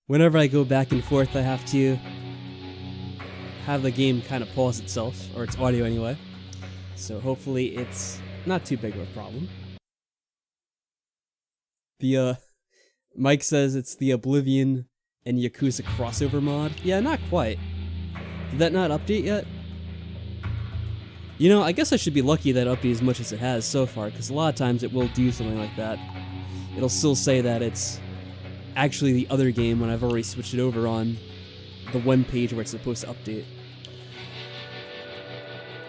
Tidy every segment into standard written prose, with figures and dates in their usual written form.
whenever I go back and forth, I have to have the game kind of pause itself, or its audio anyway. So hopefully it's not too big of a problem. The, Mike says it's the Oblivion and Yakuza crossover mod. Yeah, not quite. Did that not update yet? You know, I guess I should be lucky that it updated as much as it has so far, because a lot of times it will do something like that. It'll still say that it's actually the other game when I've already switched it over on the one page where it's supposed to update.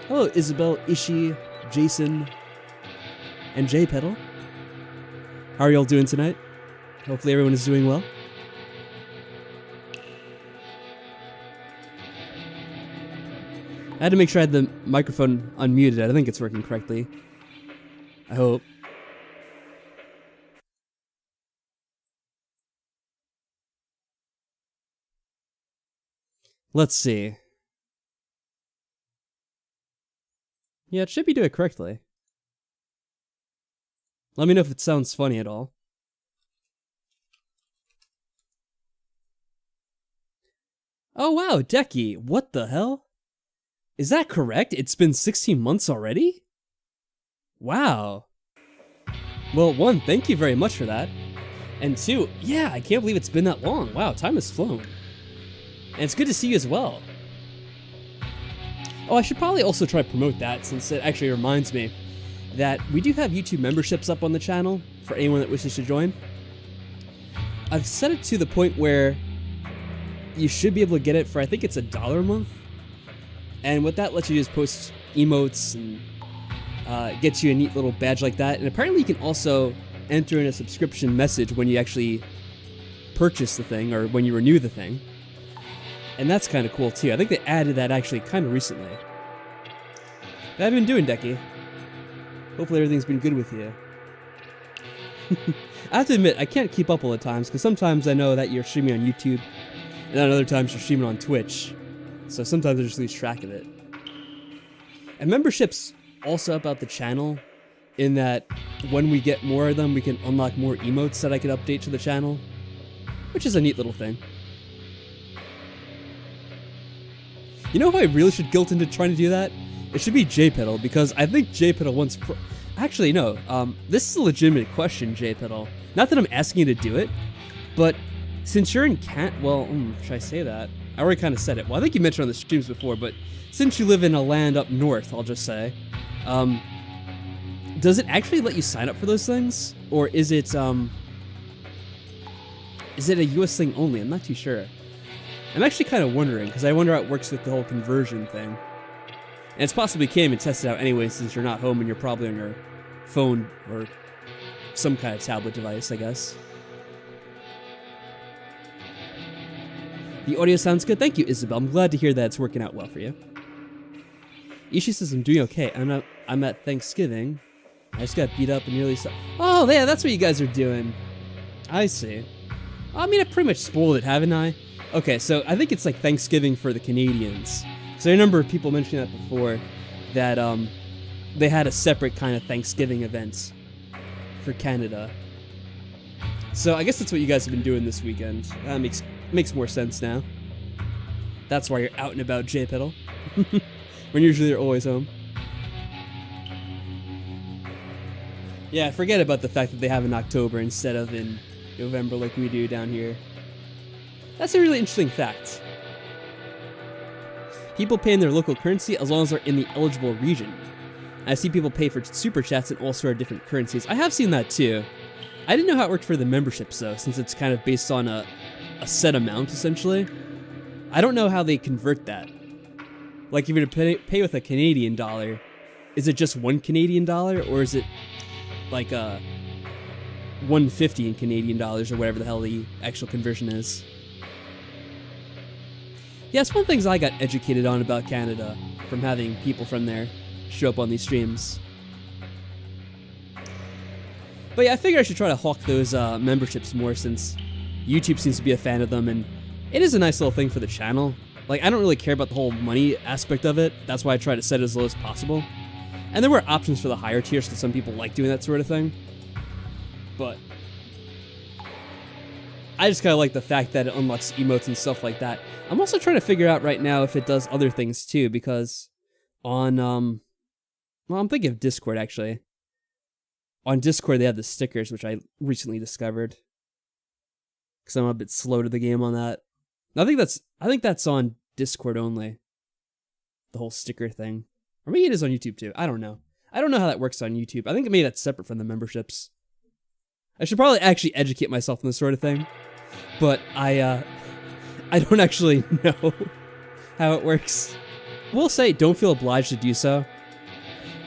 Hello, Isabel, Ishi, Jason, and Jaypetal. How are y'all doing tonight? Hopefully everyone is doing well. I had to make sure I had the microphone unmuted. I think it's working correctly. I hope. Let's see. Yeah, it should be doing it correctly. Let me know if it sounds funny at all. Oh wow, Decky, what the hell? Is that correct? It's been 16 months already? Wow. Well, one, thank you very much for that. And two, yeah, I can't believe it's been that long. Wow, time has flown. And it's good to see you as well. Oh, I should probably also try to promote that, since it actually reminds me that we do have YouTube memberships up on the channel for anyone that wishes to join. I've set it to the point where you should be able to get it for, I think it's $1 a month. And what that lets you do is post emotes and gets you a neat little badge like that. And apparently you can also enter in a subscription message when you actually purchase the thing or when you renew the thing. And that's kind of cool too. I think they added that actually kind of recently. How have you been doing, Decky? Hopefully everything's been good with you. I have to admit, I can't keep up all the times, because sometimes I know that you're streaming on YouTube, and then other times you're streaming on Twitch. So sometimes I just lose track of it. And membership's also about the channel, in that when we get more of them, we can unlock more emotes that I could update to the channel, which is a neat little thing. You know who I really should guilt into trying to do that? It should be Jaypetal, because I think Jaypetal once actually, no, this is a legitimate question, Jaypetal. Not that I'm asking you to do it, but since you're in well, should I say that? I already kind of said it. Well, I think you mentioned on the streams before, but since you live in a land up north, I'll just say, does it actually let you sign up for those things? Or is it a US thing only? I'm not too sure. I'm actually kind of wondering, because I wonder how it works with the whole conversion thing. And it's possibly can't even test it out anyway, since you're not home and you're probably on your phone or some kind of tablet device, I guess. The audio sounds good. Thank you, Isabel. I'm glad to hear that it's working out well for you. Ishi says I'm doing okay. I'm at Thanksgiving. I just got beat up and nearly oh, yeah, that's what you guys are doing. I see. I mean, I pretty much spoiled it, haven't I? Okay, so I think it's like Thanksgiving for the Canadians. So I remember people mentioning that before, that they had a separate kind of Thanksgiving event for Canada. So I guess that's what you guys have been doing this weekend. That makes more sense now. That's why you're out and about, Jaypetal. When usually you're always home. Yeah, forget about the fact that they have in October instead of in November like we do down here. That's a really interesting fact. People pay in their local currency as long as they're in the eligible region. I see people pay for super chats in all sorts of different currencies. I have seen that too. I didn't know how it worked for the memberships though, since it's kind of based on a set amount essentially. I don't know how they convert that. Like if you're to pay with a Canadian dollar, is it just one Canadian dollar, or is it like a 150 in Canadian dollars or whatever the hell the actual conversion is? Yeah, it's one of the things I got educated on about Canada from having people from there show up on these streams. But yeah, I figured I should try to hawk those memberships more, since YouTube seems to be a fan of them, and it is a nice little thing for the channel. Like, I don't really care about the whole money aspect of it. That's why I try to set it as low as possible. And there were options for the higher tiers, because some people like doing that sort of thing. But I just kind of like the fact that it unlocks emotes and stuff like that. I'm also trying to figure out right now if it does other things too, because on, well, I'm thinking of Discord actually. On Discord, they have the stickers, which I recently discovered. Because I'm a bit slow to the game on that. I think that's on Discord only. The whole sticker thing. Or maybe it is on YouTube too. I don't know. I don't know how that works on YouTube. I think maybe that's separate from the memberships. I should probably actually educate myself on this sort of thing. But I don't actually know how it works. We'll say don't feel obliged to do so.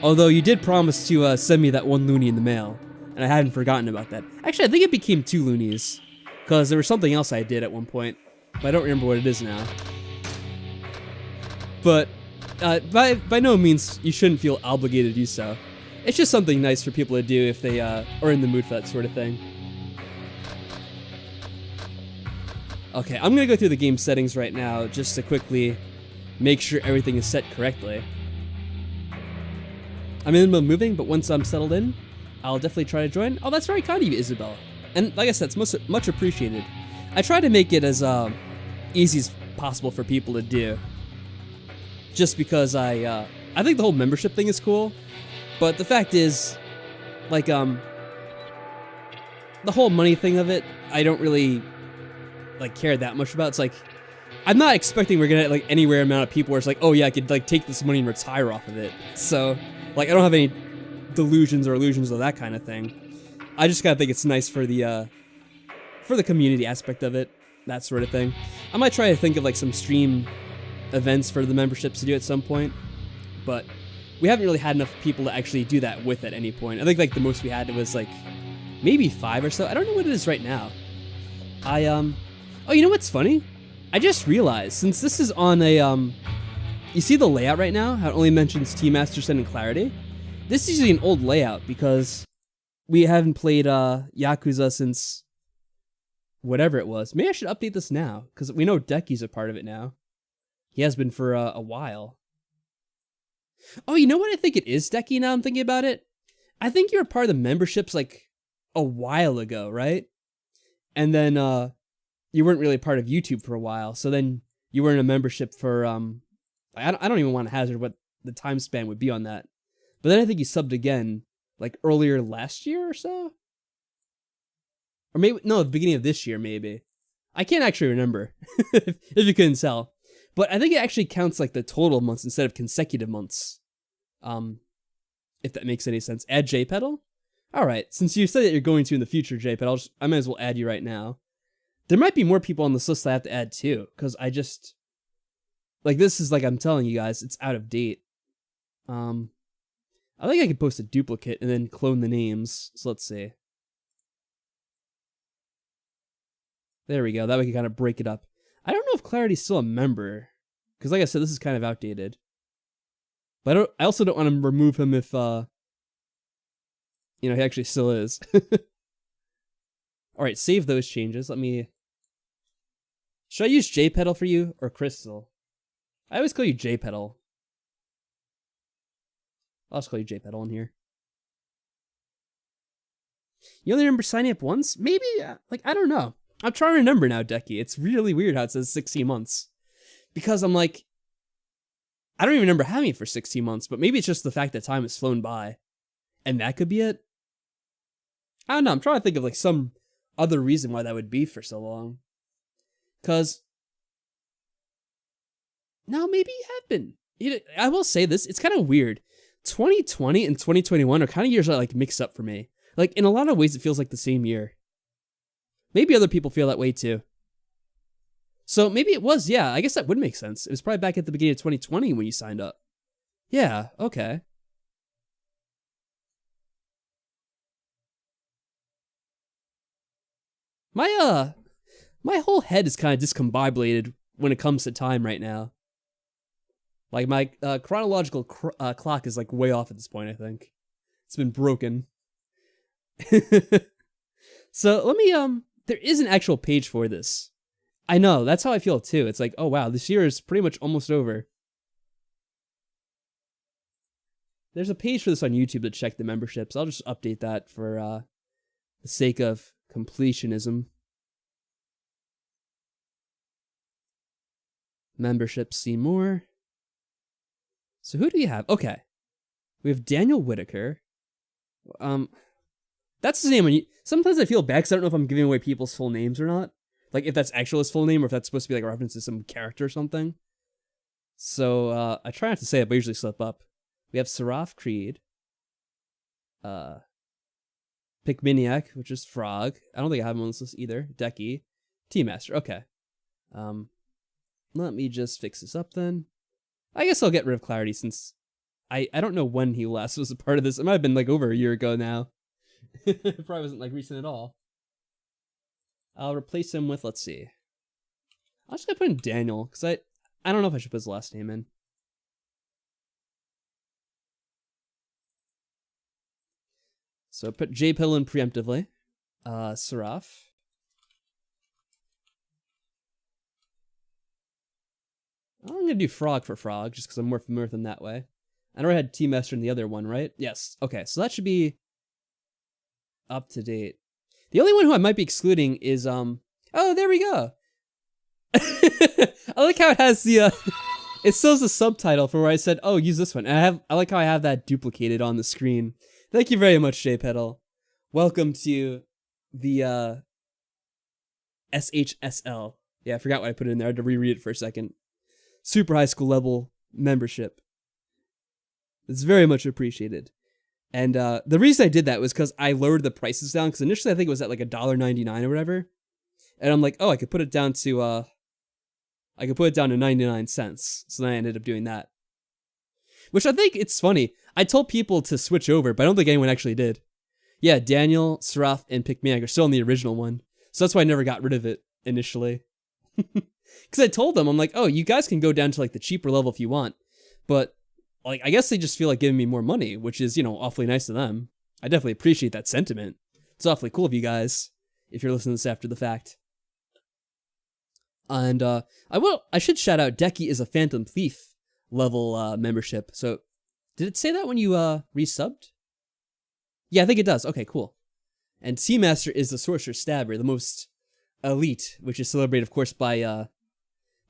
Although you did promise to send me that 1 loonie in the mail. And I hadn't forgotten about that. Actually, I think it became 2 loonies. Because there was something else I did at one point. But I don't remember what it is now. But by no means, you shouldn't feel obligated to do so. It's just something nice for people to do if they are in the mood for that sort of thing. Okay, I'm going to go through the game settings right now just to quickly make sure everything is set correctly. I'm in the middle of moving, but once I'm settled in, I'll definitely try to join. Oh, that's very kind of you, Isabel. And like I said, it's much appreciated. I try to make it as easy as possible for people to do. Just because I think the whole membership thing is cool. But the fact is, like, the whole money thing of it, I don't really, like, care that much about. It's like, I'm not expecting we're gonna get, like, anywhere amount of people where it's like, oh yeah, I could, like, take this money and retire off of it. So, like, I don't have any delusions or illusions of that kind of thing. I just gotta think it's nice for the community aspect of it, that sort of thing. I might try to think of, like, some stream events for the memberships to do at some point, but we haven't really had enough people to actually do that with at any point. I think, like, the most we had was, like, maybe 5 or so. I don't know what it is right now. Oh, you know what's funny? I just realized, since this is on a, you see the layout right now? How it only mentions T Masterson and Clarity? This is usually an old layout because we haven't played, Yakuza since whatever it was. Maybe I should update this now, because we know Decky's a part of it now. He has been for a while. Oh, you know what I think it is, Decky, now I'm thinking about it? I think you were part of the memberships, like, a while ago, right? And then, you weren't really part of YouTube for a while, so then you were in a membership for, I don't even want to hazard what the time span would be on that. But then I think you subbed again, like, earlier last year or so? Or maybe, no, the beginning of this year, maybe. I can't actually remember, if you couldn't tell. But I think it actually counts, like, the total months instead of consecutive months. If that makes any sense. Add Jaypetal? Alright, since you said that you're going to in the future, Jaypetal, I might as well add you right now. There might be more people on this list that I have to add too, because I just... Like, this is, like I'm telling you guys, it's out of date. I think I could post a duplicate and then clone the names. So let's see. There we go. That way we can kind of break it up. I don't know if Clarity's still a member, because like I said, this is kind of outdated. But I also don't want to remove him if, you know, he actually still is. Alright, save those changes. Let me... Should I use Jaypetal for you, or Crystal? I always call you Jaypetal. I'll just call you Jaypetal in here. You only remember signing up once? Maybe, like, I don't know. I'm trying to remember now, Decky. It's really weird how it says 16 months. Because I'm like... I don't even remember having it for 16 months, but maybe it's just the fact that time has flown by. And that could be it? I don't know, I'm trying to think of, like, some other reason why that would be for so long. Because... No, maybe you have been. I will say this, it's kind of weird. 2020 and 2021 are kind of years that, like, mixed up for me. Like, in a lot of ways, it feels like the same year. Maybe other people feel that way, too. So, maybe it was, yeah, I guess that would make sense. It was probably back at the beginning of 2020 when you signed up. Yeah, okay. My whole head is kind of discombobulated when it comes to time right now. Like, my chronological clock is, like, way off at this point, I think. It's been broken. So, let me, there is an actual page for this. I know, that's how I feel, too. It's like, oh, wow, this year is pretty much almost over. There's a page for this on YouTube to check the memberships. I'll just update that for the sake of completionism. Membership, see more. So who do we have? Okay. We have Daniel Whitaker. That's his name. Sometimes I feel bad because I don't know if I'm giving away people's full names or not. Like, if that's actually his full name or if that's supposed to be like a reference to some character or something. So, I try not to say it, but I usually slip up. We have Seraph Creed. Pikminiac, which is Frog. I don't think I have him on this list either. Decky. T-Master. Okay. Let me just fix this up then. I guess I'll get rid of Clarity since I don't know when he last was a part of this. It might have been like over a year ago now. It probably wasn't like recent at all. I'll replace him with, let's see. I'm just gonna put in Daniel, because I don't know if I should put his last name in. So put Jaypetal in preemptively. Seraph. I'm gonna do Frog for Frog, just because I'm more familiar with him that way. I know I had T-Master in the other one, right? Yes. Okay, so that should be up to date. The only one who I might be excluding is oh, there we go. I like how it has the it still has the subtitle for where I said, oh, use this one. And I like how I have that duplicated on the screen. Thank you very much, Jaypetal. Welcome to the SHSL. Yeah, I forgot what I put in there. I had to reread it for a second. Super high school level membership. It's very much appreciated. And the reason I did that was because I lowered the prices down, because initially I think it was at like $1.99 or whatever. And I'm like, oh, I could put it down to 99 cents. So then I ended up doing that. Which I think it's funny. I told people to switch over, but I don't think anyone actually did. Yeah, Daniel, Seraph, and Pikminiac are still in the original one. So that's why I never got rid of it initially. Because I told them, I'm like, oh, you guys can go down to like the cheaper level if you want. But like, I guess they just feel like giving me more money, which is, you know, awfully nice of them. I definitely appreciate that sentiment. It's awfully cool of you guys, if you're listening to this after the fact. And I should shout out Decky is a Phantom Thief level membership. So did it say that when you resubbed? Yeah, I think it does. Okay, cool. And T-Master is the Sorcerer Stabber, the most elite, which is celebrated, of course, by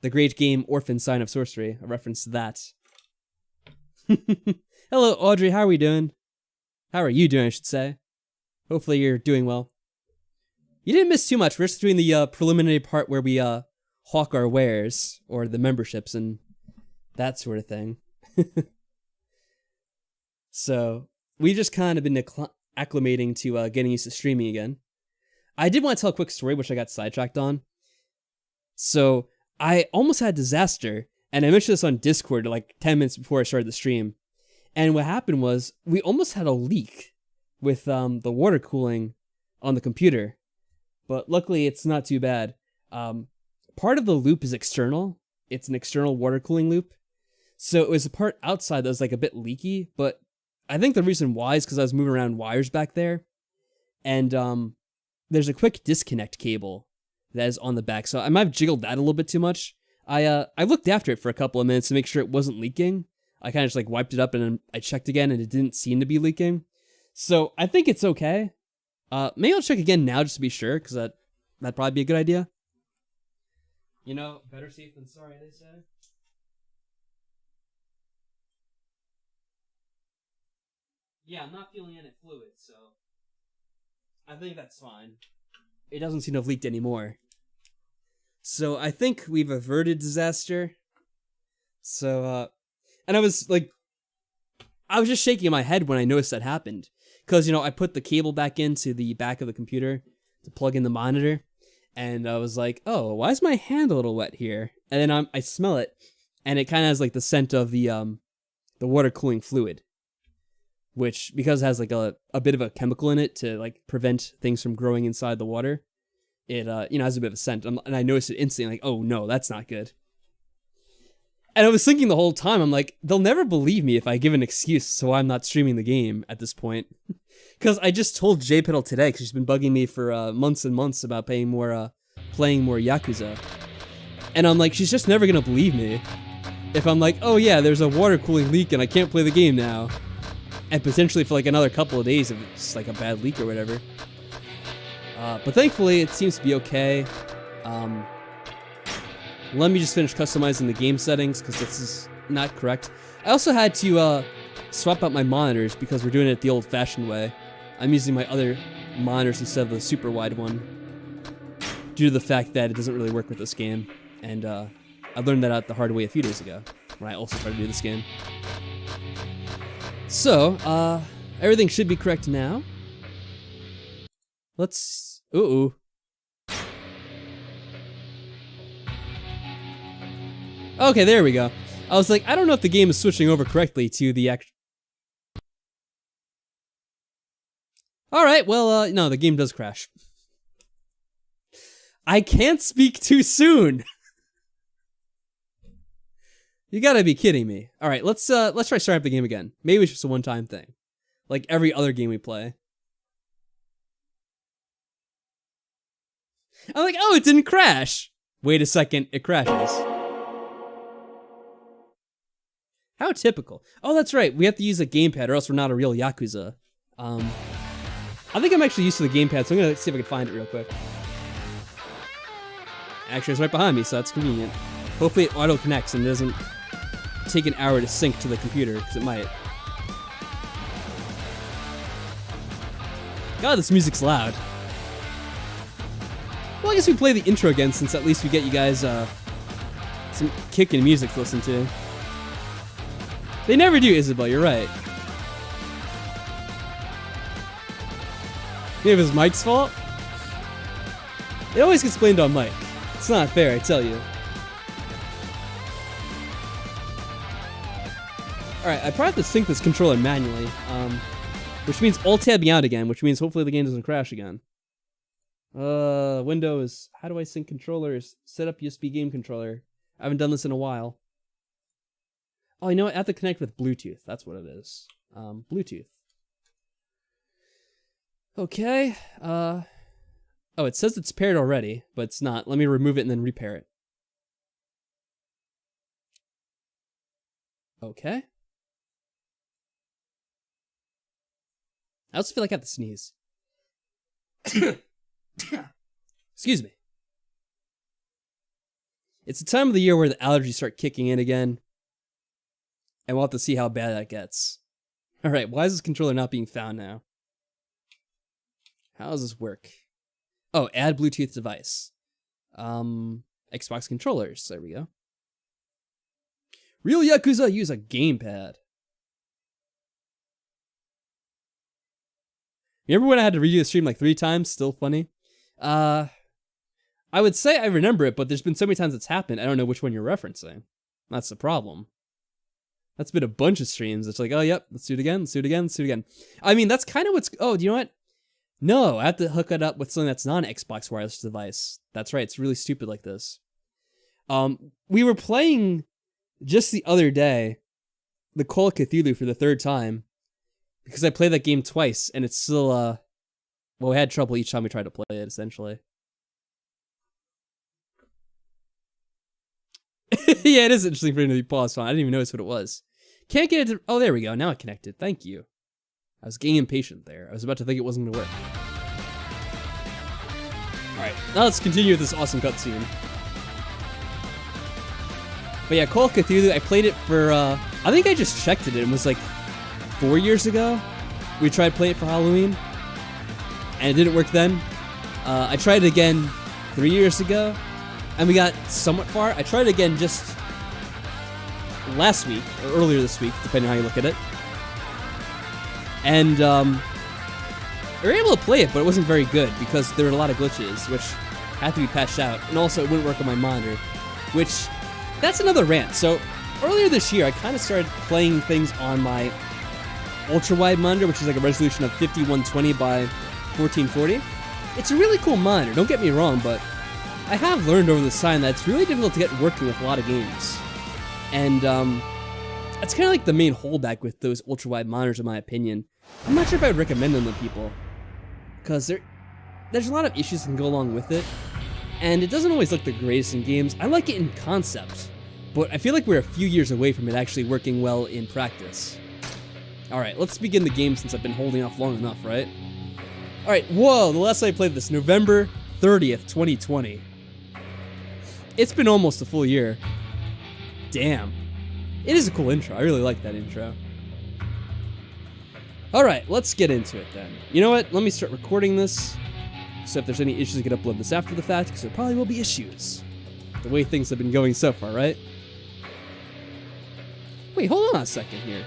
the great game Orphan Sign of Sorcery, a reference to that. Hello, Audrey. How are we doing? How are you doing, I should say? Hopefully you're doing well. You didn't miss too much. We're just doing the preliminary part where we hawk our wares, or the memberships, and that sort of thing. So, we've just kind of been acclimating to getting used to streaming again. I did want to tell a quick story, which I got sidetracked on. So, I almost had a disaster, and I mentioned this on Discord like 10 minutes before I started the stream. And what happened was, we almost had a leak with the water cooling on the computer. But luckily, it's not too bad. Part of the loop is external. It's an external water cooling loop. So it was a part outside that was like a bit leaky, but I think the reason why is because I was moving around wires back there. And there's a quick disconnect cable that is on the back. So I might have jiggled that a little bit too much. I looked after it for a couple of minutes to make sure it wasn't leaking. I kind of just like wiped it up and then I checked again and it didn't seem to be leaking. So I think it's okay. Maybe I'll check again now just to be sure, because that'd probably be a good idea. You know, better safe than sorry, they say. Yeah, I'm not feeling any fluid, so I think that's fine. It doesn't seem to have leaked anymore. So I think we've averted disaster. So, and I was just shaking my head when I noticed that happened. Because, you know, I put the cable back into the back of the computer to plug in the monitor. And I was like, oh, why is my hand a little wet here? And then I smell it. And it kind of has like the scent of the water cooling fluid. Which, because it has like a bit of a chemical in it to like prevent things from growing inside the water. It, you know, has a bit of a scent. And I noticed it instantly, like, oh no, that's not good. And I was thinking the whole time, I'm like, they'll never believe me if I give an excuse so I'm not streaming the game at this point. Because I just told Jaypetal today, because she's been bugging me for months and months about playing more Yakuza. And I'm like, she's just never going to believe me if I'm like, oh yeah, there's a water cooling leak and I can't play the game now. And potentially for like another couple of days if it's like a bad leak or whatever. But thankfully, it seems to be okay. Let me just finish customizing the game settings because this is not correct. I also had to swap out my monitors because we're doing it the old-fashioned way. I'm using my other monitors instead of the super wide one due to the fact that it doesn't really work with this game. And I learned that out the hard way a few days ago when I also tried to do this game. So, everything should be correct now. Let's... Ooh. Okay, there we go. I was like, I don't know if the game is switching over correctly to the actual... Alright, well, no, the game does crash. I can't speak too soon! You gotta be kidding me. Alright, let's try starting up the game again. Maybe it's just a one-time thing. Like every other game we play. I'm like, oh, it didn't crash! Wait a second, it crashes. How typical. Oh, that's right. We have to use a gamepad or else we're not a real Yakuza. I think I'm actually used to the gamepad, so I'm going to see if I can find it real quick. Actually, it's right behind me, so that's convenient. Hopefully it auto-connects and doesn't take an hour to sync to the computer, because it might. God, this music's loud. Well, I guess we play the intro again, since at least we get you guys some kickin' music to listen to. They never do, Isabel, you're right. Maybe it was Mike's fault? It always gets blamed on Mike. It's not fair, I tell you. Alright, I probably have to sync this controller manually, which means Alt-Tab me out again, which means hopefully the game doesn't crash again. Windows, how do I sync controllers? Set up USB game controller. I haven't done this in a while. Oh, you know what? I have to connect with Bluetooth. That's what it is. Bluetooth. Okay. Oh, it says it's paired already, but it's not. Let me remove it and then repair it. Okay. I also feel like I have to sneeze. Excuse me. It's the time of the year where the allergies start kicking in again. And we'll have to see how bad that gets. Alright, why is this controller not being found now? How does this work? Oh, add Bluetooth device. Xbox controllers. There we go. Real Yakuza use a gamepad. Remember when I had to redo the stream like 3 times? Still funny. I would say I remember it, but there's been so many times it's happened, I don't know which one you're referencing. That's the problem. That's been a bunch of streams. It's like, oh, yep, let's do it again, let's do it again, let's do it again. I mean, that's kind of what's... Oh, do you know what? No, I have to hook it up with something that's not an Xbox wireless device. That's right, it's really stupid like this. We were playing just the other day the Call of Cthulhu for the 3rd time because I played that game twice, and it's still, well, we had trouble each time we tried to play it, essentially. Yeah, it is interesting for it to be paused on. I didn't even notice what it was. Can't get it to... Oh, there we go. Now it connected. Thank you. I was getting impatient there. I was about to think it wasn't going to work. Alright, now let's continue with this awesome cutscene. But yeah, Call of Cthulhu, I played it for, I think I just checked it. It was like 4 years ago. We tried playing it for Halloween. And it didn't work then. I tried it again 3 years ago. And we got somewhat far. I tried it again just last week, or earlier this week, depending on how you look at it. And we were able to play it, but it wasn't very good because there were a lot of glitches, which had to be patched out. And also, it wouldn't work on my monitor, which, that's another rant. So, earlier this year, I kind of started playing things on my ultra-wide monitor, which is like a resolution of 5120 by 1440. It's a really cool monitor, don't get me wrong, but I have learned over this time that it's really difficult to get working with a lot of games. And that's kind of like the main holdback with those ultra-wide monitors, in my opinion. I'm not sure if I would recommend them to people, because there's a lot of issues that can go along with it, and it doesn't always look the greatest in games. I like it in concept, but I feel like we're a few years away from it actually working well in practice. Alright, let's begin the game since I've been holding off long enough, right? Alright, whoa, the last time I played this, November 30th, 2020. It's been almost a full year. Damn. It is a cool intro. I really like that intro. Alright, let's get into it then. You know what? Let me start recording this. So if there's any issues, I can upload this after the fact, because there probably will be issues. The way things have been going so far, right? Wait, hold on a second here.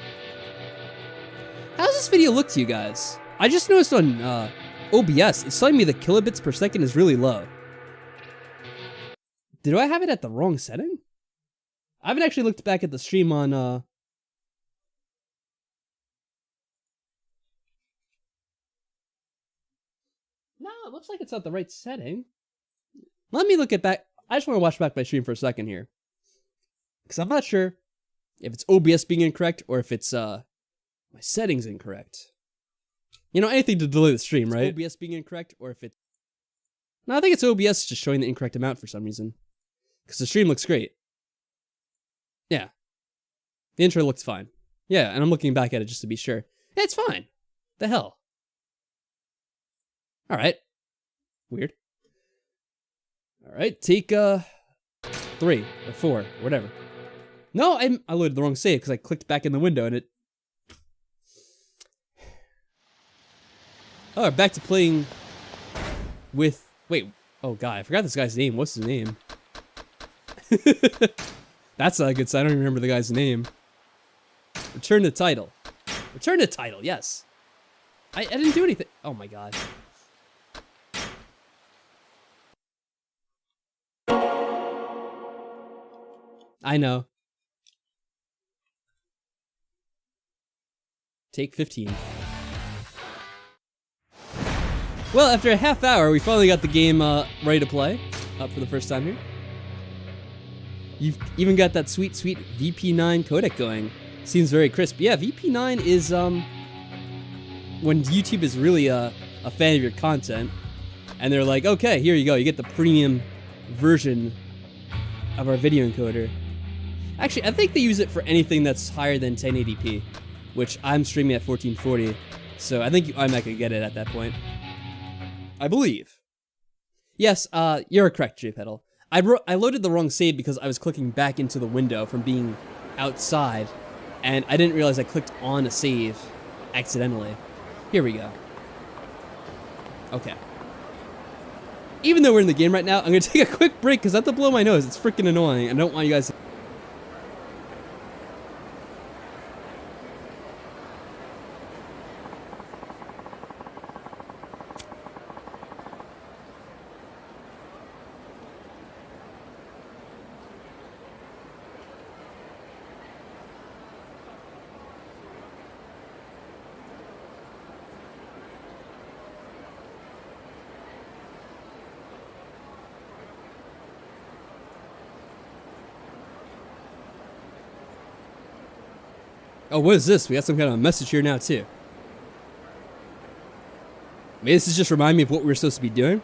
How does this video look to you guys? I just noticed on OBS, it's telling me the kilobits per second is really low. Did I have it at the wrong setting? I haven't actually looked back at the stream on No, it looks like it's at the right setting. Let me look at back. I just want to watch back my stream for a second here. Because I'm not sure if it's OBS being incorrect or if it's my settings incorrect. You know, anything to delay the stream, right? OBS being incorrect or if it's... No, I think it's OBS just showing the incorrect amount for some reason. Because the stream looks great. Yeah. The intro looks fine. Yeah, and I'm looking back at it just to be sure. Yeah, it's fine. The hell? Alright. Weird. Alright, take 3 or 4, whatever. No, I loaded the wrong save because I clicked back in the window and it... Oh, back to playing with... Wait, oh god, I forgot this guy's name. What's his name? That's not a good sign. I don't even remember the guy's name. Return to title. Return to title, yes. I didn't do anything. Oh my god. I know. Take 15. Well, after a half hour, we finally got the game ready to play. Up for the first time here. You've even got that sweet, sweet VP9 codec going. Seems very crisp. Yeah, VP9 is, when YouTube is really a fan of your content, and they're like, okay, here you go, you get the premium version of our video encoder. Actually, I think they use it for anything that's higher than 1080p, which I'm streaming at 1440, so I think I'm not gonna get it at that point. I believe. Yes, you're correct, Jaypetal. I loaded the wrong save because I was clicking back into the window from being outside, and I didn't realize I clicked on a save accidentally. Here we go. Okay. Even though we're in the game right now, I'm gonna take a quick break because I have to blow my nose. It's freaking annoying. I don't want you guys to... Oh, what is this? We got some kind of message here now, too. Maybe this is just remind me of what we were supposed to be doing.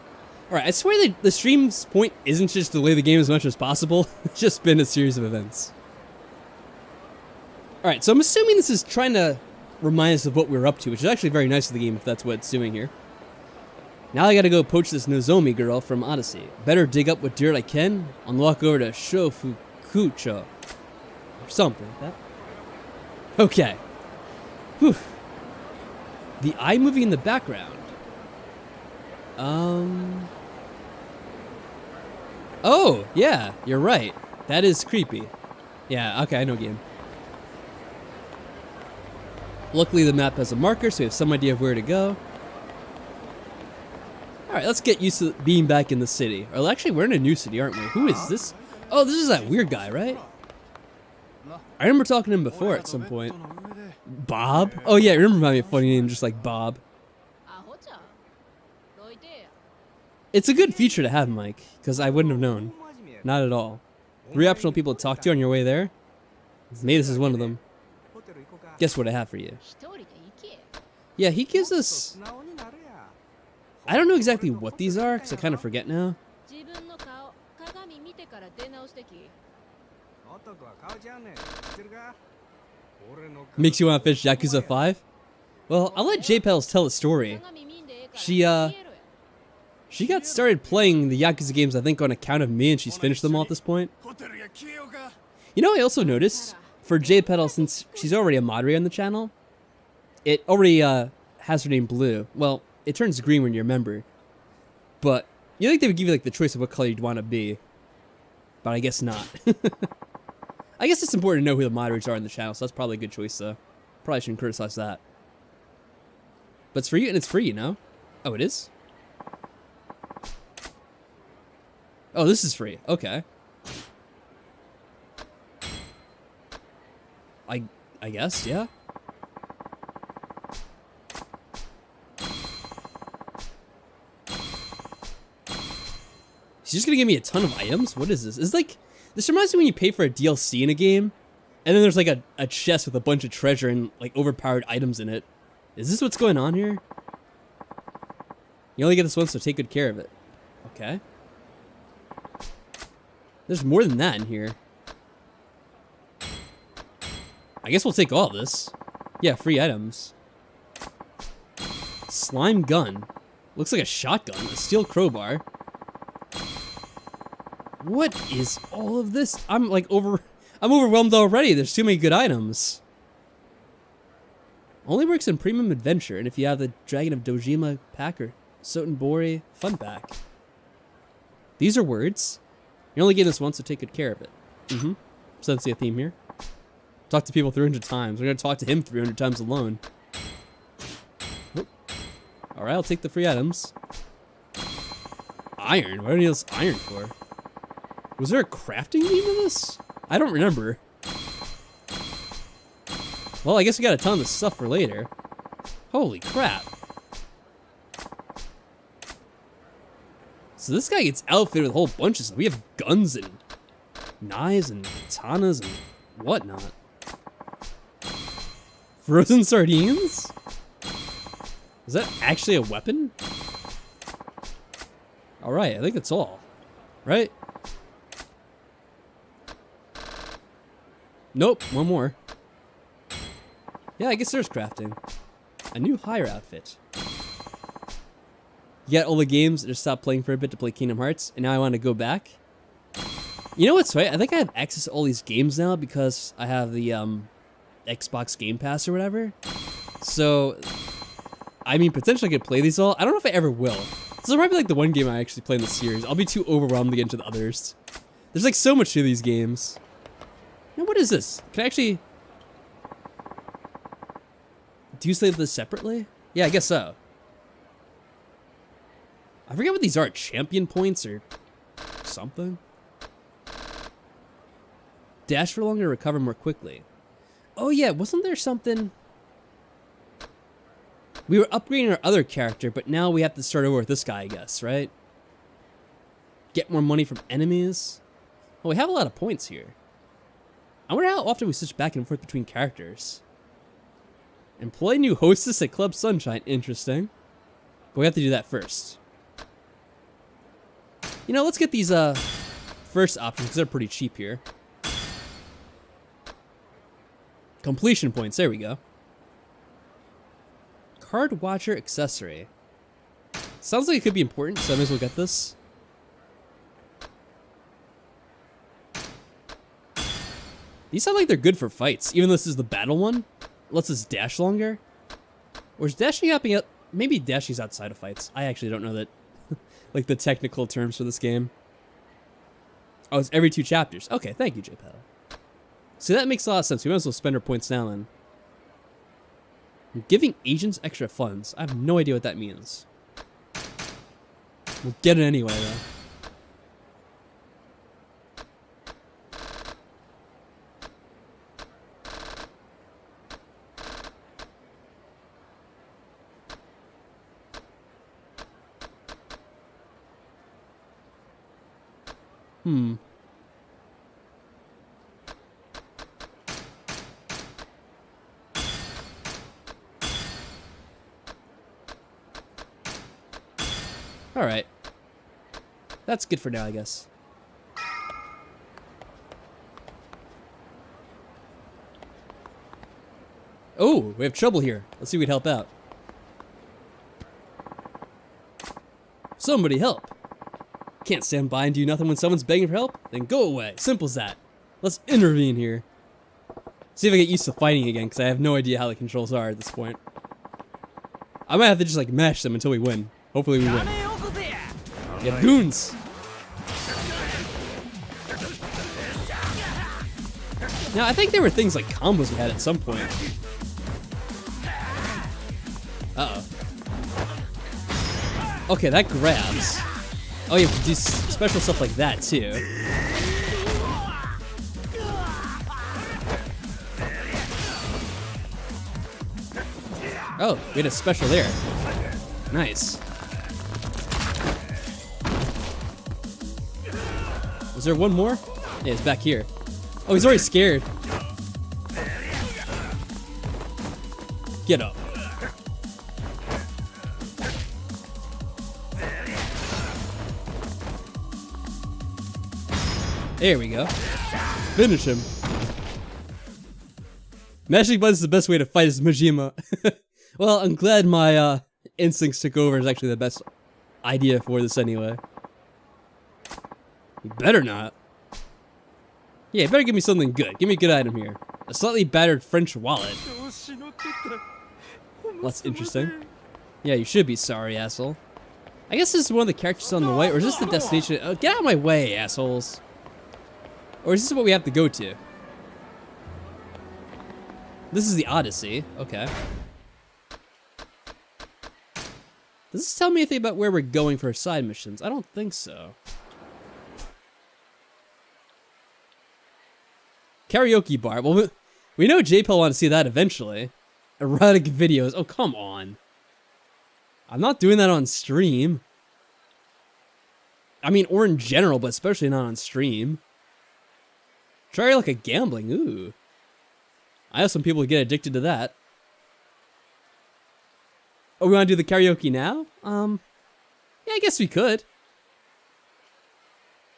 Alright, I swear that the stream's point isn't just to delay the game as much as possible. It's just been a series of events. Alright, so I'm assuming this is trying to remind us of what we're up to, which is actually very nice of the game if that's what it's doing here. Now I gotta go poach this Nozomi girl from Odyssey. Better dig up what dirt I can, and walk over to Shofukucho. Or something like that. Okay. Whew. The eye moving in the background. Oh, yeah, you're right. That is creepy. Yeah, okay, I know game. Luckily the map has a marker, so we have some idea of where to go. Alright, let's get used to being back in the city. Or actually, we're in a new city, aren't we? Who is this? Oh, this is that weird guy, right? I remember talking to him before at some point. Bob? Oh yeah, I remember having a funny name just like Bob. It's a good feature to have, Mike, because I wouldn't have known. Not at all. 3 optional people to talk to on your way there. Maybe this is one of them. Guess what I have for you. Yeah, he gives us... I don't know exactly what these are, because I kind of forget now. Makes you want to finish Yakuza 5? Well, I'll let Jaypetal tell the story. She She got started playing the Yakuza games, I think, on account of me, and she's finished them all at this point. You know, I also noticed, for Jaypetal, since she's already a moderator on the channel, it already has her name blue. Well, it turns green when you're a member. But you think they would give you like the choice of what color you'd want to be. But I guess not. I guess it's important to know who the moderators are on the channel, so that's probably a good choice, though. Probably shouldn't criticize that. But it's free, and it's free, you know? Oh, it is? Oh, this is free. Okay. I guess, yeah. She's just gonna give me a ton of items? What is this? It's like, this reminds me when you pay for a DLC in a game, and then there's like a chest with a bunch of treasure and like overpowered items in it. Is this what's going on here? You only get this once, so take good care of it. Okay. There's more than that in here. I guess we'll take all this. Yeah, free items. Slime gun. Looks like a shotgun. A steel crowbar. What is all of this? I'm overwhelmed already. There's too many good items. Only works in Premium Adventure, and if you have the Dragon of Dojima pack or Sotenbori Fun pack. These are words. You're only getting this once, so take good care of it. Mm-hmm. Sense a theme here. Talk to people 300 times. We're gonna talk to him 300 times alone. Oh. All right, I'll take the free items. Iron. What do I need this iron for? Was there a crafting game in this? I don't remember. Well, I guess we got a ton of this stuff for later. Holy crap. So this guy gets outfitted with a whole bunch of stuff. We have guns and knives and katanas and whatnot. Frozen sardines? Is that actually a weapon? Alright, I think that's all. Right? Nope, one more. Yeah, I guess there's crafting. A new hire outfit. You got all the games, just stopped playing for a bit to play Kingdom Hearts, and now I want to go back. You know what's right? I think I have access to all these games now because I have the Xbox Game Pass or whatever. So, I mean, potentially I could play these all. I don't know if I ever will. This is probably like the one game I actually play in the series. I'll be too overwhelmed to get into the others. There's like so much to these games. Now, what is this? Can I actually... Do you save this separately? Yeah, I guess so. I forget what these are. Champion points or something? Dash for longer, recover more quickly. Oh yeah, wasn't there something... We were upgrading our other character, but now we have to start over with this guy, I guess, right? Get more money from enemies. Oh, we have a lot of points here. I wonder how often we switch back and forth between characters. Employ new hostess at Club Sunshine. Interesting. But we have to do that first. You know, let's get these first options because they're pretty cheap here. Completion points. There we go. Card Watcher Accessory. Sounds like it could be important, so I may as well get this. These sound like they're good for fights, even though this is the battle one. Lets us dash longer. Or is dashing up? Maybe dashing's outside of fights. I actually don't know that, like the technical terms for this game. Oh, it's every 2 chapters. Okay, thank you, Jaypetal. See, that makes a lot of sense. We might as well spend our points now then. Giving agents extra funds. I have no idea what that means. We'll get it anyway, though. Alright. That's good for now, I guess. Oh, we have trouble here. Let's see if we can help out. Somebody help. Can't stand by and do nothing when someone's begging for help? Then go away. Simple as that. Let's intervene here. See if I get used to fighting again, because I have no idea how the controls are at this point. I might have to just like mash them until we win. Hopefully we win. Yeah, goons! Now, I think there were things like combos we had at some point. Uh-oh. Okay, that grabs. Oh, you have to do special stuff like that, too. Oh, we had a special there. Nice. Was there one more? Yeah, it's back here. Oh, he's already scared. Get up. There we go. Finish him. Mashing buttons is the best way to fight as Majima. Well, I'm glad my instincts took over is actually the best idea for this anyway. You better not. Yeah, you better give me something good. Give me a good item here. A slightly battered French wallet. That's interesting. Yeah, you should be sorry, asshole. I guess this is one of the characters on the way, or is this the destination? Oh, get out of my way, assholes. Or is this what we have to go to? This is the Odyssey. Okay. Does this tell me anything about where we're going for side missions? I don't think so. Karaoke bar. Well, we know Jaypetal want to see that eventually. Erotic videos. Oh, come on. I'm not doing that on stream. I mean, or in general, but especially not on stream. Try like a gambling. Ooh. I know some people who get addicted to that. Oh, we want to do the karaoke now? Yeah, I guess we could.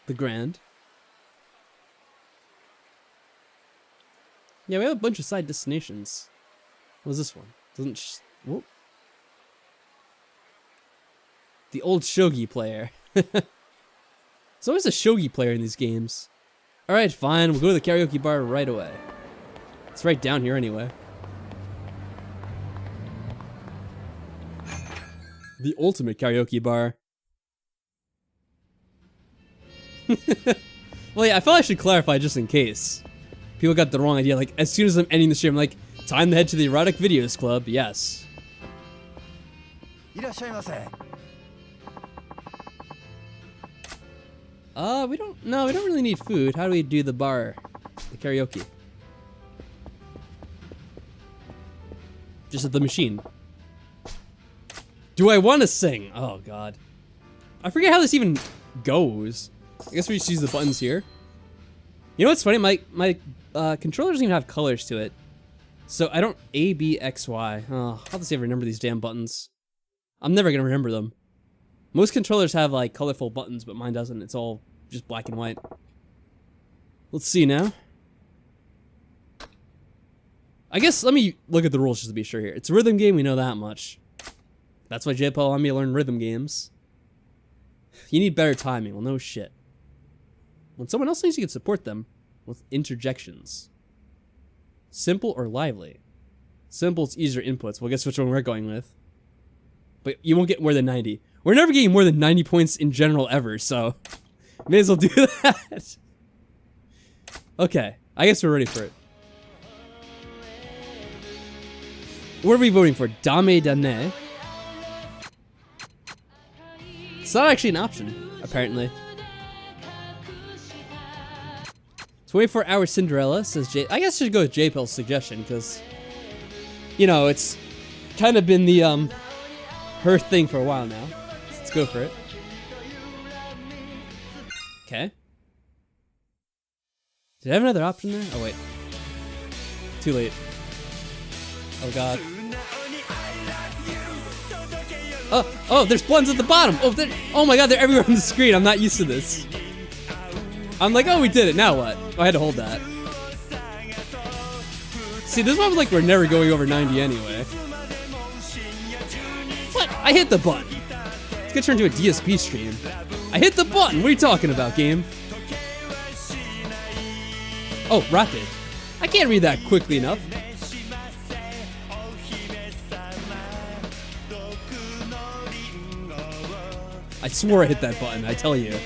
The Grand. Yeah, we have a bunch of side destinations. What's this one? Doesn't whoop. The old shogi player. There's always a shogi player in these games. Alright, fine. We'll go to the karaoke bar right away. It's right down here anyway. The ultimate karaoke bar. Well, yeah, I felt I should clarify just in case. People got the wrong idea. Like, as soon as I'm ending the stream, I'm like, time to head to the Erotic Videos Club. Yes. We don't really need food. How do we do the bar? The karaoke. Just at the machine. Do I want to sing? Oh, God. I forget how this even goes. I guess we just use the buttons here. You know what's funny? My controller doesn't even have colors to it. So I don't A, B, X, Y. Oh, I'll have to see if I remember these damn buttons. I'm never going to remember them. Most controllers have like colorful buttons, but mine doesn't. It's all just black and white. Let's see now. I guess let me look at the rules just to be sure here. It's a rhythm game, we know that much. That's why Jaypetal wanted me to learn rhythm games. You need better timing. Well, no shit. When someone else thinks you can support them with interjections. Simple or lively? Simple's easier inputs. Well, guess which one we're going with. But you won't get more than 90. We're never getting more than 90 points in general ever, so may as well do that. Okay, I guess we're ready for it. What are we voting for? Dame Dane? It's not actually an option, apparently. 24-hour Cinderella, says Jay. I guess I should go with Jaypetal's suggestion, because, you know, it's kind of been the, her thing for a while now. Let's go for it. Okay. Did I have another option there? Oh, wait. Too late. Oh, God. Oh, there's buttons at the bottom. Oh my God, they're everywhere on the screen. I'm not used to this. I'm like, oh, we did it. Now what? Oh, I had to hold that. See, this one was like we're never going over 90 anyway. What? I hit the button. could turn into a DSP stream. I hit the button! What are you talking about, game? Oh, rapid. I can't read that quickly enough. I swore I hit that button, I tell you.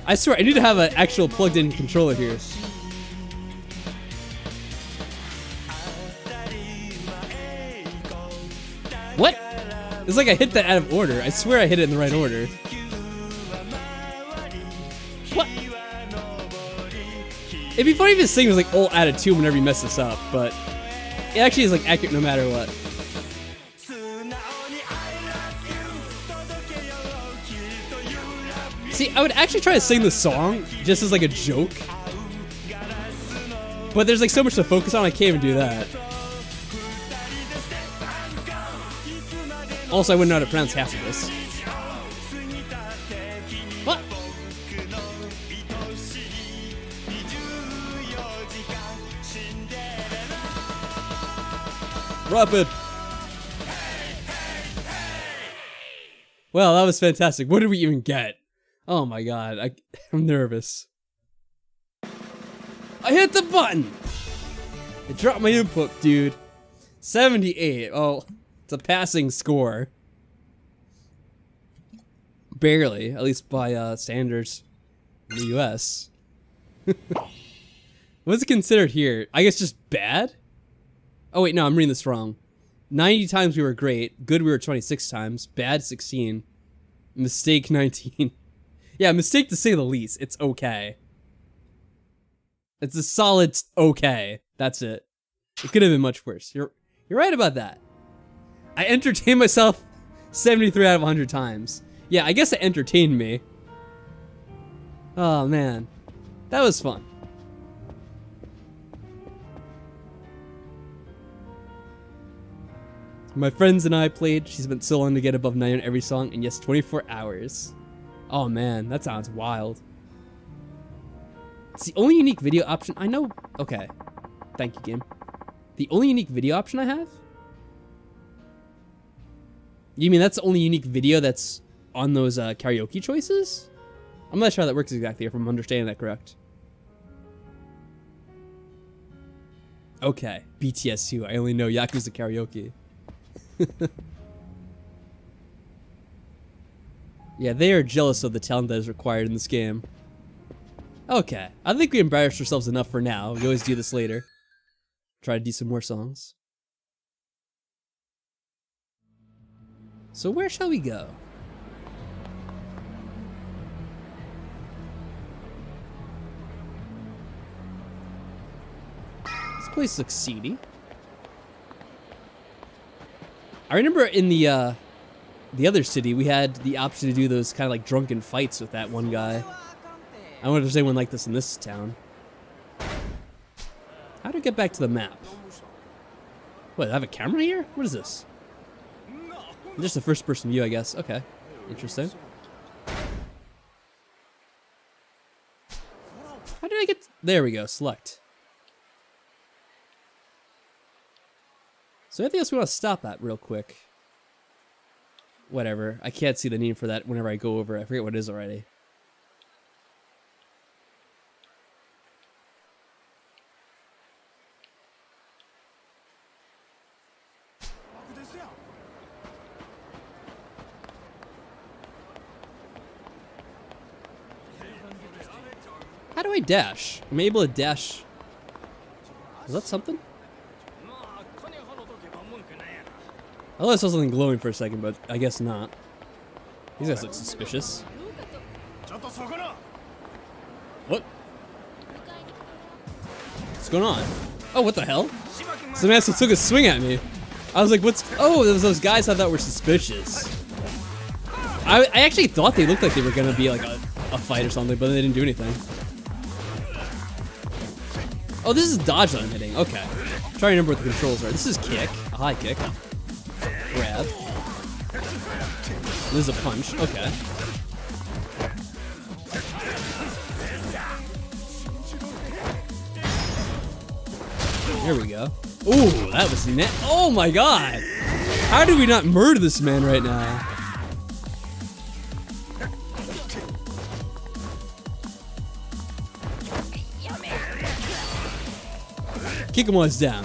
I swear, I need to have an actual plugged-in controller here. What? It's like I hit that out of order. I swear I hit it in the right order. What? It'd be funny if this thing was like all out of tune whenever you mess this up, but it actually is like accurate no matter what. See, I would actually try to sing the song just as like a joke, but there's like so much to focus on, I can't even do that. Also, I wouldn't know how to pronounce half of this. What? Rapid. Well, that was fantastic. What did we even get? Oh my god, I'm nervous. I hit the button! I dropped my input, dude. 78. Oh, it's a passing score. Barely, at least by standards in the US. What's it considered here? I guess just bad? Oh wait, no, I'm reading this wrong. 90 times we were great. Good we were 26 times. Bad 16. Mistake 19. Yeah, mistake to say the least. It's okay. It's a solid okay. That's it. It could have been much worse. You're right about that. I entertained myself 73 out of 100 times. Yeah, I guess it entertained me. Oh man, that was fun. My friends and I played. She's been so long to get above 9 on every song, and yes, 24 hours. Oh man, that sounds wild. It's the only unique video option I know. Okay, thank you, game. The only unique video option I have? You mean that's the only unique video that's on those karaoke choices? I'm not sure how that works exactly, if I'm understanding that correct. Okay, BTS 2. I only know Yakuza karaoke. Yeah, they are jealous of the talent that is required in this game. Okay, I think we embarrassed ourselves enough for now. We always do this later. Try to do some more songs. So where shall we go? This place looks seedy. I remember in the other city, we had the option to do those kind of like drunken fights with that one guy. I wonder if there's anyone like this in this town. How do I get back to the map? What, I have a camera here? What is this? Just a first person view, I guess. Okay, interesting. How did I get... There we go, select. So anything else we want to stop at real quick? Whatever. I can't see the name for that whenever I go over. I forget what it is already. How do I dash? I'm able to dash. Is that something? I thought I saw something glowing for a second, but I guess not. These guys look suspicious. What? What's going on? Oh, what the hell? Some ass took a swing at me. I was like, what's... Oh, there was those guys I thought were suspicious. I actually thought they looked like they were going to be like a fight or something, but they didn't do anything. Oh, this is dodge that I'm hitting. Okay. Try to remember what the controls are. This is kick. A high kick. Grab. This is a punch. Okay. There we go. Ooh, that was net. Oh my god! How did we not murder this man right now? Kick him while he's down.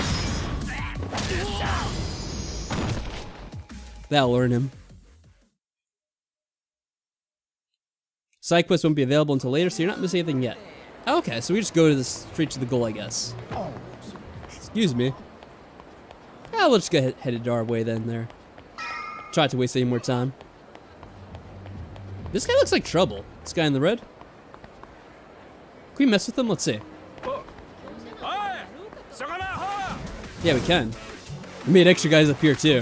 That'll learn him. Side quests won't be available until later, so you're not missing anything yet. Okay, so we just go to straight to the goal, I guess. Excuse me. Yeah, we'll just get headed our way then there. Try not to waste any more time. This guy looks like trouble. This guy in the red. Can we mess with him? Let's see. Yeah, we can. We made extra guys up here too.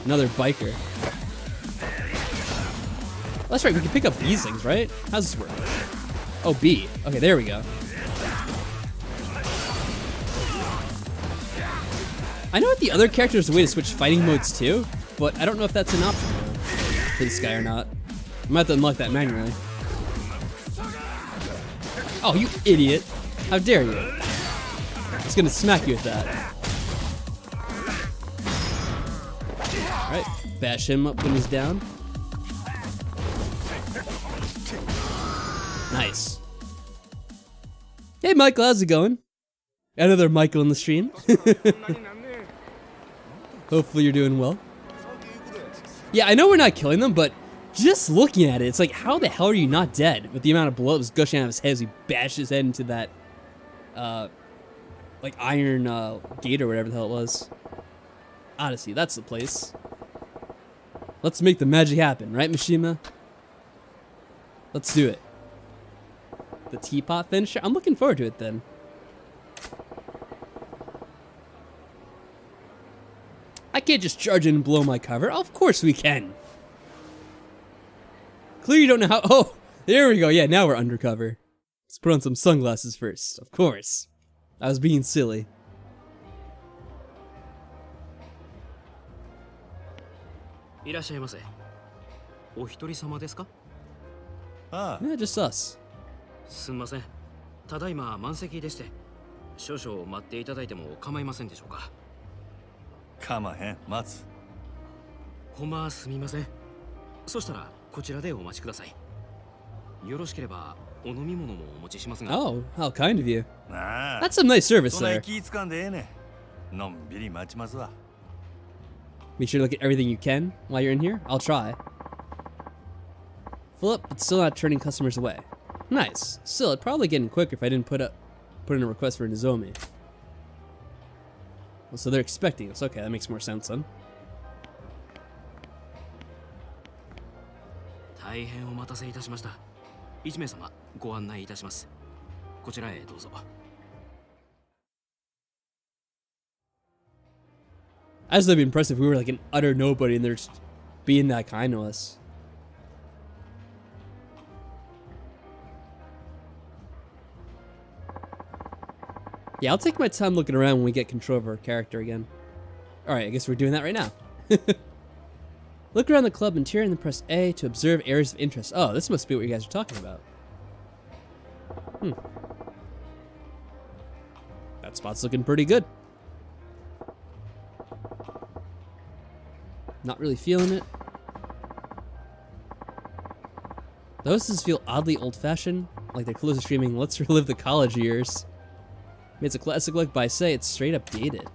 Another biker. That's right, we can pick up these things, right? How's this work? Oh, B. Okay, there we go. I know with the other character there's a way to switch fighting modes too, but I don't know if that's an option for this guy or not. I might have to unlock that manually. Oh, you idiot. How dare you? He's gonna smack you with that. Alright, bash him up when he's down. Nice. Hey Michael, how's it going? Another Michael in the stream. Hopefully you're doing well. Yeah, I know we're not killing them, but just looking at it, it's like, how the hell are you not dead? With the amount of blood that was gushing out of his head as he bashed his head into that, like iron gate or whatever the hell it was. Odyssey, that's the place. Let's make the magic happen, right, Mishima? Let's do it. The teapot finisher? I'm looking forward to it then. I can't just charge in and blow my cover. Of course we can. Clearly you don't know how. Oh, there we go. Yeah, now we're undercover. Let's put on some sunglasses first. Of course. I was being silly. Yeah, just us. すみません。ただいま満席でして、少々待っていただいても構いませんでしょうか。構へん、待つ。ほんますみません。そしたらこちらでお待ちください。よろしければお飲み物もお持ちしますが。Oh, how kind of you. なあ。That's some nice service そんな there. 気ぃかんでええねん。のんびり待ちますわ。Make sure to look at everything you can while you're in here. I'll try. Full up, but still not turning customers away. Nice. Still, it'd probably getting quicker if I didn't put in a request for Nozomi. Well, so they're expecting us. Okay, that makes more sense then. 大変お待たせいたしました。1名様ご案内いたします。こちらへどうぞ。I just would be impressed if we were like an utter nobody and they're just being that kind to us. Yeah, I'll take my time looking around when we get control of our character again. Alright, I guess we're doing that right now. Look around the club interior and then press A to observe areas of interest. Oh, this must be what you guys are talking about. That spot's looking pretty good. Not really feeling it. The hostesses feel oddly old-fashioned, like their clothes are screaming, "Let's relive the college years." It's a classic look, but I say it's straight up dated.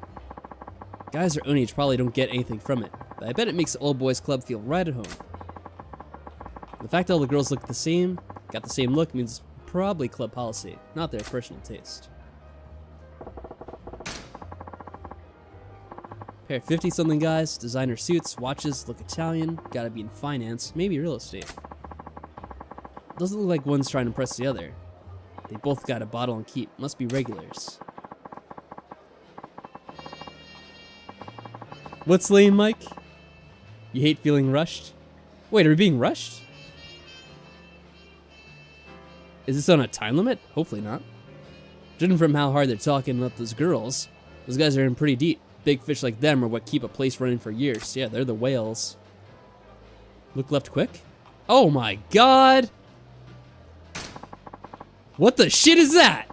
Guys our own age probably don't get anything from it, but I bet it makes the old boys club feel right at home. The fact that all the girls look the same, got the same look, means probably club policy, not their personal taste. Pair of 50-something guys, designer suits, watches, look Italian, gotta be in finance, maybe real estate. Doesn't look like one's trying to impress the other. They both got a bottle and keep, must be regulars. What's lame, Mike? You hate feeling rushed? Wait, are we being rushed? Is this on a time limit? Hopefully not. Judging from how hard they're talking about those girls, those guys are in pretty deep. Big fish like them are what keep a place running for years. Yeah, they're the whales. Look left quick. Oh my god! What the shit is that?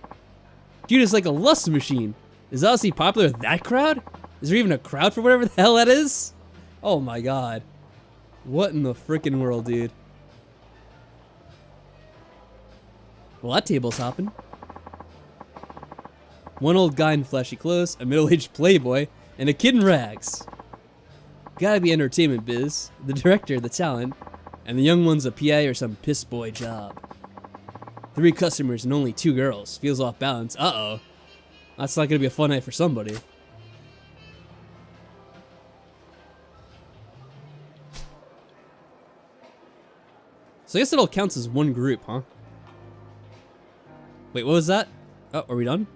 Dude, it's like a lust machine. Is Odyssey popular with that crowd? Is there even a crowd for whatever the hell that is? Oh my god. What in the frickin' world, dude? Well, that table's hopping. One old guy in flashy clothes, a middle-aged playboy, and a kid in rags. Gotta be entertainment biz, the director, the talent, and the young one's a PA or some piss boy job. 3 customers and only 2 girls. Feels off balance. Uh-oh. That's not gonna be a fun night for somebody. So I guess it all counts as one group, huh? Wait, what was that? Oh, are we done?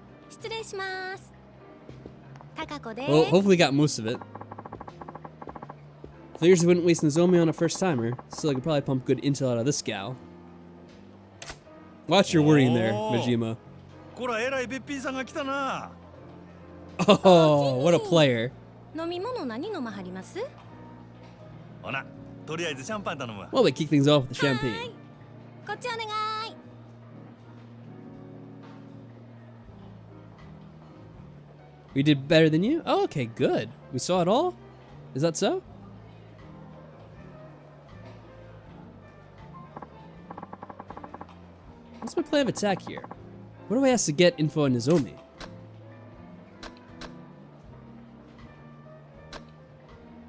Well, hopefully got most of it. Figures wouldn't waste Nozomi on a first timer, so I could probably pump good intel out of this gal. Watch your worrying there, Majima. Oh, what a player. Well, we kick things off with the champagne. We did better than you? Oh, okay, good. We saw it all? Is that so? What's my plan of attack here? What do I ask to get info on Nozomi?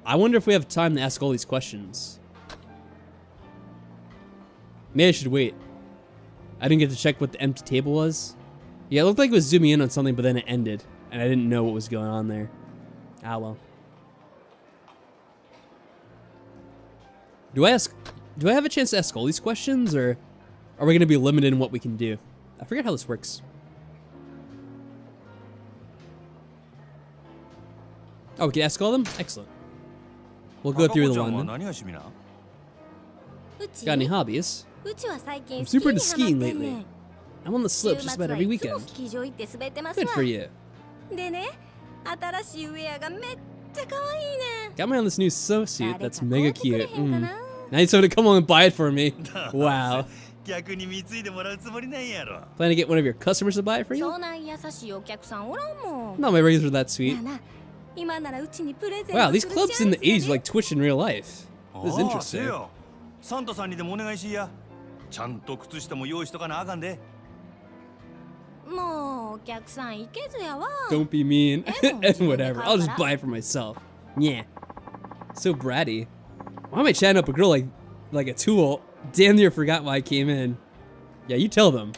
I wonder if we have time to ask all these questions. Maybe I should wait. I didn't get to check what the empty table was. Yeah, it looked like it was zooming in on something, but then it ended. And I didn't know what was going on there. Ah, well. Do I have a chance to ask all these questions, or are we going to be limited in what we can do? I forget how this works. Oh, we can ask all of them? Excellent. We'll go through the one then. Got any hobbies? I'm super into skiing lately. I'm on the slopes just about every weekend. Good for you. Got me on this new snowsuit that's mega cute. I need someone to come on and buy it for me. Wow. Plan to get one of your customers to buy it for you? Not my regulars are that sweet. Wow, these clubs in the 80s like Twitch in real life. This is interesting. Don't be mean. And whatever. I'll just buy it for myself. Yeah. So bratty. Why am I chatting up a girl like a tool? Damn near forgot why I came in. Yeah, you tell them.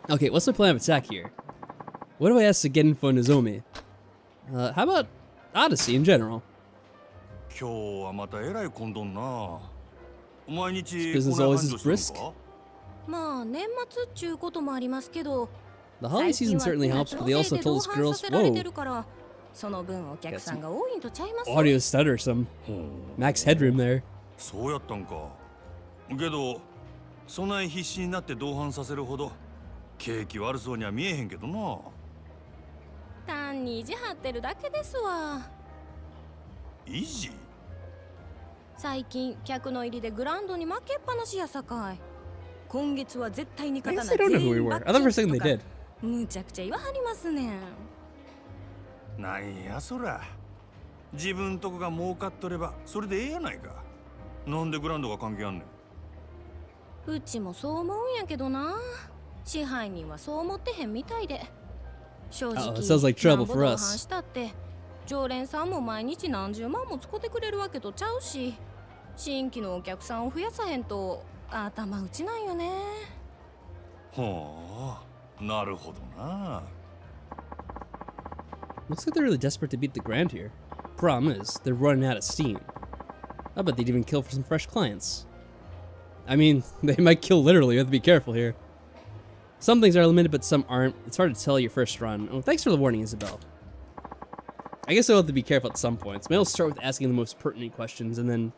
Okay, what's my plan of attack here? What do I ask to get info on Nozomi? How about Odyssey in general? This business always is brisk. The holiday season certainly helps, but they also told us girls, whoa. Got some audio stutter, some max headroom there. I guess I don't know who we were. I thought for a second they did. Uh-oh, it sounds like trouble for us. Looks like they're really desperate to beat the ground here. Problem is, they're running out of steam. I bet they'd even kill for some fresh clients. I mean, they might kill literally, you have to be careful here. Some things are limited, but some aren't. It's hard to tell your first run. Oh, thanks for the warning, Isabel. I guess I'll have to be careful at some points. Maybe I'll start with asking the most pertinent questions and then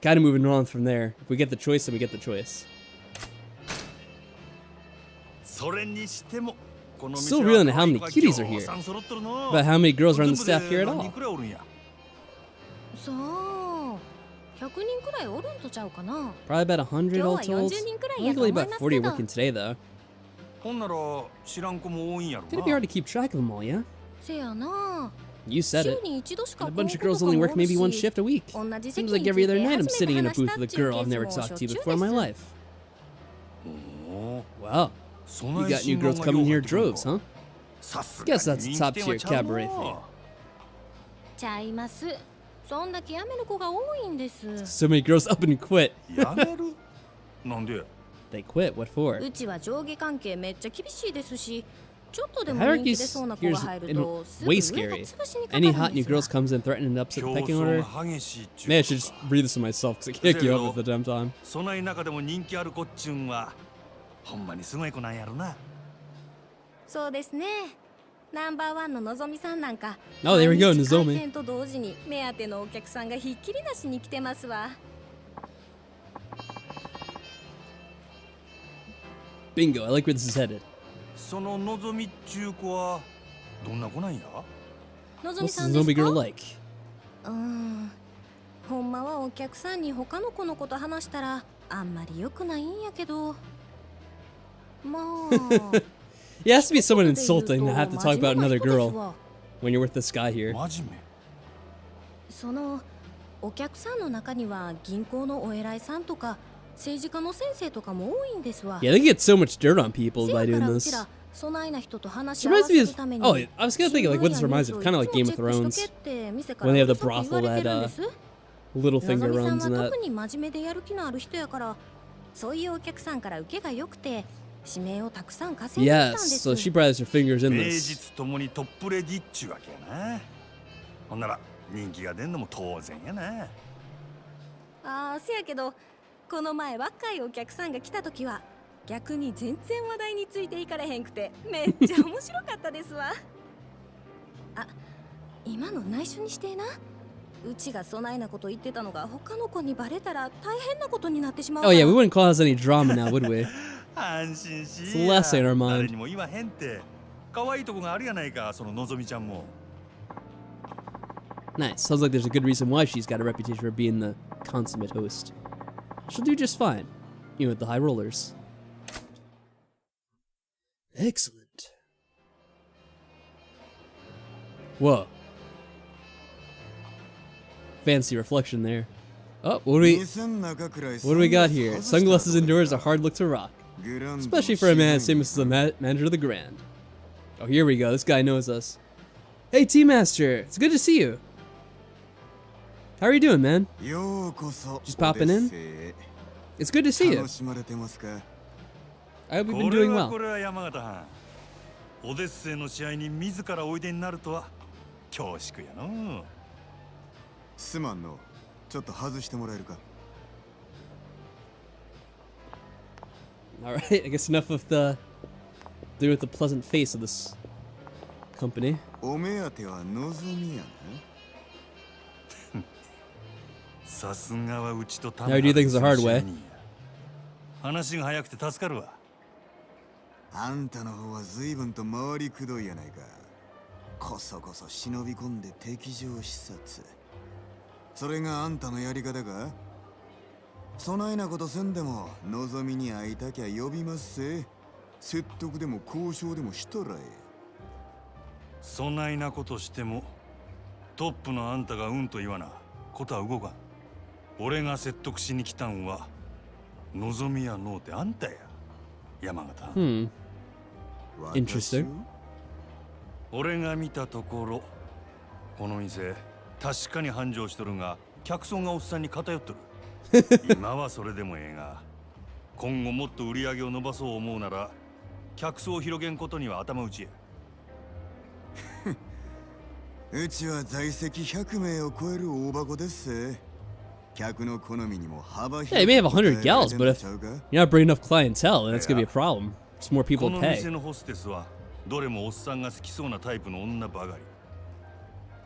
kind of moving on from there. If we get the choice, then we get the choice. Still reeling at how many cuties are here. But how many girls are on the staff here at all? Probably about 100 all told. Luckily about 40 are working today though. ほんなら知らん子も多いんやろ Gonna be hard to keep track of them all, yeah? せやな。 You said 週 it. に一度しか And a 来ん bunch of 子と girls か only もお work る maybe one し shift a week. 同じ Seems 席 like につ every いて other night 初 I'm めて sitting in a 話し booth たっ with a ちゅう girl ケ I've ース never も talked しょ to っちゅう before in my です life. おお Wow. You got new girls coming here in droves, huh? さす Guess が that's に a 人 top 気 tier 店はちゃう cabaret の thing. ちゃいます。そんだけ辞める子が多いんです。 So many girls up and quit. やめるなんで They quit. What for? うちは上下関係めっちゃ厳しいですし、ちょっとでも The 人気出 hierarchy's そうな子が here's 入る in とすぐ way 上 scary. が潰しにかか Any る hot ん new ですわ girls comes in threatening to upset 競 the pecking 争 order. が激しいっちゅう Maybe I should just read this to myself because I can't keep up with the damn time. そない中でも人気ある子っちゅうんはほんまにすごい子なんやろな。そうですね。ナンバーワンののぞみさんなんか、 Oh, there we go, 毎日 Nozomi. 開店と同時に目当てのお客さんがひっきりなしに来てますわ。 Bingo. I like where this is headed. そののぞみっちゅう子はどんな子なんや。のぞみ What's さ the んです zombie girl か？ like? ほんまはお客さんに他の子のこと話したらあんまり良くないんやけど。まあ。 Yeah, it has to be someone insulting to have to talk about another girl when you're with this guy here. 真面目。そのお客さんの中には銀行のお偉いさんとか政治家の先生とかも多いんですわ。 Yeah, they get so much dirt on people せ by やか doing らうち this. らそないな人と話 It し合わ reminds せ me る of. ために Oh, I was gonna think like what this reminds me of, kind of like Game of Thrones. When they have the brothel that Littlefinger のぞみ runs さ and んは that. 特に真面目でやる気のある人やからそういうお客さんから受けが良くて指名をたくさん稼いでいたんで Yes, す。 so she probably has her fingers in 名 this. 実ともにトップレディっちゅうわけやな。ほんなら人気が出んのも当然やな。ああ、せやけどこの前若いお客さんが来た時は逆に全然話題についていかれへんくてめっちゃ面白かったですわ。あ、今の内緒にしてな。うちがそないなこと言ってたのが他の子にバレたら大変なことになってしまう。 Oh yeah, we wouldn't cause any drama now, would we? 安心し It's the last thing in our mind. 誰にも言わへんって。可愛いとこがあるやないか、そののぞみちゃんも。 Nice. Sounds like there's a good reason why she's got a reputation for being the consummate host. She'll do just fine, even with the high rollers. Excellent. Whoa. Fancy reflection there. Oh, what do we got here? Sunglasses indoors, a hard look to rock. Especially for a man as famous as the manager of the Grand. Oh, here we go. This guy knows us. Hey, T-Master. It's good to see you. How are you doing, man? Just popping in? It's good to see you. I hope you've been これ doing は well. これは山形藩。オデッセイの試合に自らおいでになるとは恐縮やの。すまんの。ちょっと外してもらえるか。 Alright, I guess enough of the dude with the pleasant face of this company. お目当てはのぞみやな。さすがはうちと Now do things the hard way. 話が早くて助かるわ。あんたの方は随分と回りくどいやないか。こそこそ忍び込んで敵情視察。それがあんたのやり方か？そないなことせんでものぞみに会いたきゃ呼びますせ。説得でも交渉でもしたらえ。そないなことしてもトップのあんたがうんと言わなことは動かん。俺が説得しに来たんはのぞみやのうてあんたや山形。Interesting. 俺が見たところこの店確かに繁盛しとるが客層がおっさんに偏っとる。今はそれでもええが今後もっと売り上げを伸ばそう思うなら客層を広げんことには頭打ちや。うちは在籍100名を超える大箱ですせ。客の好みにも幅 Yeah, you may have 100 gals, but if you're not bringing enough clientele, then that's gonna be a problem. Just more こ people の to 店 pay. のホステスはどれもおっさんが好きそうなタイプの女ばかり。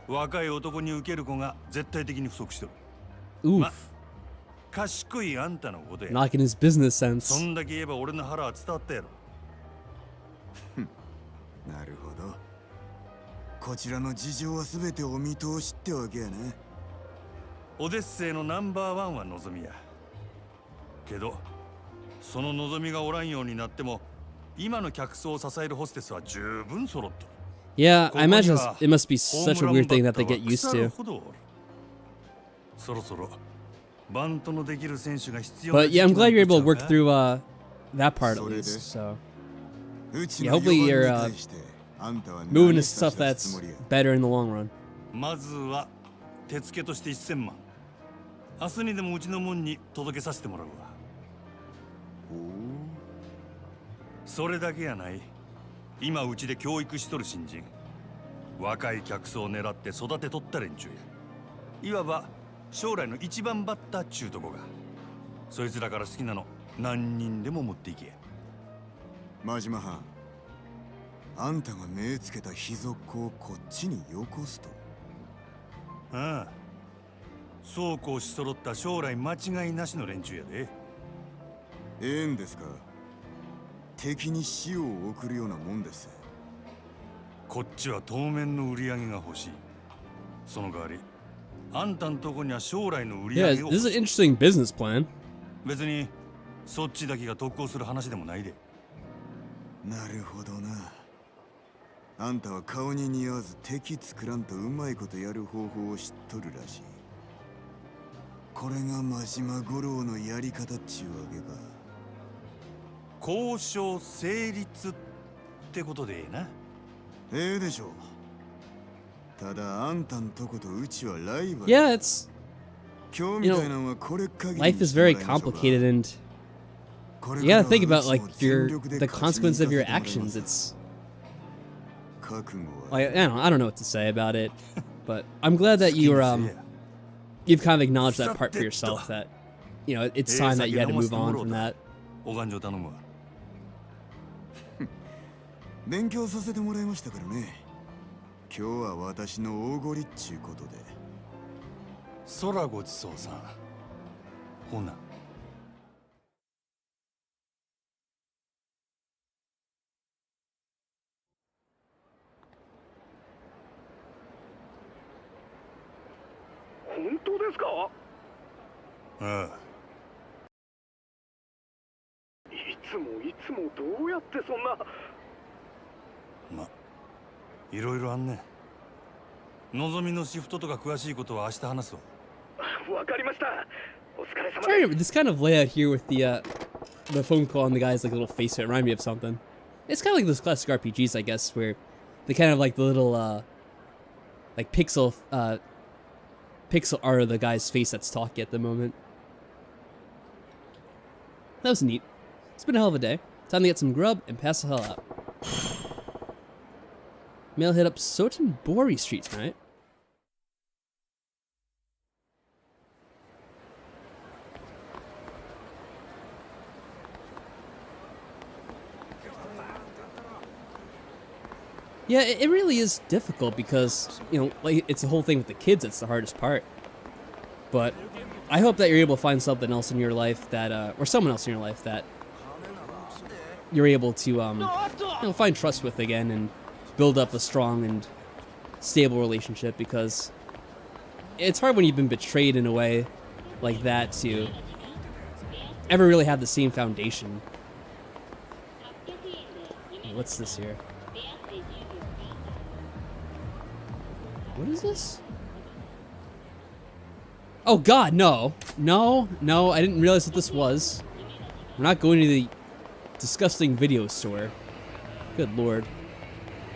若い男に受ける子が絶対的に不足してる。 Oof. 賢いあんたのことや。 Knocking his business そ sense. んだけ言えば俺の腹は伝わったやろ。なるほど。こちらの事情は全てお見通しってわけやね。オデッセイのナンバーワンは望みや。けど、その望みがおらんようになっても、今の客層を支えるホステスは十分揃っとる。 Yeah, I imagine it must be such a weird thing that they get used to. そろそろバントのできる選手が必要。 But yeah, I'm glad you're able to work through that part at least. So yeah, hopefully you're moving to stuff that's better in the long run. まずは手付けとして1000万。明日にでもうちの門に届けさせてもらうわ。それだけやない。今うちで教育しとる新人、若い客層を狙って育てとった連中や。いわば将来の一番バッターっちゅうとこが。そいつらから好きなの何人でも持っていけ。真島藩、あんたが目つけた秘族をこっちによこすと。ああ、そうこうし揃った将来間違いなしの連中やで。ええんですか。敵に死を送るようなもんです。こっちは当面の売り上げが欲しい。その代わりあんたんとこには将来の売り Yeah, 上げを。 this is an interesting business plan. 別にそっちだけが得をする話でもないで。なるほどな。あんたは顔に似合わず敵作らんとうまいことやる方法を知っとるらしい。これが真島五郎のやり方っちゅうわけか。交渉成立ってことでええな。ええでしょう。ただあんたんとことうちはライバル。Yeah, it's 今日みたいなのはこれ限りに life is してもら very いましょうか。 complicated, and これ you から gotta は think about うち like も全 your 力で the 勝ちに consequences of your 行かせてもらい actions. ます。 It's 覚悟は like I don't know what to say about it, but I'm glad that you've kind of acknowledged that part for yourself, that it's time that you had to move on from that. お勘定頼むわ。勉強させてもらいましたからね。今日は私の大ごりっちゅうことで。空ごちそうさん。ほな。本当ですか？ああ。いつもどうやってそんな。ま、いろいろあんね。のぞみのシフトとか詳しいことは明日話すわ。わかりました。お疲れ様 Sorry, です。 this kind of layout here with the phone call and the guy's like little face it remind me of something. It's kind of like those classic RPGs, I guess, where they kind of like the little like pixel art of the guy's face that's talking at the moment. That was neat. It's been a hell of a day. Time to get some grub and pass the hell out. Mail hit up Sotenbori Street tonight. Yeah, it really is difficult because, like, it's the whole thing with the kids that's the hardest part. But I hope that you're able to find something else in your life that, or someone else in your life that you're able to, find trust with again and build up a strong and stable relationship, because it's hard when you've been betrayed in a way like that to ever really have the same foundation. What's this here? What is this? Oh god, no. No, I didn't realize what this was. We're not going to the disgusting video store. Good lord.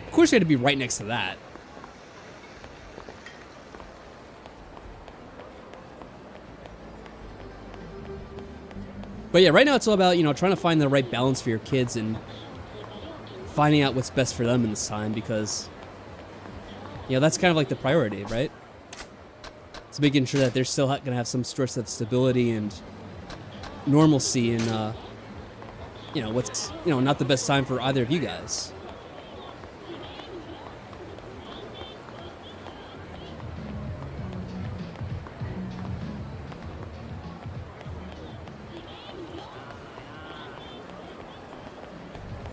Of course we had to be right next to that. But yeah, right now it's all about, trying to find the right balance for your kids and finding out what's best for them in this time, because that's kind of like the priority, right? It's making sure that they're still going to have some source of stability and normalcy in, what's, not the best time for either of you guys.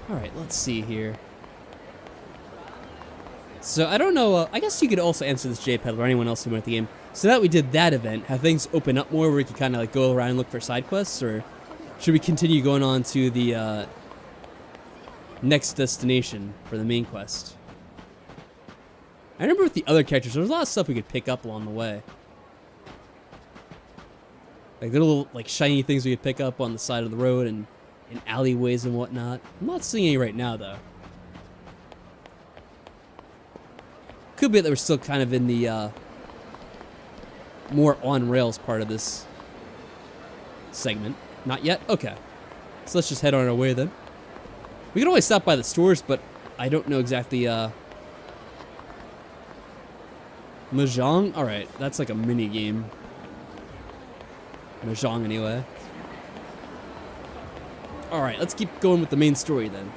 Alright, let's see here. So, I don't know, I guess you could also answer this, Jaypetal, or anyone else who went the game. So that we did that event, have things open up more where we could kind of like go around and look for side quests, or should we continue going on to the next destination for the main quest. I remember with the other characters, there was a lot of stuff we could pick up along the way. Like little like shiny things we could pick up on the side of the road and in alleyways and whatnot. I'm not seeing any right now though. Could be that we're still kind of in the more on rails part of this segment. Not yet? Okay. So let's just head on our way then. We can always stop by the stores, but I don't know exactly Mahjong? Alright, that's like a mini game. Mahjong anyway. Alright, let's keep going with the main story then.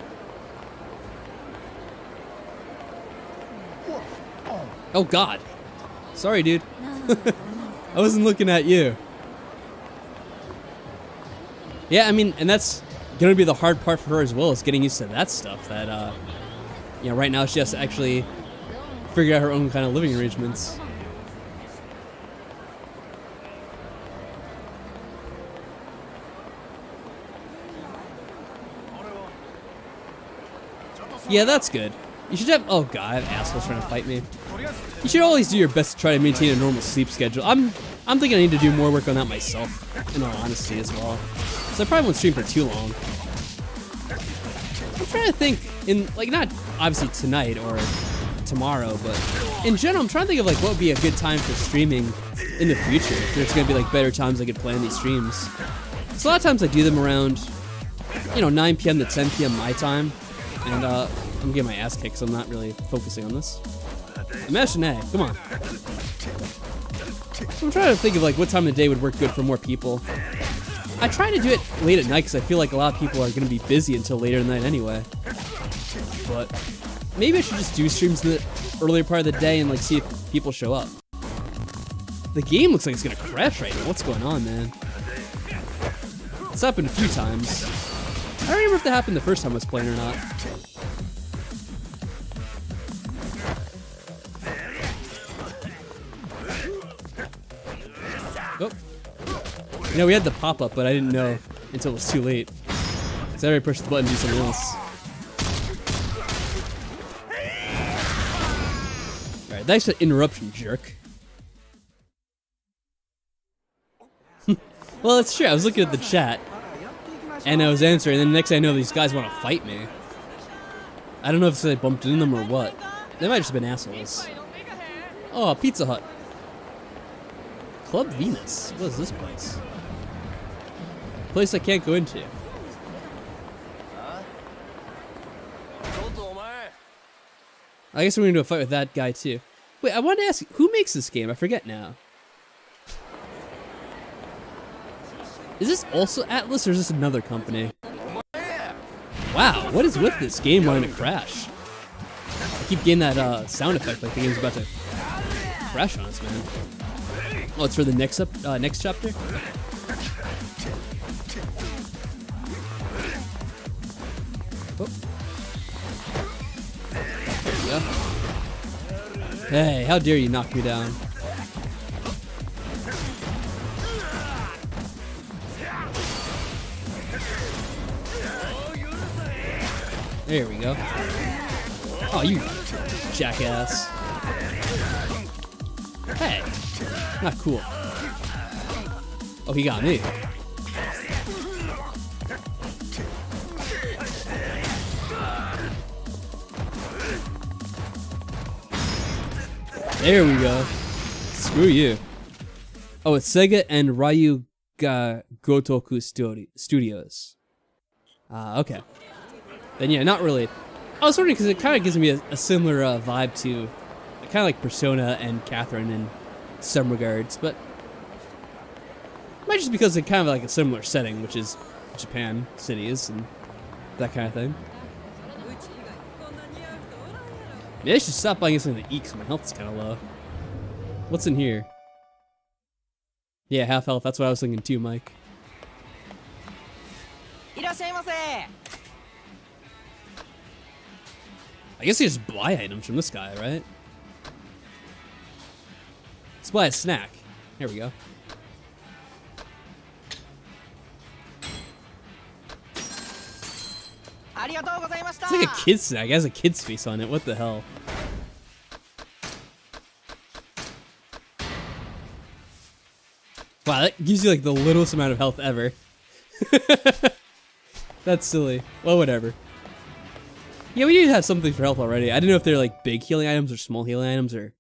Oh god. Sorry, dude. I wasn't looking at you. Yeah, I mean, and that's gonna be the hard part for her as well, is getting used to that stuff. That, you know, right now she has to actually figure out her own kind of living arrangements. Yeah, that's good. You should have. Oh god, assholes trying to fight me. You should always do your best to try to maintain a normal sleep schedule. I'm thinking I need to do more work on that myself, in all honesty as well. So I probably won't stream for too long. I'm trying to think in like not obviously tonight or tomorrow, but in general, I'm trying to think of like what would be a good time for streaming in the future. If there's gonna be like better times I could plan these streams. So a lot of times I do them around, you know, 9 p.m. to 10 p.m. my time, and I'm getting my ass kicked, so I'm not really focusing on this. Imagine A, come on. So I'm trying to think of like what time of the day would work good for more people. I try to do it late at night because I feel like a lot of people are going to be busy until later in the night anyway. But maybe I should just do streams in the earlier part of the day and like see if people show up. The game looks like it's going to crash right now. What's going on, man? It's happened a few times. I don't remember if that happened the first time I was playing or not. Oh. You know, we had the pop-up, but I didn't know until it was too late. So I already pushed the button to do something else. Alright, thanks for the interruption, jerk. Well, it's true. I was looking at the chat, and I was answering, and then the next thing I know, these guys want to fight me. I don't know if it's because I bumped into them or what. They might have just been assholes. Oh, Pizza Hut. Club Venus. What is this place? Place I can't go into. I guess we're going to do a fight with that guy too. Wait, I wanted to ask, who makes this game? I forget now. Is this also Atlas or is this another company? Wow, what is with this game wanting to crash? I keep getting that sound effect like the game's about to crash on us, man. Oh, it's for the next chapter? Oh. There we go. Hey, how dare you knock me down? There we go. Oh, you jackass. Hey, not cool. Oh, he got me. There we go. Screw you. Oh, it's Sega and Ryu Gotoku Studios. Okay. Then yeah, not really. I was wondering because it kind of gives me a similar vibe to kind of like Persona and Catherine in some regards, but might just because it's kind of like a similar setting, which is Japan cities and that kind of thing. Maybe I should stop buying something to eat because my health is kind of low. What's in here? Yeah, half health. That's what I was thinking too, Mike. I guess you just buy items from this guy, right? Let's buy a snack. Here we go. It's like a kid's snack. It has a kid's face on it. What the hell? Wow, that gives you like the littlest amount of health ever. That's silly. Well, whatever. Yeah, we do have something for health already. I didn't know if they're like big healing items or small healing items or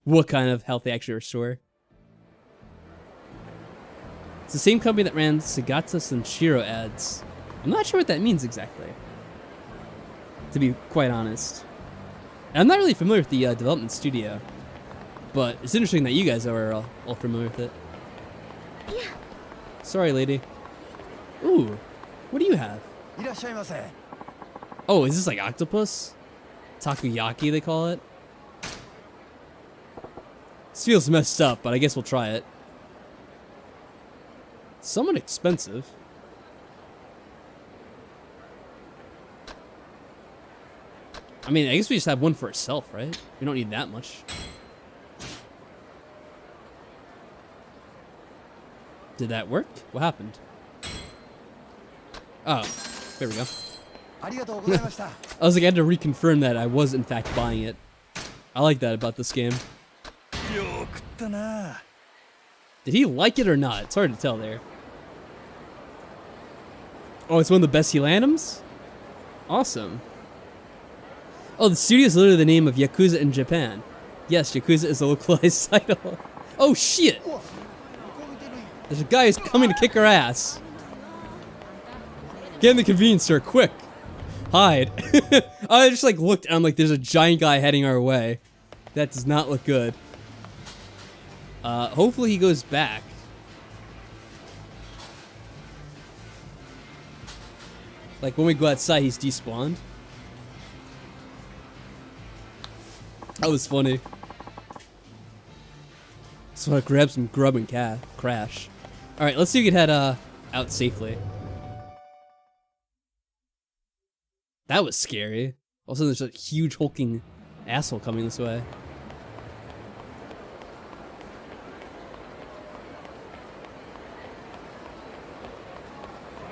what kind of health they actually restore. It's the same company that ran Sagata Sanshiro ads. I'm not sure what that means exactly, to be quite honest. And I'm not really familiar with the development studio, but it's interesting that you guys are all familiar with it. Yeah. Sorry, lady. Ooh, what do you have? Oh, is this like octopus? Takoyaki, they call it. This feels messed up, but I guess we'll try it. Somewhat expensive. I mean, I guess we just have one for itself, right? We don't need that much. Did that work? What happened? Oh, there we go. I was like, I had to reconfirm that I was in fact buying it. I like that about this game. Did he like it or not? It's hard to tell there. Oh, it's one of the best heal items? Awesome. Oh, the studio is literally the name of Yakuza in Japan. Yes, Yakuza is a localized title. Oh, shit! There's a guy who's coming to kick our ass. Get in the convenience store, quick! Hide. I just like looked and I'm like, there's a giant guy heading our way. That does not look good. Hopefully he goes back. Like when we go outside, he's despawned. That was funny. Just want to grab some grub and crash. Alright, let's see if we can head out safely. That was scary. All of a sudden there's a huge hulking asshole coming this way.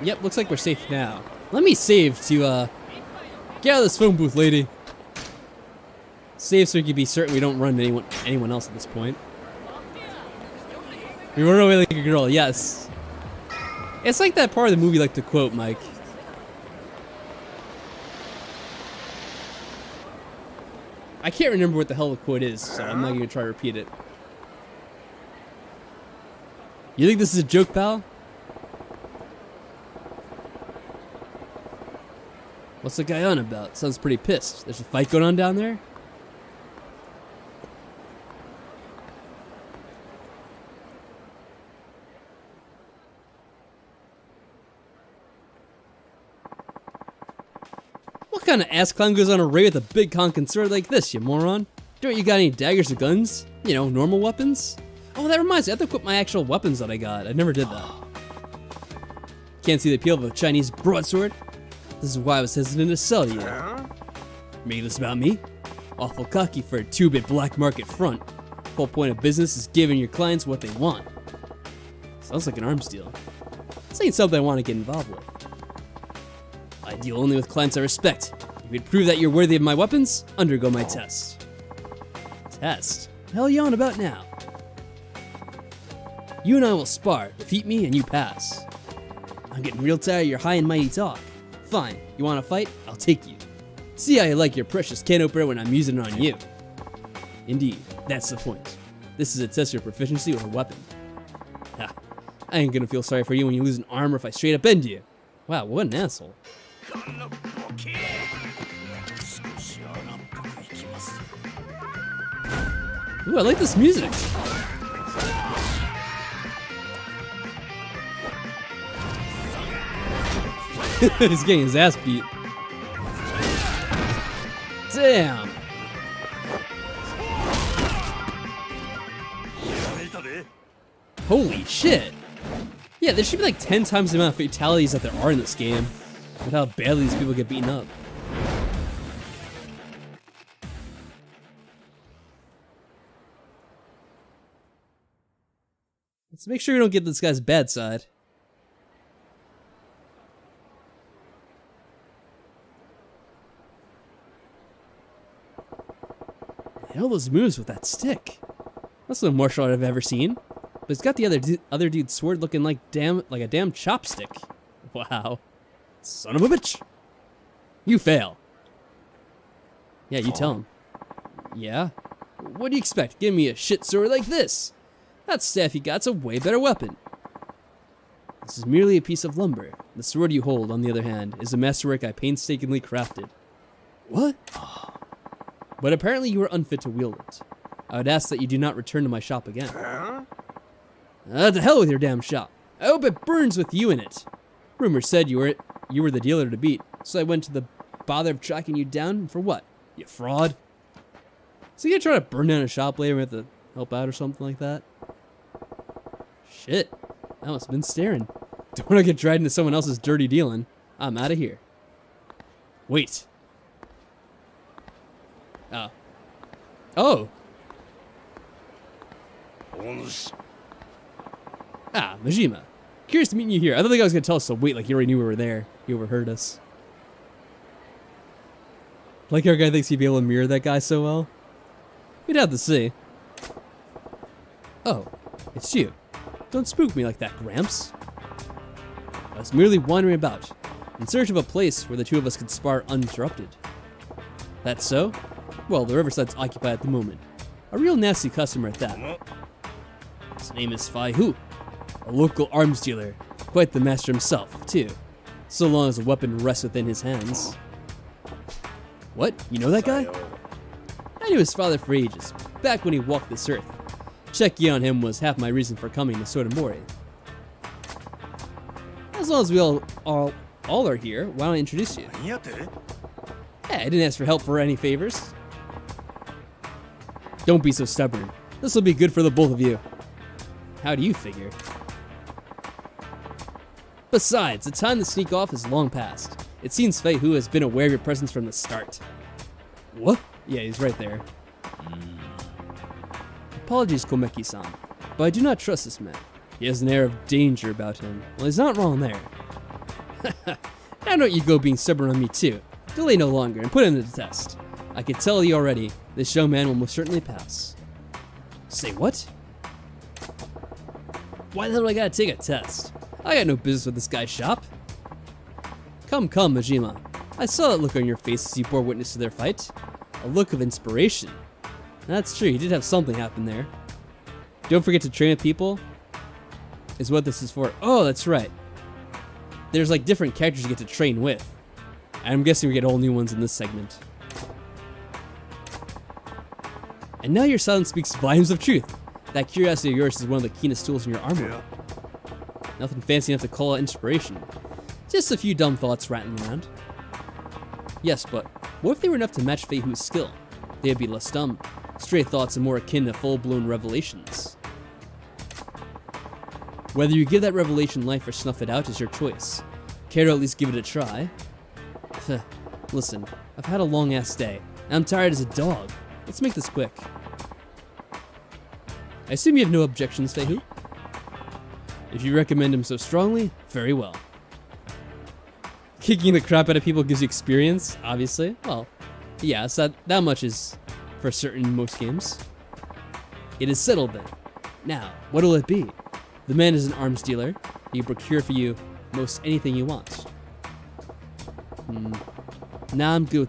Yep, looks like we're safe now. Let me save to get out of this phone booth, lady. Save so we can be certain we don't run into anyone else at this point. We run away like a girl, yes. It's like that part of the movie like to quote, Mike. I can't remember what the hell the quote is, so I'm not going to try to repeat it. You think this is a joke, pal? What's the guy on about? Sounds pretty pissed. There's a fight going on down there? What kind of ass clown goes on a raid with a big honkin' sword like this, you moron? Don't you got any daggers or guns? You know, normal weapons? Oh, that reminds me, I have to equip my actual weapons that I got. I never did that. Can't see the appeal of a Chinese broadsword? This is why I was hesitant to sell to you. Make this about me? Awful cocky for a 2-bit black market front. Whole point of business is giving your clients what they want. Sounds like an arms deal. This ain't something I want to get involved with. I deal only with clients I respect. If you'd prove that you're worthy of my weapons, undergo my test. Test? The hell are you on about now? You and I will spar. Defeat me and you pass. I'm getting real tired of your high and mighty talk. Fine, you want to fight? I'll take you. See how you like your precious can opener when I'm using it on you. Indeed, that's the point. This is a test of your proficiency with a weapon. Ha, I ain't gonna feel sorry for you when you lose an arm or if I straight up end you. Wow, what an asshole. Ooh, I like this music. He's getting his ass beat. Damn. Holy shit. Yeah, there should be like 10 times the amount of fatalities that there are in this game. With how badly these people get beaten up. Let's make sure we don't get this guy's bad side. And all those moves with that stick. That's no martial art I've ever seen. But it's got the other dude's sword looking like a damn chopstick. Wow. Son of a bitch. You fail. Yeah, you tell him. Yeah? What do you expect? Give me a shit sword like this. That staff you got's a way better weapon. This is merely a piece of lumber. The sword you hold, on the other hand, is a masterwork I painstakingly crafted. What? But apparently you are unfit to wield it. I would ask that you do not return to my shop again. To hell with your damn shop. I hope it burns with you in it. Rumor said you were the dealer to beat, so I went to the bother of tracking you down. For what? You fraud. So you gonna try to burn down a shop later and we have to help out or something like that? Shit. That must have been staring. Don't want to get dragged into someone else's dirty dealing. I'm out of here. Wait. Oh. Oh. Ah, Majima. Curious to meet you here. I don't think I was going to tell us to wait like you already knew we were there. You overheard us. Like our guy thinks he'd be able to mirror that guy so well. We'd have to see. Oh, it's you. Don't spook me like that, Gramps. I was merely wandering about, in search of a place where the two of us could spar uninterrupted. That so? Well, the riverside's occupied at the moment. A real nasty customer at that. His name is Fai Hu, a local arms dealer. Quite the master himself, too. So long as a weapon rests within his hands. What? You know that guy? I knew his father for ages, back when he walked this earth. Checking on him was half my reason for coming to Sotomori. As long as we all are here, why don't I introduce you? Hey, I didn't ask for help for any favors. Don't be so stubborn. This will be good for the both of you. How do you figure? Besides, the time to sneak off is long past. It seems Fei Hu has been aware of your presence from the start. What? Yeah, he's right there. Apologies, Komeki-san, but I do not trust this man. He has an air of danger about him. Well, he's not wrong there. Now don't you go being stubborn on me too. Delay no longer and put him to the test. I can tell you already, this young man will most certainly pass. Say what? Why the hell do I gotta take a test? I got no business with this guy's shop. Come, Majima. I saw that look on your face as you bore witness to their fight. A look of inspiration. That's true, you did have something happen there. Don't forget to train with people, is what this is for. Oh, that's right. There's like different characters you get to train with. And I'm guessing we get all new ones in this segment. And now your silence speaks volumes of truth. That curiosity of yours is one of the keenest tools in your armor. Nothing fancy enough to call it inspiration. Just a few dumb thoughts rattling around. Yes, but what if they were enough to match Fei Hu's skill? They'd be less dumb. Stray thoughts are more akin to full-blown revelations. Whether you give that revelation life or snuff it out is your choice. Care to at least give it a try? Listen, I've had a long-ass day, and I'm tired as a dog. Let's make this quick. I assume you have no objections, Fei Hu? If you recommend him so strongly, very well. Kicking the crap out of people gives you experience, obviously. Well, yeah, so that much is for certain in most games. It is settled then. Now, what'll it be? The man is an arms dealer. He can procure for you most anything you want. Now I'm good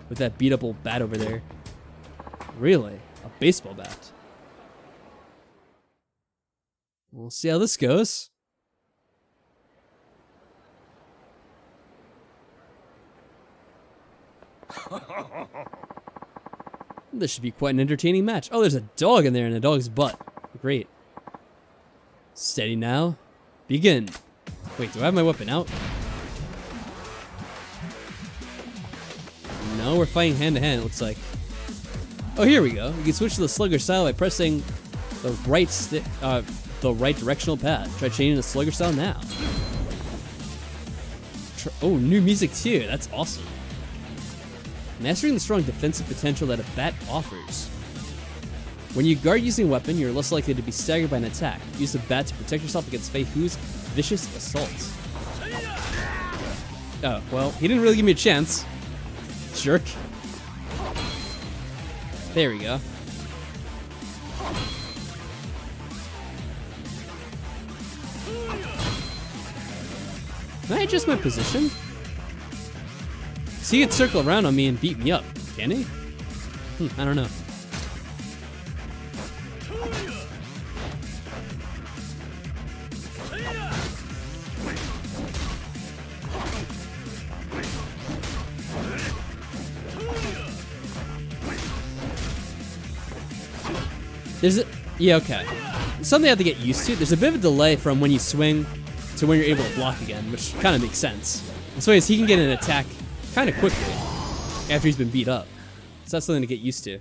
with that beat up old bat over there. Really? A baseball bat? We'll see how this goes. This should be quite an entertaining match. Oh, there's a dog in there and a dog's butt. Great. Steady now. Begin. Wait, do I have my weapon out? No, we're fighting hand to hand, it looks like. Oh, here we go. You can switch to the slugger style by pressing the right directional pad. Try changing the slugger style now. Oh, new music too. That's awesome. Mastering the strong defensive potential that a bat offers. When you guard using a weapon, you're less likely to be staggered by an attack. Use the bat to protect yourself against Fei Hu's vicious assaults. Oh, well, he didn't really give me a chance. Jerk. There we go. Can I adjust my position? So he could circle around on me and beat me up, can he? I don't know. Yeah, okay. Something I have to get used to. There's a bit of a delay from when you swing to when you're able to block again, which kind of makes sense. And so he can get an attack kind of quickly after he's been beat up. So that's something to get used to.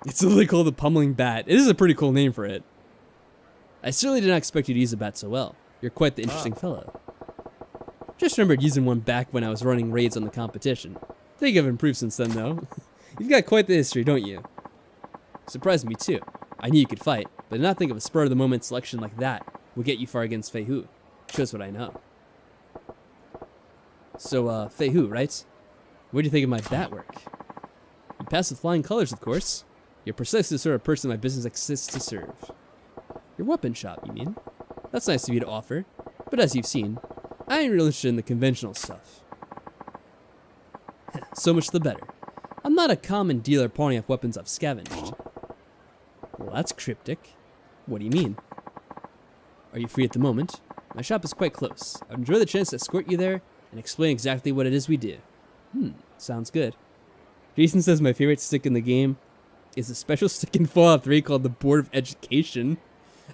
It's literally called the Pummeling Bat. It is a pretty cool name for it. I certainly did not expect you to use a bat so well. You're quite the interesting fellow. Just remembered using one back when I was running raids on the competition. Think I've improved since then, though. You've got quite the history, don't you? Surprised me, too. I knew you could fight, but did not think of a spur-of-the-moment selection like that would get you far against Fei Hu. Shows what I know. So, Fei Hu, right? What do you think of my bat work? You pass with flying colors, of course. You're precisely the sort of person my business exists to serve. Your weapon shop, you mean? That's nice of you to offer, but as you've seen, I ain't really interested in the conventional stuff. So much the better. I'm not a common dealer pawning off weapons I've scavenged. Well, that's cryptic. What do you mean? Are you free at the moment? My shop is quite close. I'd enjoy the chance to escort you there and explain exactly what it is we do. Sounds good. Jason says my favorite stick in the game is a special stick in Fallout 3 called the Board of Education.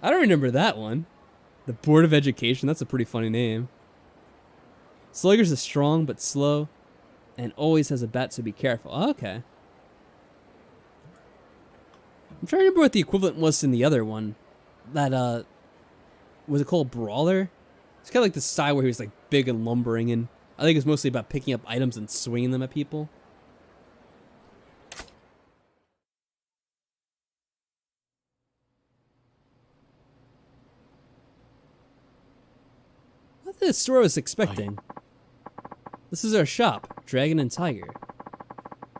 I don't remember that one. The Board of Education, that's a pretty funny name. Slugger's is strong but slow and always has a bat, so be careful. Oh, okay. I'm trying to remember what the equivalent was in the other one. That, was it called Brawler? It's kind of like the style where he was like big and lumbering, and I think it's mostly about picking up items and swinging them at people. Not the store I was expecting. This is our shop, Dragon and Tiger.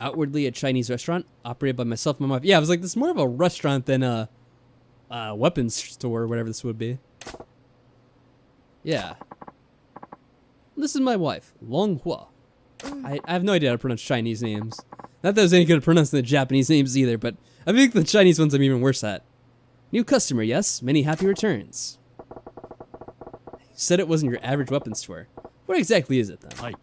Outwardly a Chinese restaurant, operated by myself and my wife. Yeah, I was like, this is more of a restaurant than a weapons store, or whatever this would be. Yeah. This is my wife, Long Hua. I have no idea how to pronounce Chinese names. Not that I was any good at pronouncing the Japanese names either, but I think the Chinese ones I'm even worse at. New customer, yes. Many happy returns. You said it wasn't your average weapons store. What exactly is it then? Hi.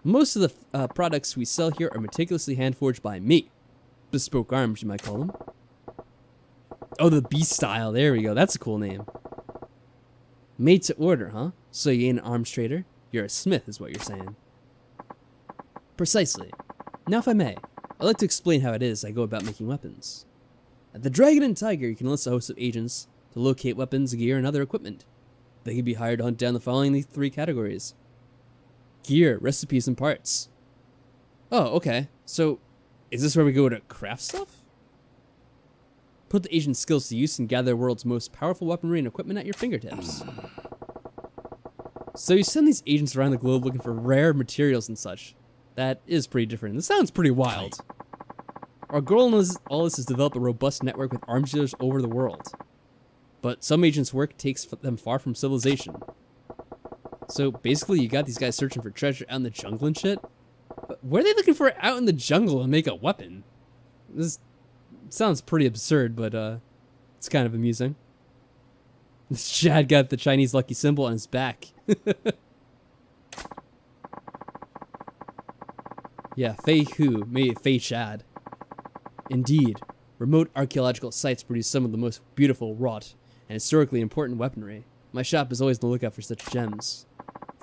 Most of the products we sell here are meticulously hand-forged by me. Bespoke arms, you might call them. Oh, the Beast style. There we go. That's a cool name. Made to order, huh? So you ain't an arms trader? You're a smith, is what you're saying. Precisely. Now, if I may, I'd like to explain how it is I go about making weapons. At the Dragon and Tiger, you can enlist a host of agents to locate weapons, gear, and other equipment. They can be hired to hunt down the following 3 categories. Gear, recipes, and parts. Oh, okay. So, is this where we go to craft stuff? Put the agent's skills to use and gather the world's most powerful weaponry and equipment at your fingertips. So you send these agents around the globe looking for rare materials and such. That is pretty different. This sounds pretty wild. Our goal in all this is to develop a robust network with arms dealers over the world. But some agents' work takes them far from civilization. So basically you got these guys searching for treasure out in the jungle and shit. But what are they looking for out in the jungle to make a weapon? This sounds pretty absurd, but it's kind of amusing. This Chad got the Chinese lucky symbol on his back. Yeah, Fei Hu, maybe Fei Chad. Indeed, remote archaeological sites produce some of the most beautiful, wrought, and historically important weaponry. My shop is always on the lookout for such gems.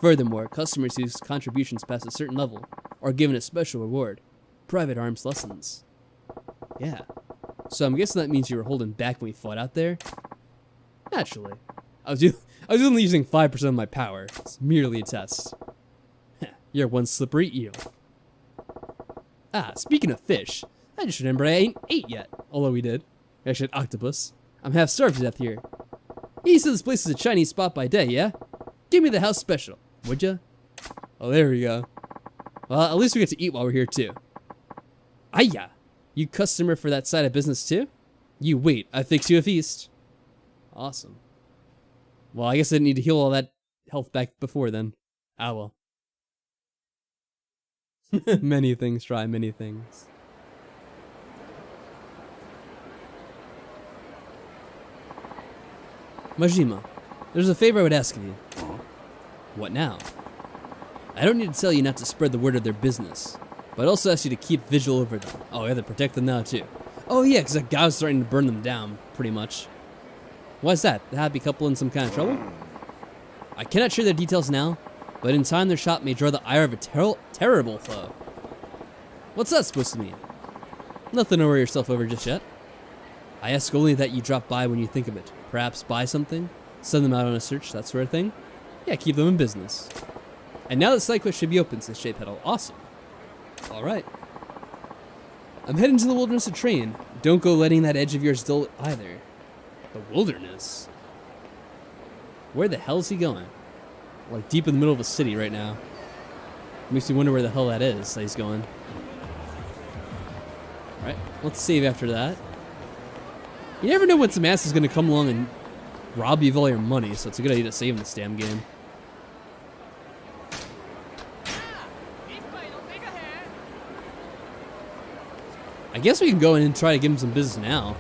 Furthermore, customers whose contributions pass a certain level are given a special reward. Private arms lessons. Yeah. So I'm guessing that means you were holding back when we fought out there? Naturally. I was only using 5% of my power. It's merely a test. You're one slippery eel. Ah, speaking of fish, I just remembered I ain't ate yet. Although we did. Actually, an octopus. I'm half starved to death here. You said this place is a Chinese spot by day, yeah? Give me the house special, would ya? Oh, there we go. Well, at least we get to eat while we're here, too. Ayya! You customer for that side of business, too? You wait, I fix you a feast. Awesome. Well, I guess I didn't need to heal all that health back before then. Ah, well. Many things, try many things. Majima, there's a favor I would ask of you. What now? I don't need to tell you not to spread the word of their business, but I'd also ask you to keep vigil over them. Oh, I have to protect them now, too. Oh, yeah, because that guy was starting to burn them down, pretty much. Why's that? The happy couple in some kind of trouble? I cannot share their details now, but in time their shop may draw the ire of a terrible foe. What's that supposed to mean? Nothing to worry yourself over just yet. I ask only that you drop by when you think of it. Perhaps buy something, send them out on a search, that sort of thing. Yeah, keep them in business. And now the side quest should be open, says Jaypetal. Awesome. Alright. I'm heading to the wilderness to train. Don't go letting that edge of yours dull either. The wilderness? Where the hell is he going? Like deep in the middle of a city right now. Makes me wonder where the hell that is that he's going. Alright, let's save after that. You never know when some ass is going to come along and rob you of all your money, so it's a good idea to save in this damn game. I guess we can go in and try to give him some business now.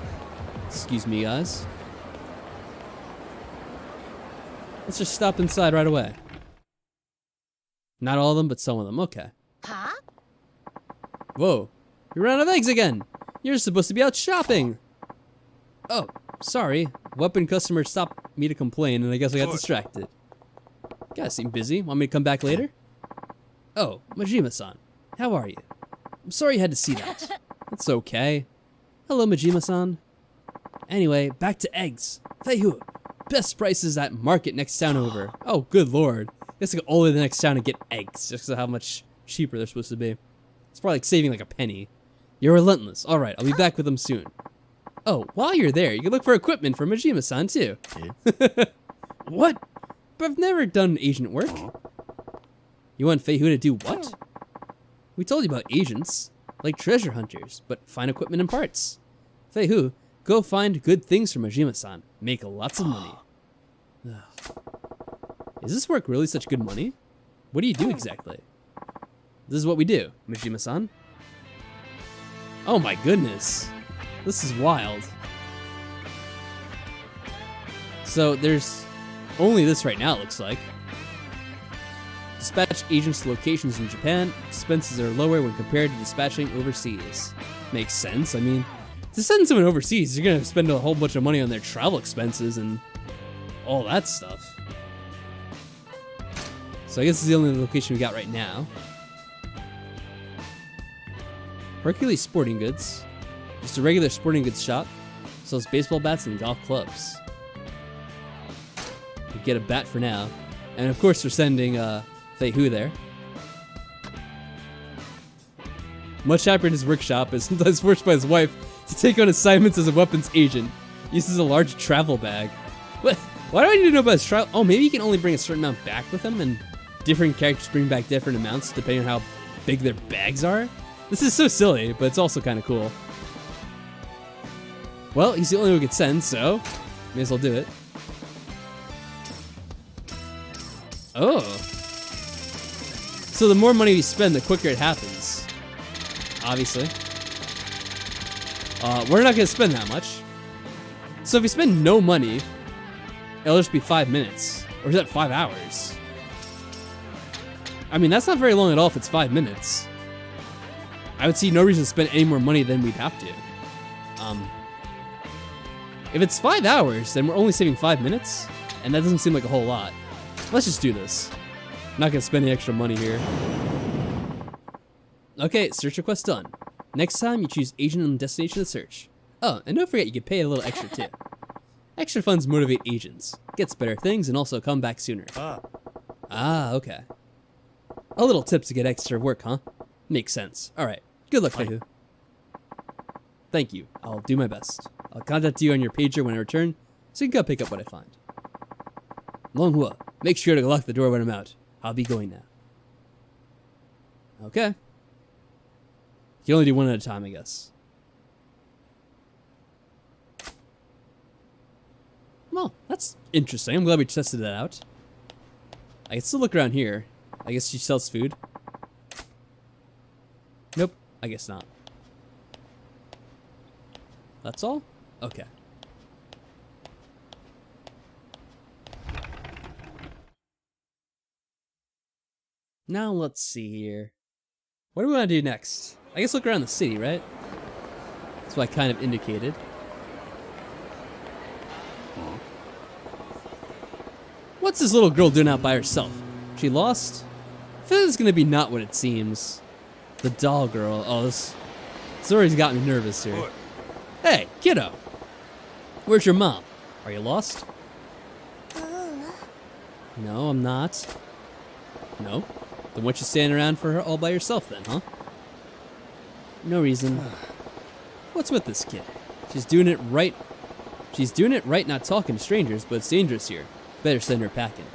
Excuse me, guys. Let's just stop inside right away. Not all of them, but some of them. Okay. Huh? Whoa. You're out of eggs again. You're supposed to be out shopping. Oh, sorry. Weapon customer stopped me to complain, and I guess I got distracted. You guys seem busy. Want me to come back later? Oh, Majima-san. How are you? I'm sorry you had to see that. It's okay. Hello, Majima-san. Anyway, back to eggs. Feihu. Best prices at market next town over. Oh, good lord. I guess I go all the way to the next town to get eggs, just because of how much cheaper they're supposed to be. It's probably like saving like a penny. You're relentless. Alright, I'll be back with them soon. Oh, while you're there, you can look for equipment for Majima-san, too. What? But I've never done agent work. You want Feihu to do what? We told you about agents, like treasure hunters, but find equipment and parts. Feihu, go find good things for Majima-san. Make lots of money. Is this work really such good money? What do you do exactly? This is what we do, Majima-san. Oh my goodness. This is wild. So there's only this right now, it looks like. Dispatch agents to locations in Japan. Expenses are lower when compared to dispatching overseas. Makes sense. I mean, to send someone overseas, you're going to spend a whole bunch of money on their travel expenses and all that stuff. So I guess this is the only location we got right now. Hercules Sporting Goods. Just a regular sporting goods shop. Sells baseball bats and golf clubs. We get a bat for now. And of course we're sending Feihu there. Much happier in his workshop is sometimes forced by his wife to take on assignments as a weapons agent. He uses a large travel bag. What? Why do I need to know about his travel? Oh, maybe he can only bring a certain amount back with him, and different characters bring back different amounts depending on how big their bags are. This is so silly, but it's also kind of cool. Well, he's the only one we could send, so may as well do it. Oh. So the more money we spend, the quicker it happens. Obviously. We're not going to spend that much. So if we spend no money, it'll just be 5 minutes. Or is that 5 hours? I mean, that's not very long at all if it's 5 minutes. I would see no reason to spend any more money than we'd have to. If it's 5 hours, then we're only saving 5 minutes, and that doesn't seem like a whole lot. Let's just do this. I'm not gonna spend any extra money here. Okay, search request done. Next time, you choose agent and destination to search. Oh, and don't forget you can pay a little extra too. Extra funds motivate agents, gets better things, and also come back sooner. Ah, okay. A little tip to get extra work, huh? Makes sense. Alright, good luck, Feihu. Thank you. I'll do my best. I'll contact you on your pager when I return, so you can come pick up what I find. Longhua, make sure to lock the door when I'm out. I'll be going now. Okay. You can only do one at a time, I guess. Well, that's interesting. I'm glad we tested that out. I can still look around here. I guess she sells food. Nope, I guess not. That's all? Okay. Now let's see here. What do we want to do next? I guess look around the city, right? That's what I kind of indicated. What's this little girl doing out by herself? She lost? I feel like it's gonna be not what it seems. The doll girl. Oh, this story's got me nervous here. What? Hey, kiddo. Where's your mom? Are you lost? No, I'm not. No? Then what you standing around for her all by yourself then, huh? No reason. What's with this kid? She's doing it right. She's doing it right not talking to strangers, but it's dangerous here. Better send her packing.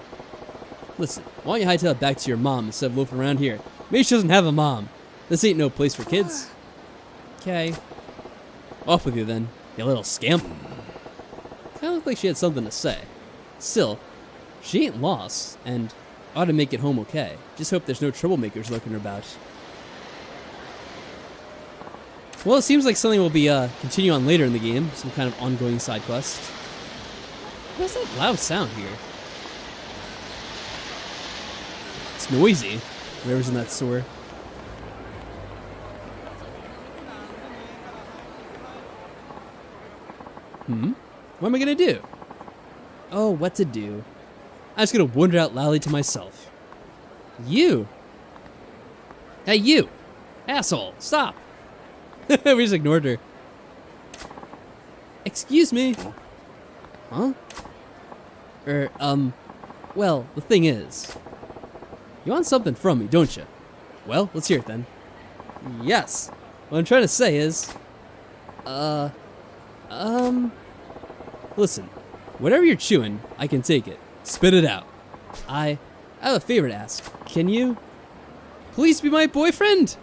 Listen, why don't you hightail it back to your mom instead of loafing around here? Maybe she doesn't have a mom. This ain't no place for kids. Okay. Off with you then, you little scamp. Kinda looked like she had something to say. Still, she ain't lost, and ought to make it home okay. Just hope there's no troublemakers lurking about. Well, it seems like something will be continue on later in the game. Some kind of ongoing side quest. What's that loud sound here? It's noisy. Whatever's in that sewer. What am I gonna do? Oh, what to do? I'm just gonna wonder out loudly to myself. You! Hey, you! Asshole! Stop! We just ignored her. Excuse me? Huh? Well, the thing is, you want something from me, don't you? Well, let's hear it then. Yes. What I'm trying to say is, listen, whatever you're chewing, I can take it. Spit it out. I have a favor to ask. Can you please be my boyfriend?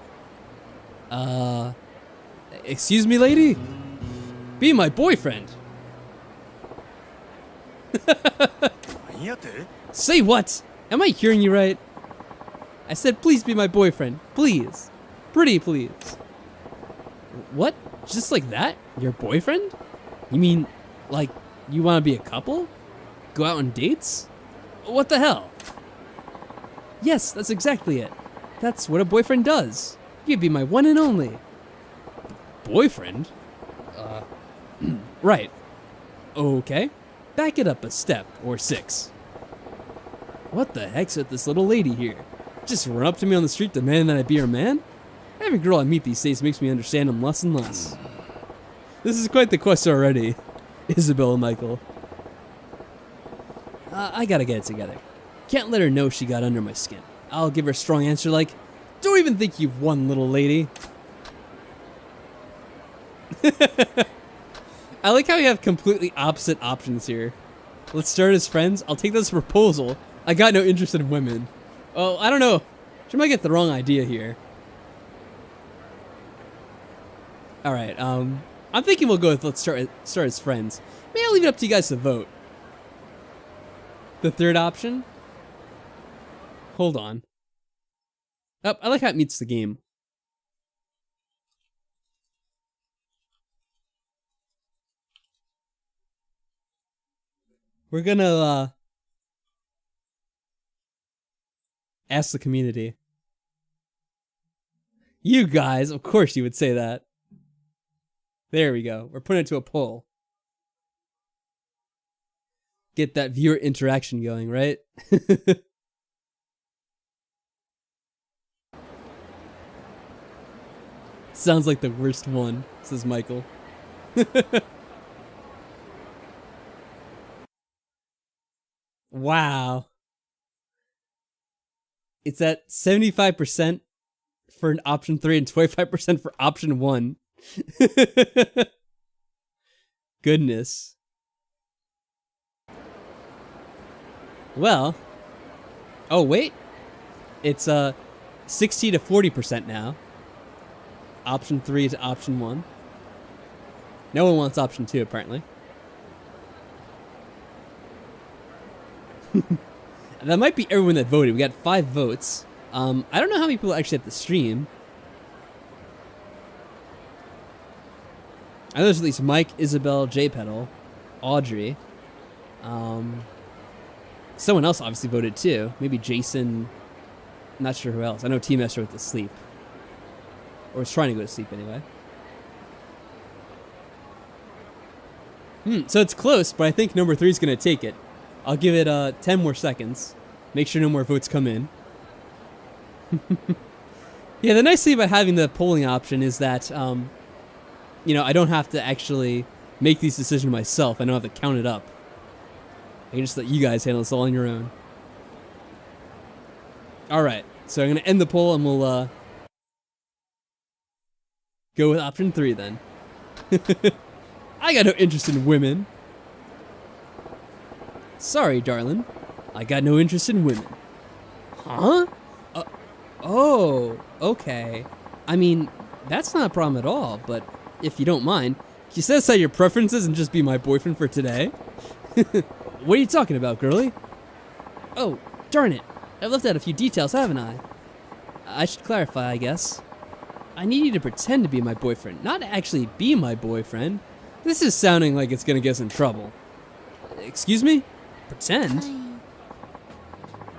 Excuse me, lady? Be my boyfriend. Say what? Am I hearing you right? I said please be my boyfriend. Please. Pretty please. What? Just like that? Your boyfriend? You mean, like, you want to be a couple? Go out on dates? What the hell? Yes, that's exactly it. That's what a boyfriend does. You'd be my one and only. Boyfriend? Right. Okay. Back it up a step or 6. What the heck's with this little lady here? Just run up to me on the street demanding that I be her man? Every girl I meet these days makes me understand him less and less. This is quite the quest already, Isabel and Michael. I gotta get it together. Can't let her know she got under my skin. I'll give her a strong answer like, don't even think you've won, little lady. I like how we have completely opposite options here. Let's start as friends. I'll take this proposal. I got no interest in women. Oh, I don't know. She might get the wrong idea here. Alright, I'm thinking we'll go with let's start as friends. Maybe I'll leave it up to you guys to vote. The third option? Hold on. Oh, I like how it meets the game. We're gonna, ask the community. You guys, of course you would say that. There we go. We're putting it to a poll. Get that viewer interaction going, right? Sounds like the worst one, says Michael. Wow. It's at 75% for an option 3 and 25% for option 1. Goodness. Well. Oh, wait. It's 60 to 40% now. Option 3 to option 1. No one wants option 2, apparently. That might be everyone that voted. We got 5 votes. I don't know how many people actually have to stream. I know there's at least Mike, Isabel, Jaypetal, Audrey. Someone else obviously voted too. Maybe Jason. Not sure who else. I know Team Esther went to sleep. Or was trying to go to sleep anyway. So it's close, but I think number 3 is going to take it. I'll give it 10 more seconds. Make sure no more votes come in. Yeah, the nice thing about having the polling option is that, you know, I don't have to actually make these decisions myself. I don't have to count it up. I can just let you guys handle this all on your own. Alright, so I'm going to end the poll and we'll go with option 3 then. I got no interest in women. Sorry, darling. I got no interest in women. Huh? Oh, okay. I mean, that's not a problem at all, but if you don't mind, can you set aside your preferences and just be my boyfriend for today? What are you talking about, girlie? Oh, darn it. I've left out a few details, haven't I? I should clarify, I guess. I need you to pretend to be my boyfriend, not actually be my boyfriend. This is sounding like it's gonna get us in trouble. Excuse me? Pretend?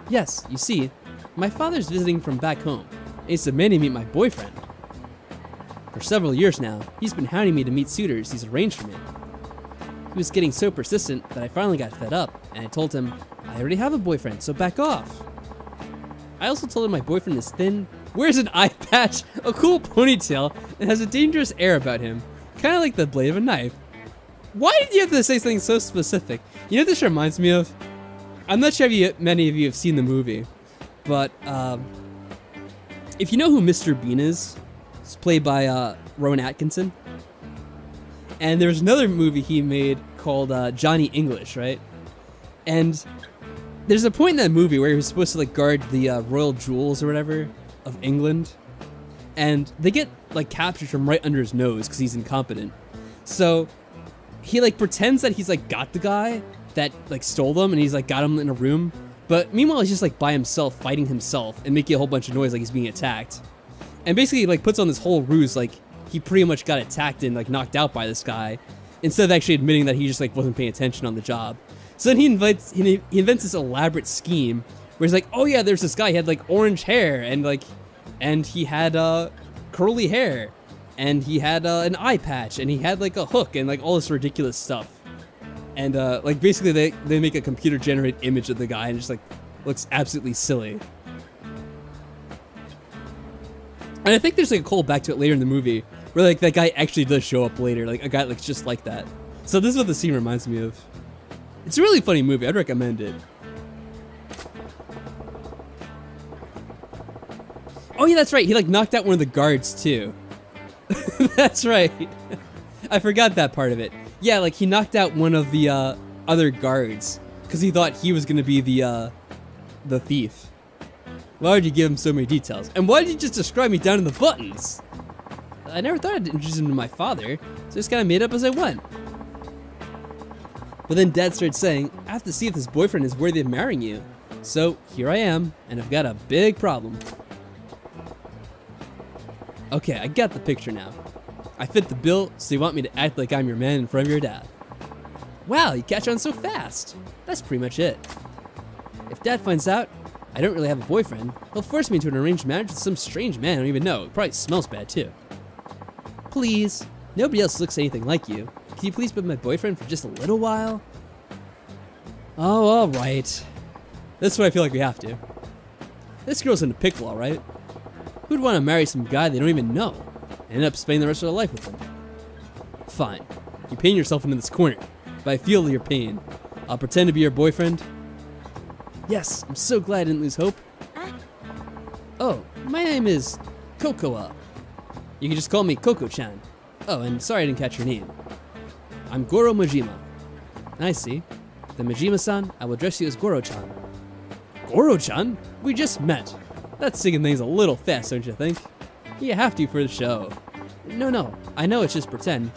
Yes, you see, my father's visiting from back home, and he's demanding me meet my boyfriend. For several years now, he's been hounding me to meet suitors he's arranged for me. He was getting so persistent that I finally got fed up, and I told him, I already have a boyfriend, so back off. I also told him my boyfriend is thin, wears an eye patch, a cool ponytail, and has a dangerous air about him, kind of like the blade of a knife. Why did you have to say something so specific? You know what this reminds me of? I'm not sure if many of you have seen the movie, but if you know who Mr. Bean is, it's played by Rowan Atkinson. And there's another movie he made called Johnny English, right? And there's a point in that movie where he was supposed to like guard the royal jewels or whatever of England, and they get like captured from right under his nose because he's incompetent. So he like pretends that he's like got the guy that like stole them, and he's like got him in a room. But meanwhile, he's just like by himself fighting himself and making a whole bunch of noise like he's being attacked. And basically like puts on this whole ruse like he pretty much got attacked and like knocked out by this guy, instead of actually admitting that he just like wasn't paying attention on the job. So then he invents this elaborate scheme where he's like, oh yeah, there's this guy, he had like orange hair and he had curly hair and he had an eye patch and he had like a hook and like all this ridiculous stuff. And like basically they make a computer generated image of the guy and it just like looks absolutely silly. And I think there's like a call back to it later in the movie where like that guy actually does show up later, like a guy looks just like that. So this is what the scene reminds me of. It's a really funny movie. I'd recommend it. Oh yeah, that's right. He like knocked out one of the guards too. That's right. I forgot that part of it. Yeah, like he knocked out one of the other guards because he thought he was gonna be the thief. Why would you give him so many details? And why did you just describe me down to the buttons? I never thought I'd introduce him to my father, so just kind of made up as I went. But then Dad started saying, I have to see if this boyfriend is worthy of marrying you. So here I am, and I've got a big problem. Okay, I got the picture now. I fit the bill, so you want me to act like I'm your man in front of your dad. Wow, you catch on so fast. That's pretty much it. If Dad finds out I don't really have a boyfriend, he'll force me into an arranged marriage with some strange man I don't even know. It probably smells bad too. Please, nobody else looks anything like you. Can you please be my boyfriend for just a little while? Oh, alright. This is what I feel like we have to. This girl's in a pickle, alright? Who'd want to marry some guy they don't even know and end up spending the rest of their life with him? Fine. You're painting yourself into this corner, but I feel your pain. I'll pretend to be your boyfriend. Yes, I'm so glad I didn't lose hope. Oh, my name is Cocoa. You can just call me Coco-chan. Oh, and sorry I didn't catch your name. I'm Goro Majima. I see. Then Majima-san, I will address you as Goro-chan. Goro-chan? We just met. That's taking things a little fast, don't you think? You have to for the show. No, I know it's just pretend,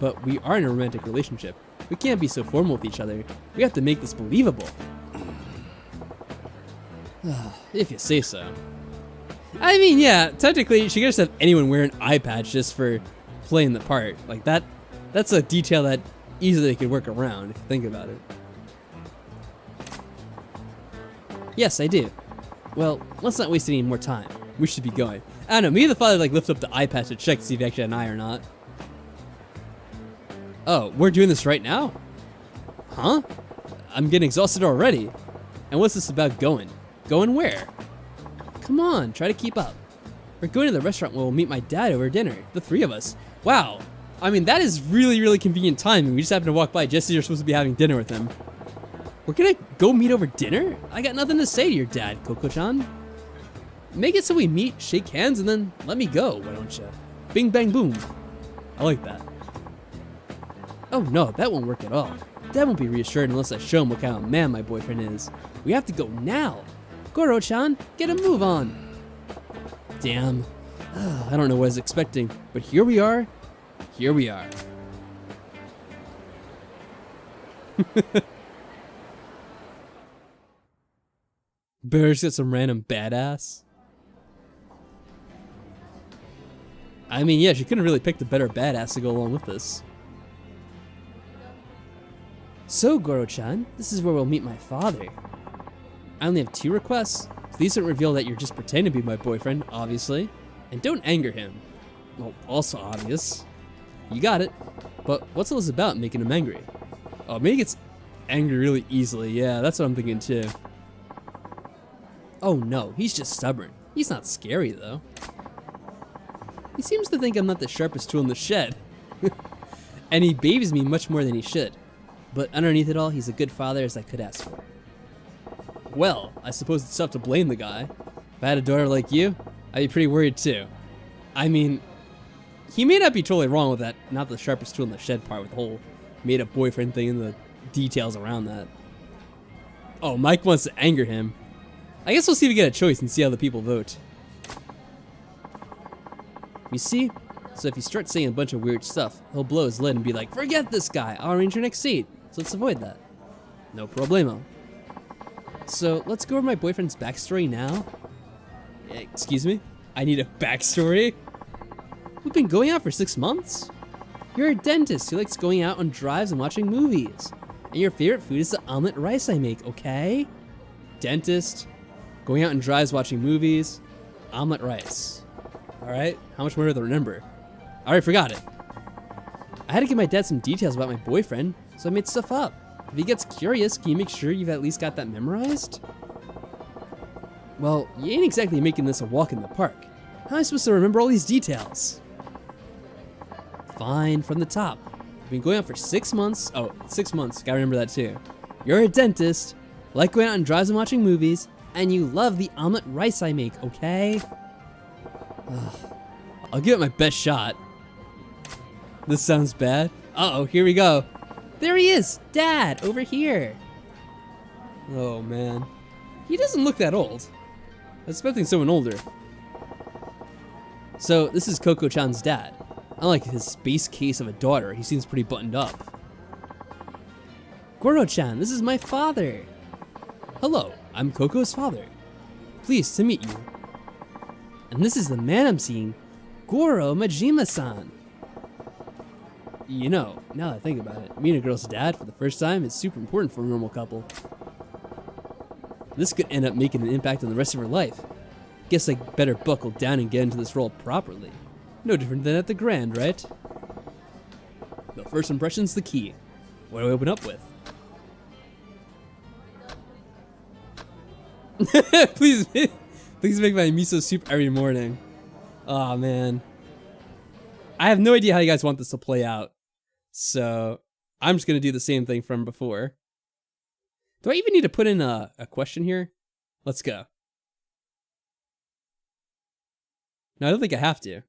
but we are in a romantic relationship. We can't be so formal with each other. We have to make this believable. If you say so. I mean, yeah, technically, she could just have anyone wear an eye patch just for playing the part. Like, that's a detail that easily could work around, if you think about it. Yes, I do. Well, let's not waste any more time. We should be going. I don't know, maybe the father like lift up the eye patch to check to see if he actually had an eye or not. Oh, we're doing this right now? Huh? I'm getting exhausted already. And what's this about going? Going where? Come on, try to keep up. We're going to the restaurant where we'll meet my dad over dinner. The three of us. Wow. I mean, that is really, really convenient timing. We just happened to walk by just as you're supposed to be having dinner with him. We're gonna go meet over dinner? I got nothing to say to your dad, Coco-chan. Make it so we meet, shake hands, and then let me go, why don't you? Bing, bang, boom. I like that. Oh no, that won't work at all. Dad won't be reassured unless I show him what kind of man my boyfriend is. We have to go now. Goro-chan, get a move on. Damn. I don't know what I was expecting, but here we are. Here we are. Better just get some random badass. I mean, yeah, she couldn't really pick the better badass to go along with this. So, Goro-chan, this is where we'll meet my father. I only have 2 requests. Please don't reveal that you're just pretending to be my boyfriend, obviously. And don't anger him. Well, also obvious. You got it. But what's all this about making him angry? Oh, maybe he gets angry really easily. Yeah, that's what I'm thinking too. Oh no, he's just stubborn. He's not scary though. He seems to think I'm not the sharpest tool in the shed. And he babies me much more than he should. But underneath it all, he's a good father as I could ask for. Well, I suppose it's tough to blame the guy. If I had a daughter like you, I'd be pretty worried too. I mean, he may not be totally wrong with that, not the sharpest tool in the shed part with the whole made up boyfriend thing and the details around that. Oh, Mike wants to anger him. I guess we'll see if we get a choice and see how the people vote. You see? So if you start saying a bunch of weird stuff, he'll blow his lid and be like, forget this guy, I'll arrange your next seat. So let's avoid that. No problemo. So let's go over my boyfriend's backstory now. Excuse me? I need a backstory? We've been going out for 6 months? You're a dentist who likes going out on drives and watching movies. And your favorite food is the omelet rice I make, okay? Dentist, going out on drives watching movies, omelet rice. Alright, how much more do I remember? I already forgot it. I had to give my dad some details about my boyfriend, so I made stuff up. If he gets curious, can you make sure you've at least got that memorized? Well, you ain't exactly making this a walk in the park. How am I supposed to remember all these details? Fine, from the top. We've been going out for 6 months. Oh, 6 months, gotta remember that too. You're a dentist, like going out on drives and watching movies, and you love the omelet rice I make, okay? I'll give it my best shot. This sounds bad. Uh-oh, here we go. There he is, Dad, over here. Oh man. He doesn't look that old. I was expecting someone older. So, this is Coco-chan's dad. Unlike his space case of a daughter, he seems pretty buttoned up. Goro-chan, this is my father. Hello, I'm Coco's father. Pleased to meet you. And this is the man I'm seeing, Goro Majima-san. You know, now that I think about it, meeting a girl's dad for the first time is super important for a normal couple. This could end up making an impact on the rest of her life. Guess I better buckle down and get into this role properly. No different than at the Grand, right? The first impression's the key. What do I open up with? please make my miso soup every morning. Aw, man. I have no idea how you guys want this to play out. So, I'm just going to do the same thing from before. Do I even need to put in a question here? Let's go. No, I don't think I have to.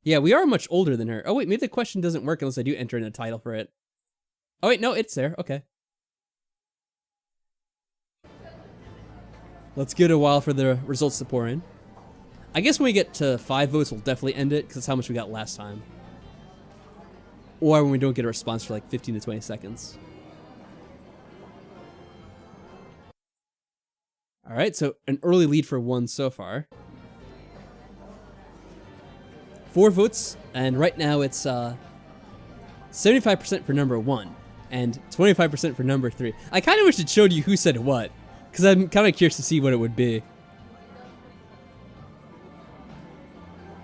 Yeah, we are much older than her. Oh wait, maybe the question doesn't work unless I do enter in a title for it. Oh wait, no, it's there. Okay. Let's give it a while for the results to pour in. I guess when we get to 5 votes, we'll definitely end it, because that's how much we got last time. Or when we don't get a response for like 15 to 20 seconds. Alright, so an early lead for 1 so far. 4 votes, and right now it's 75% for number 1, and 25% for number 3. I kind of wish it showed you who said what, because I'm kind of curious to see what it would be.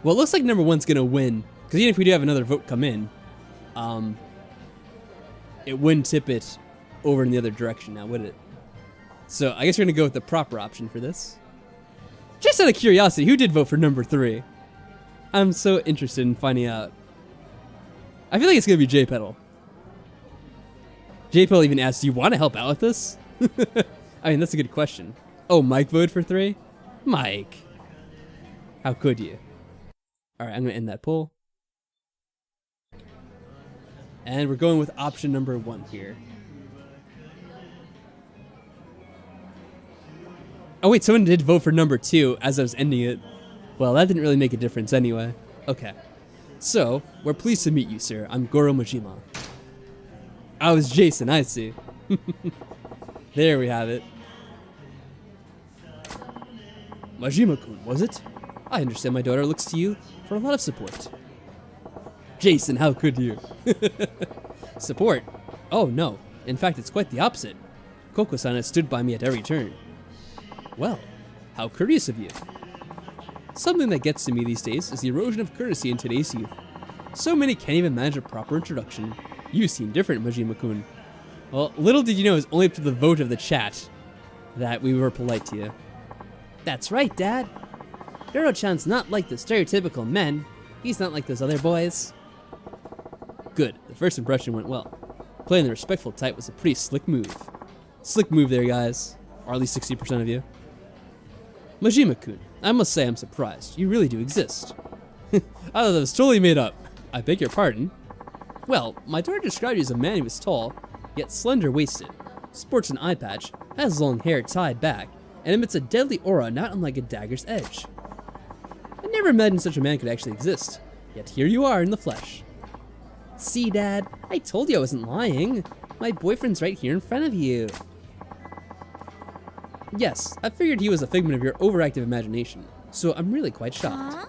Well, it looks like number 1's gonna win, because even if we do have another vote come in, it wouldn't tip it over in the other direction now, would it? So I guess we're gonna go with the proper option for this. Just out of curiosity, who did vote for number 3? I'm so interested in finding out. I feel like it's gonna be Jaypetal. Jaypetal even asked, do you want to help out with this? I mean, that's a good question. Oh, Mike voted for 3? Mike. How could you? Alright, I'm gonna end that poll. And we're going with option number 1 here. Oh wait, someone did vote for number 2 as I was ending it. Well, that didn't really make a difference anyway. Okay. So, we're pleased to meet you, sir. I'm Goro Majima. I was Jason, I see. There we have it. Majima-kun, was it? I understand my daughter looks to you for a lot of support. Jason, how could you? Support? Oh no, in fact it's quite the opposite. Koko-san has stood by me at every turn. Well, how courteous of you. Something that gets to me these days is the erosion of courtesy in today's youth. So many can't even manage a proper introduction. You seem different, Majima-kun. Well, little did you know it was only up to the vote of the chat that we were polite to you. That's right, Dad. Goro-chan's not like the stereotypical men. He's not like those other boys. Good, the first impression went well. Playing the respectful type was a pretty slick move. Slick move there, guys. Or at least 60% of you. Majima-kun, I must say I'm surprised. You really do exist. I thought that was totally made up. I beg your pardon. Well, my daughter described you as a man who was tall, yet slender-waisted, sports an eye patch, has long hair tied back, and emits a deadly aura not unlike a dagger's edge. I never imagined such a man could actually exist, yet here you are in the flesh. See, Dad, I told you I wasn't lying. My boyfriend's right here in front of you. Yes, I figured he was a figment of your overactive imagination, so I'm really quite shocked. Huh?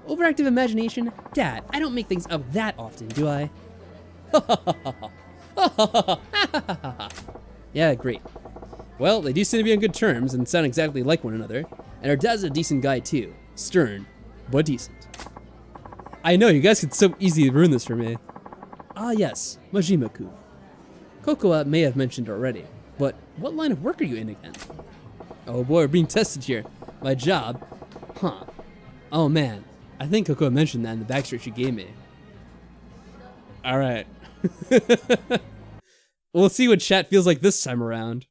Overactive imagination? Dad, I don't make things up that often, do I? Yeah, great. Well, they do seem to be on good terms and sound exactly like one another, and our dad's a decent guy too. Stern, but decent. I know, you guys could so easily ruin this for me. Ah yes, Majima-kun. Kokoa may have mentioned already, but what line of work are you in again? Oh boy, we're being tested here. My job? Huh. Oh man, I think Kokoa mentioned that in the backstory she gave me. Alright. We'll see what chat feels like this time around.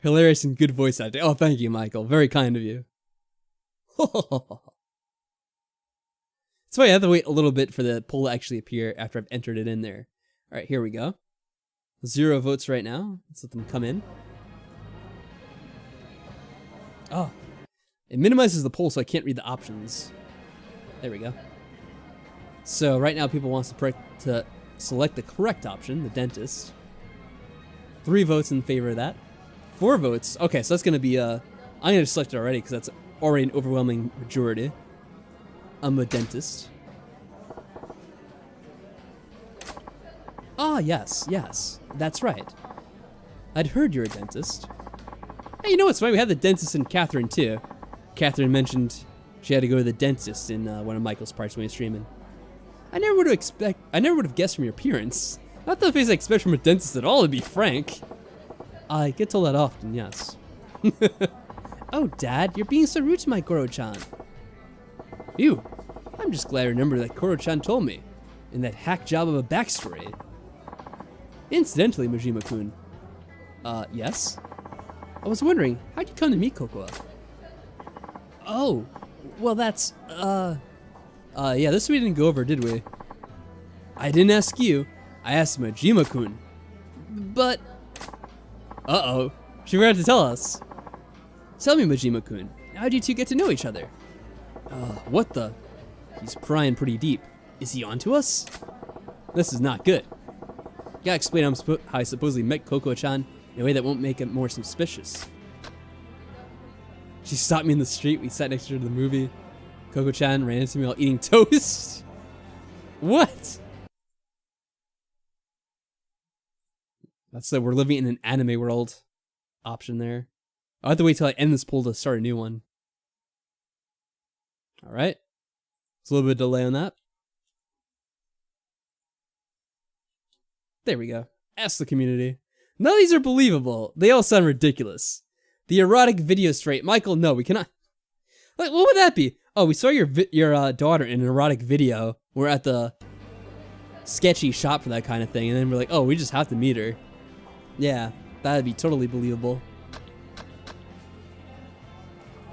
Hilarious and good voice acting. Oh, thank you, Michael. Very kind of you. So I have to wait a little bit for the poll to actually appear after I've entered it in there. All right, here we go. 0 votes right now. Let's let them come in. Oh, it minimizes the poll so I can't read the options. There we go. So right now people want to select the correct option, the dentist. 3 votes in favor of that. 4 votes. Okay, so that's going to be I'm going to select it already because that's already an overwhelming majority. I'm a dentist. Ah, yes, yes. That's right. I'd heard you're a dentist. Hey, you know what's funny? We had the dentist in Catherine, too. Catherine mentioned she had to go to the dentist in one of Michael's parts when he was streaming. I never would have guessed from your appearance. Not the face I expect from a dentist at all, to be frank. I get told that often, yes. Oh, Dad, you're being so rude to my Goro-chan. Phew, I'm just glad I remember that Goro-chan told me, in that hack job of a backstory. Incidentally, Majima-kun. Yes? I was wondering, how'd you come to meet Kokoa? Oh, well that's, yeah, this we didn't go over, did we? I didn't ask you, I asked Majima-kun. But, uh-oh, she forgot to tell us. Tell me, Majima-kun, how'd you two get to know each other? What the? He's prying pretty deep. Is he onto us? This is not good. Gotta explain how I supposedly met Coco-chan in a way that won't make it more suspicious. She stopped me in the street. We sat next to her to the movie. Coco-chan ran into me while eating toast. What? That's the we're living in an anime world option there. I'll have to wait till I end this poll to start a new one. Alright. There's a little bit of delay on that. There we go. Ask the community. None of these are believable. They all sound ridiculous. The erotic video straight. Michael, no, we cannot. Like, what would that be? Oh, we saw your daughter in an erotic video. We're at the sketchy shop for that kind of thing, and then we're like, oh, we just have to meet her. Yeah, that'd be totally believable.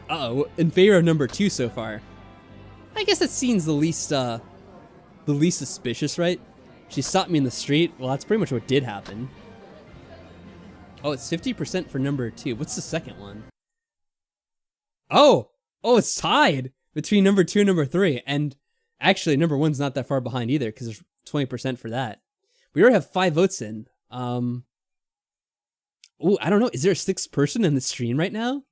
Uh-oh, in favor of number 2 so far. I guess that seems the least suspicious, right? She stopped me in the street. Well, that's pretty much what did happen. Oh, it's 50% for number 2. What's the second one? Oh, it's tied between number 2 and number 3. And actually, number 1's not that far behind either, because there's 20% for that. We already have 5 votes in. Oh, I don't know. Is there a 6th person in the stream right now?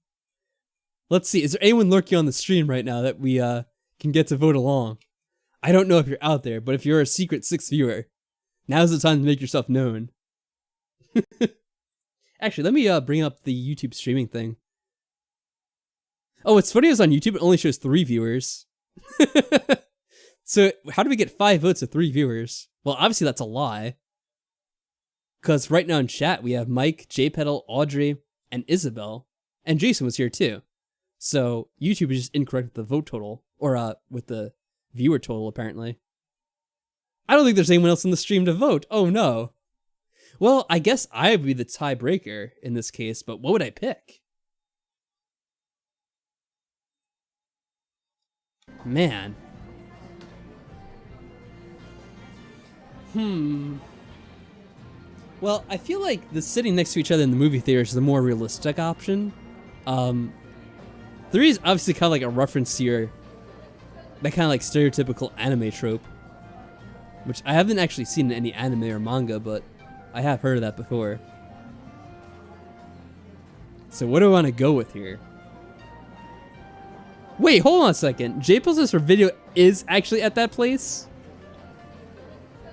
Let's see. Is there anyone lurking on the stream right now that we can get to vote along? I don't know if you're out there, but if you're a secret 6th viewer, now's the time to make yourself known. Actually, let me bring up the YouTube streaming thing. Oh, what's funny is on YouTube it only shows 3 viewers. So how do we get 5 votes of 3 viewers? Well, obviously that's a lie. Because right now in chat we have Mike, Jaypetal, Audrey, and Isabel. And Jason was here too. So YouTube is just incorrect with the vote total. Or with the viewer total, apparently. I don't think there's anyone else in the stream to vote. Oh no. Well, I guess I would be the tiebreaker in this case, but what would I pick? Man. Well, I feel like the sitting next to each other in the movie theater is the more realistic option. 3 is obviously kind of like a reference to your that kind of like stereotypical anime trope, which I haven't actually seen in any anime or manga, but I have heard of that before. So what do I want to go with here? Wait, hold on a second. Jaypetal says her video is actually at that place?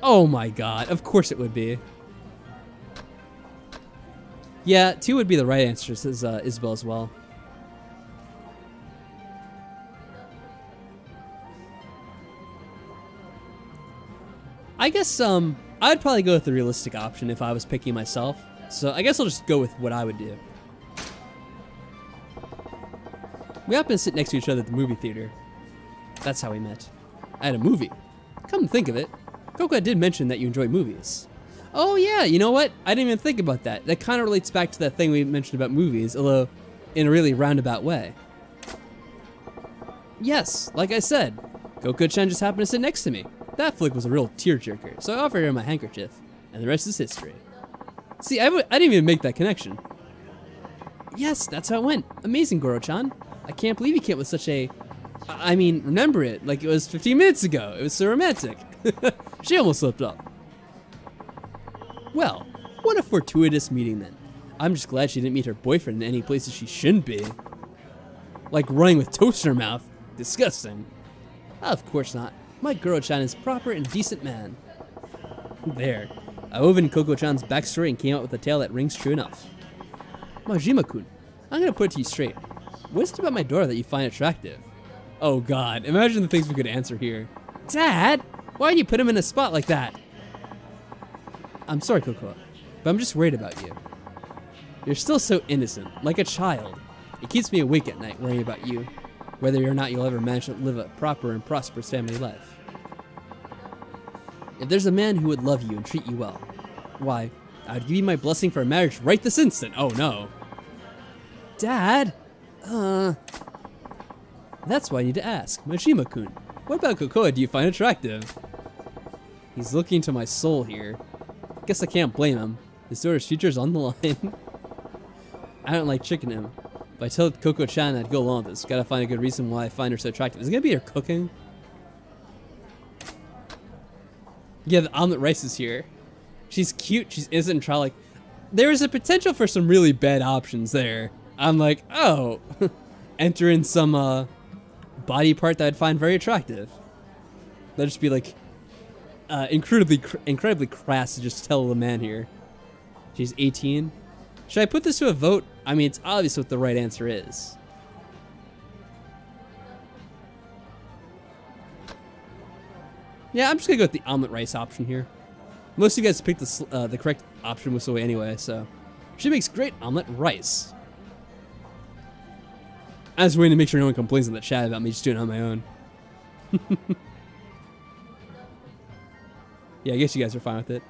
Oh my god, of course it would be. Yeah, 2 would be the right answer, says Isabel as well. I guess I'd probably go with the realistic option if I was picking myself. So I guess I'll just go with what I would do. We happened to sit next to each other at the movie theater. That's how we met. At a movie. Come to think of it, Coco did mention that you enjoy movies. Oh yeah, you know what? I didn't even think about that. That kind of relates back to that thing we mentioned about movies, although in a really roundabout way. Yes, like I said, Coco-chan just happened to sit next to me. That flick was a real tearjerker, so I offered her my handkerchief, and the rest is history. See, I didn't even make that connection. Yes, that's how it went. Amazing, Goro-chan. I can't believe you came with such a... I mean, remember it like it was 15 minutes ago. It was so romantic. She almost slipped up. Well, what a fortuitous meeting then. I'm just glad she didn't meet her boyfriend in any places she shouldn't be. Like running with toast in her mouth. Disgusting. Of course not. My Goro-chan is proper and decent man. There. I wove in Coco-chan's backstory and came out with a tale that rings true enough. Majima-kun, I'm gonna put it to you straight. What is it about my daughter that you find attractive? Oh god, imagine the things we could answer here. Dad, why'd you put him in a spot like that? I'm sorry, Coco, but I'm just worried about you. You're still so innocent, like a child. It keeps me awake at night worrying about you, whether or not you'll ever manage to live a proper and prosperous family life. If there's a man who would love you and treat you well, why, I'd give you my blessing for a marriage right this instant. Oh no. Dad? That's why I need to ask. Majima-kun, what about Kokoa do you find attractive? He's looking to my soul here. Guess I can't blame him. His daughter's future's on the line. I don't like tricking him. But I told Coco-chan I'd go along with this. Gotta find a good reason why I find her so attractive. Is it gonna be her cooking? Yeah, the omelet rice is here. She's cute, she's innocent and childlike. There is a potential for some really bad options there. I'm like, oh, enter in some body part that I'd find very attractive. That'd just be like incredibly crass to just tell the man here. She's 18. Should I put this to a vote? I mean, it's obvious what the right answer is. Yeah, I'm just gonna go with the omelet rice option here. Most of you guys picked the correct option this way anyway, so. She makes great omelet rice. I was waiting to make sure no one complains in the chat about me just doing it on my own. Yeah, I guess you guys are fine with it.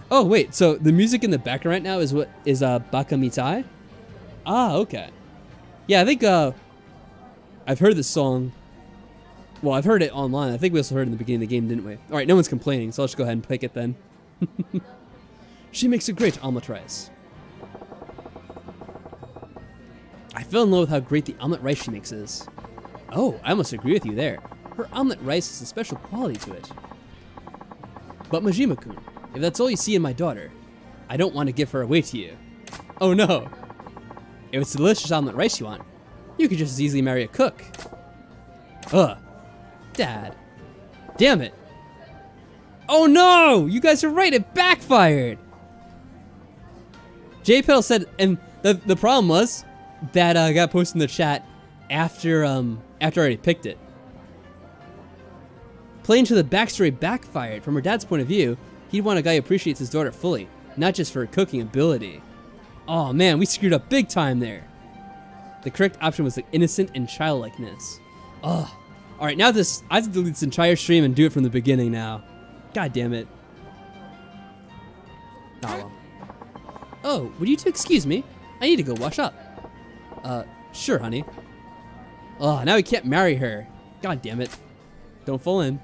Oh wait, so the music in the background right now is Baka Mitai? Ah, okay. Yeah, I think I've heard this song. Well, I've heard it online. I think we also heard it in the beginning of the game, didn't we? All right, no one's complaining, so I'll just go ahead and pick it then. She makes a great omelet rice. I fell in love with how great the omelet rice she makes is. Oh, I almost agree with you there. Her omelet rice has a special quality to it. But Majima-kun, if that's all you see in my daughter, I don't want to give her away to you. Oh no. If it's delicious omelet rice you want, you could just as easily marry a cook. Ugh. Dad. Damn it. Oh no! You guys are right, it backfired! Jaypetal said, and the problem was, that got posted in the chat after I already picked it. Playing to the backstory backfired. From her dad's point of view, he'd want a guy who appreciates his daughter fully, not just for her cooking ability. Oh man, we screwed up big time there. The correct option was like innocent and childlikeness. Ugh. Alright, now this, I have to delete this entire stream and do it from the beginning now. God damn it. Oh well. Oh, would you two excuse me? I need to go wash up. Sure, honey. Oh, now we can't marry her. God damn it. Don't fall in.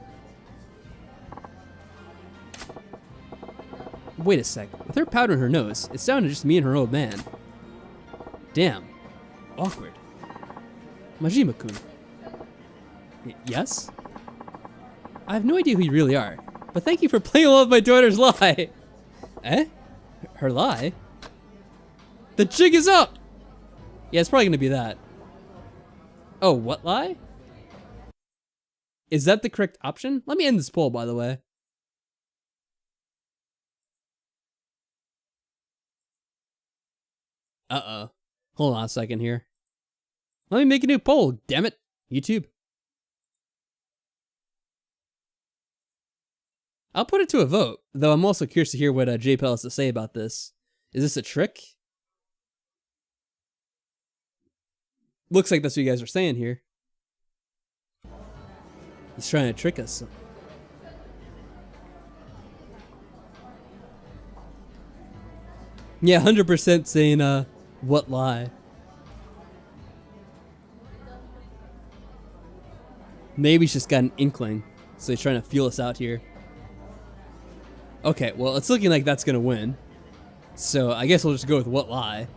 Wait a sec. With her powder in her nose, it's down to just me and her old man. Damn. Awkward. Majima-kun. Yes? I have no idea who you really are, but thank you for playing along with my daughter's lie. Eh? Her lie? The jig is up! Yeah, it's probably gonna be that. Oh, what lie? Is that the correct option? Let me end this poll, by the way. Uh-oh. Hold on a second here. Let me make a new poll, damn it. YouTube. I'll put it to a vote, though I'm also curious to hear what Jaypetal has to say about this. Is this a trick? Looks like that's what you guys are saying here. He's trying to trick us. Yeah, 100% saying, what lie? Maybe he's just got an inkling, so he's trying to feel us out here. Okay, well, it's looking like that's gonna win. So I guess we'll just go with what lie.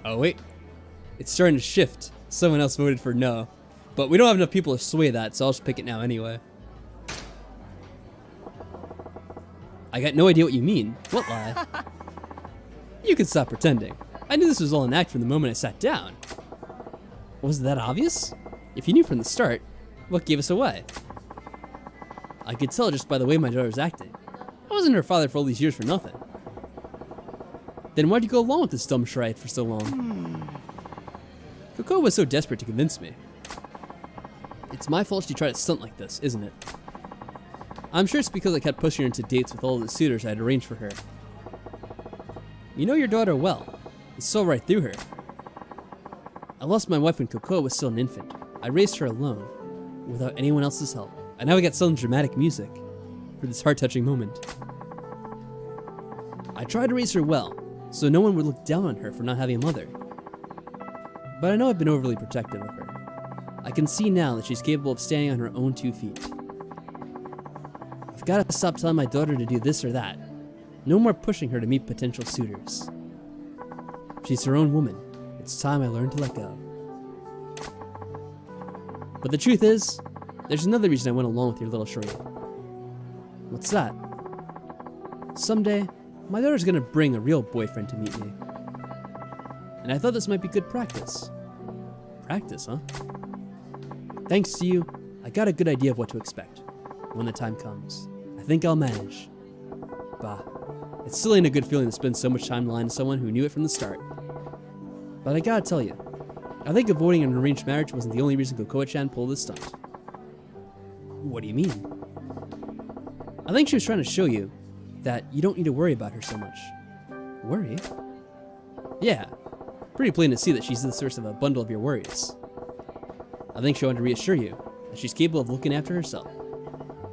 Oh, wait. It's starting to shift. Someone else voted for no. But we don't have enough people to sway that, so I'll just pick it now anyway. I got no idea what you mean. What lie? You can stop pretending. I knew this was all an act from the moment I sat down. Was that obvious? If you knew from the start, what gave us away? I could tell just by the way my daughter was acting. I wasn't her father for all these years for nothing. Then why'd you go along with this dumb charade for so long? Coco was so desperate to convince me. It's my fault she tried to stunt like this, isn't it? I'm sure it's because I kept pushing her into dates with all the suitors I had arranged for her. You know your daughter well. You saw right through her. I lost my wife when Coco was still an infant. I raised her alone, without anyone else's help. And now we got some dramatic music for this heart-touching moment. I tried to raise her well, so no one would look down on her for not having a mother. but I know I've been overly protective of her. I can see now that she's capable of standing on her own 2 feet. I've got to stop telling my daughter to do this or that. No more pushing her to meet potential suitors. She's her own woman. It's time I learned to let go. But the truth is, there's another reason I went along with your little charade. What's that? Someday, my daughter's gonna bring a real boyfriend to meet me. And I thought this might be good practice. Practice, huh? Thanks to you, I got a good idea of what to expect. When the time comes, I think I'll manage. Bah, it still ain't a good feeling to spend so much time lying to someone who knew it from the start. But I gotta tell you, I think avoiding an arranged marriage wasn't the only reason Kokoa-chan pulled this stunt. What do you mean? I think she was trying to show you that you don't need to worry about her so much. Worry? Yeah, pretty plain to see that she's the source of a bundle of your worries. I think she wanted to reassure you that she's capable of looking after herself.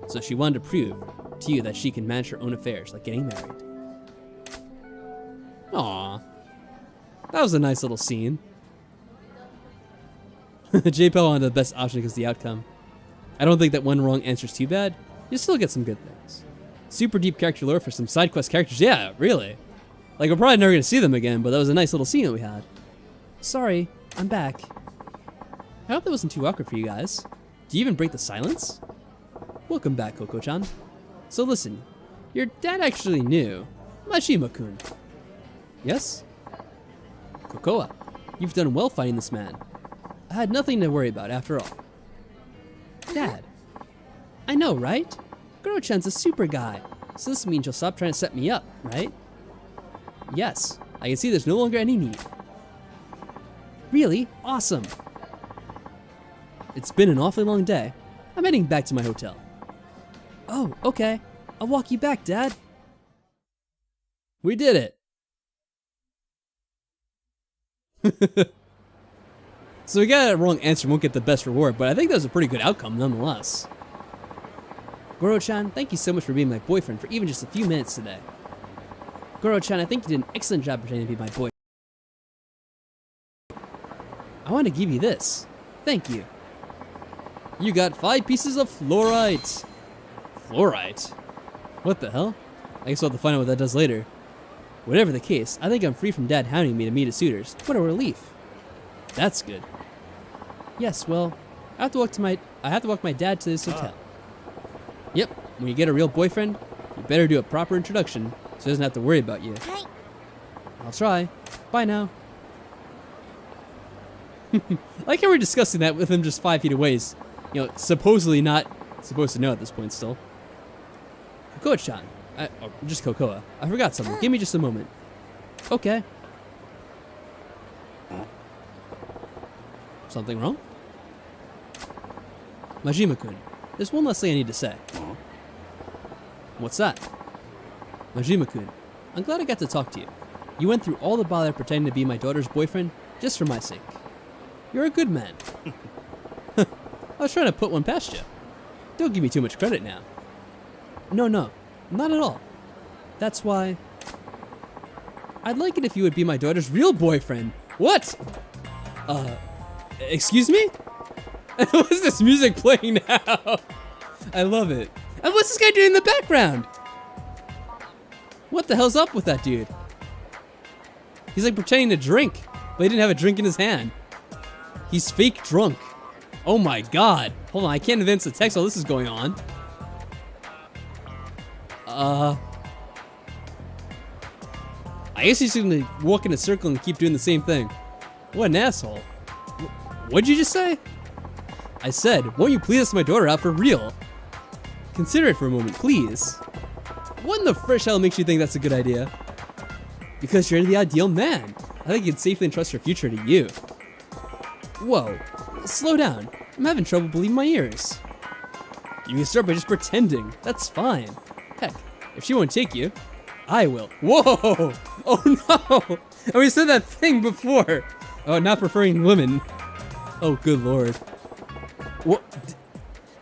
So she wanted to prove to you that she can manage her own affairs, like getting married. Aww. That was a nice little scene. Jaypetal wanted the best option because of the outcome. I don't think that one wrong answer is too bad. You still get some good things. Super deep character lore for some side quest characters. Yeah, really. Like, we're probably never going to see them again, but that was a nice little scene that we had. Sorry, I'm back. I hope that wasn't too awkward for you guys. Do you even break the silence? Welcome back, Koko-chan. So listen, your dad actually knew Majima-kun. Yes? Kokoa, you've done well finding this man. I had nothing to worry about after all. Dad. I know, right? Goro-chan's a super guy, so this means you'll stop trying to set me up, right? Yes, I can see there's no longer any need. Really? Awesome. It's been an awfully long day. I'm heading back to my hotel. Oh, okay. I'll walk you back, Dad. We did it. So we got a wrong answer, won't get the best reward, but I think that was a pretty good outcome nonetheless. Goro-chan, thank you so much for being my boyfriend for even just a few minutes today. Goro-chan, I think you did an excellent job pretending to be my boyfriend. I want to give you this. Thank you. You got 5 pieces of fluorite. Fluorite? What the hell? I guess we'll have to find out what that does later. Whatever the case, I think I'm free from Dad hounding me to meet his suitors. What a relief. That's good. Yes, well, I have to walk my dad to his hotel. Yep, when you get a real boyfriend, you better do a proper introduction so he doesn't have to worry about you. I'll try. Bye now. I like how we're discussing that with him just 5 feet away. You know, supposedly not supposed to know at this point still. Kokoa-chan. Just Kokoa. I forgot something. Give me just a moment. Okay. Something wrong? Majima-kun, there's one last thing I need to say. What's that? Majima-kun, I'm glad I got to talk to you. You went through all the bother pretending to be my daughter's boyfriend just for my sake. You're a good man. I was trying to put one past you. Don't give me too much credit now. No, not at all. That's why I'd like it if you would be my daughter's real boyfriend. What? Excuse me? What's this music playing now? I love it. And what's this guy doing in the background? What the hell's up with that dude? He's like pretending to drink, but he didn't have a drink in his hand. He's fake drunk. Oh my god. Hold on, I can't advance the text while this is going on. I guess he's gonna walk in a circle and keep doing the same thing. What an asshole. What'd you just say? I said, won't you please ask my daughter out for real? Consider it for a moment, please. What in the fresh hell makes you think that's a good idea? Because you're the ideal man. I think you can safely entrust your future to you. Whoa, slow down. I'm having trouble believing my ears. You can start by just pretending. That's fine. Heck, if she won't take you, I will. Whoa! Oh no! And we said that thing before. Oh, not preferring women. Oh, good lord. What?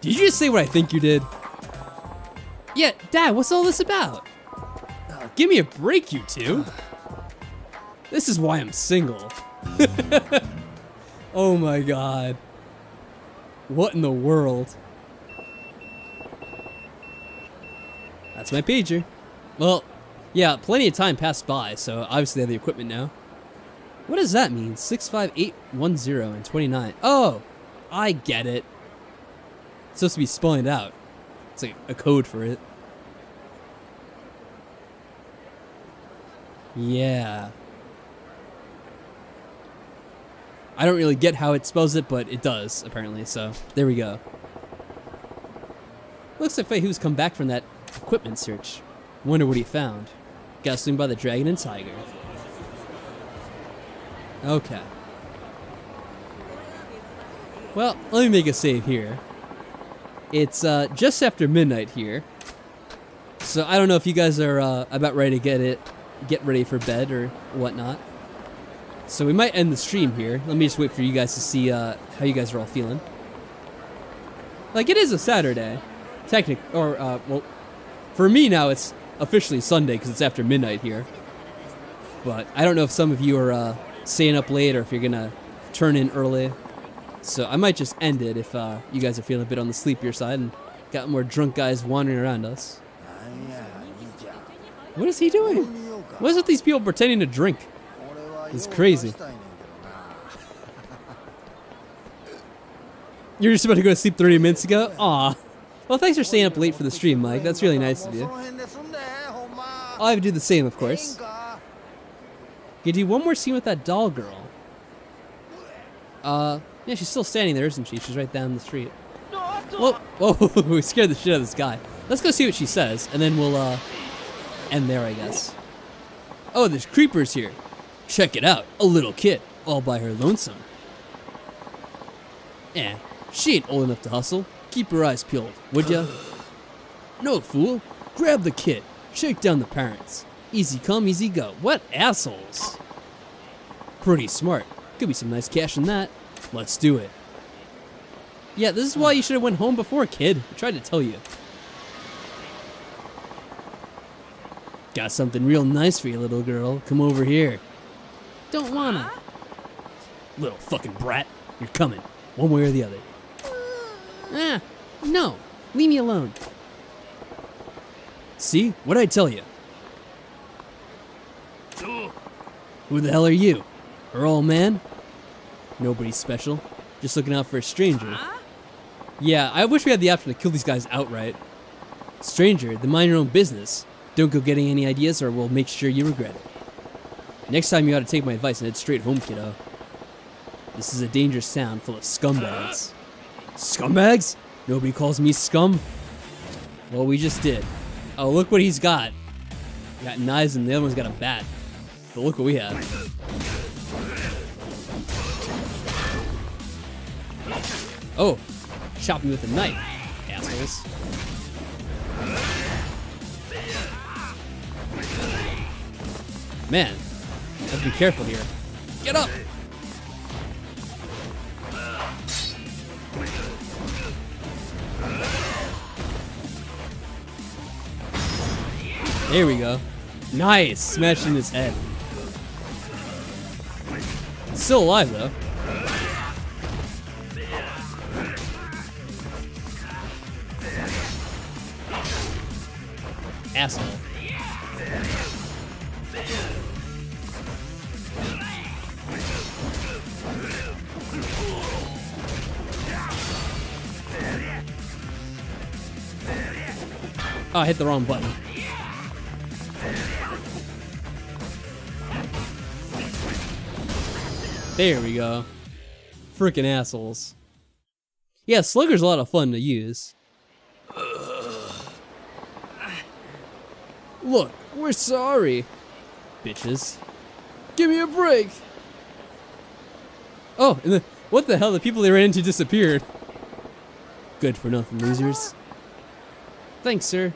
Did you just say what I think you did? Yeah, Dad, what's all this about? Give me a break, you two. This is why I'm single. Oh my god. What in the world? That's my pager. Well, yeah, plenty of time passed by, so obviously I have the equipment now. What does that mean? 65810 and 29. Oh, I get it. It's supposed to be spelling it out. It's like a code for it. Yeah. I don't really get how it spells it, but it does, apparently, so there we go. Looks like Feihu's come back from that equipment search. Wonder what he found. Gotta swing by the dragon and tiger. Okay. Well, let me make a save here. It's just after midnight here. So I don't know if you guys are about ready to get ready for bed or whatnot. So we might end the stream here. Let me just wait for you guys to see how you guys are all feeling. Like, it is a Saturday. Well, for me now it's officially Sunday because it's after midnight here. But I don't know if some of you are staying up late or if you're gonna turn in early. So I might just end it if you guys are feeling a bit on the sleepier side and got more drunk guys wandering around us. What is he doing? What is with these people pretending to drink? It's crazy. You're just about to go to sleep 30 minutes ago? Aw. Well, thanks for staying up late for the stream, Mike. That's really nice of you. I'll have to do the same, of course. You do one more scene with that doll girl. Yeah, she's still standing there, isn't she? She's right down the street. Whoa, whoa, we scared the shit out of this guy. Let's go see what she says, and then we'll, end there, I guess. Oh, there's creepers here. Check it out, a little kid, all by her lonesome. She ain't old enough to hustle. Keep her eyes peeled, would ya? No, fool. Grab the kid. Shake down the parents. Easy come, easy go. What assholes. Pretty smart. Could be some nice cash in that. Let's do it. Yeah, this is why you should have went home before, kid. I tried to tell you. Got something real nice for you, little girl. Come over here. Don't wanna. Little fucking brat. You're coming. One way or the other. No. Leave me alone. See? What'd I tell you? Who the hell are you? Her old man? Nobody special. Just looking out for a stranger. Yeah, I wish we had the option to kill these guys outright. Stranger, then mind your own business. Don't go getting any ideas or we'll make sure you regret it. Next time you ought to take my advice and head straight home, kiddo. This is a dangerous town full of scumbags. Scumbags? Nobody calls me scum? Well, we just did. Oh, look what he's got. Got knives and the other one's got a bat. But look what we have. Oh, chop me with a knife, assholes. Man, let's be careful here. Get up! There we go. Nice! Smashed in his head. Still alive, though. Asshole. Oh, I hit the wrong button. There we go. Frickin' assholes. Yeah, Slugger's a lot of fun to use. Look, we're sorry. Bitches. Give me a break. Oh, and what the hell? The people they ran into disappeared. Good for nothing, losers. Thanks, sir.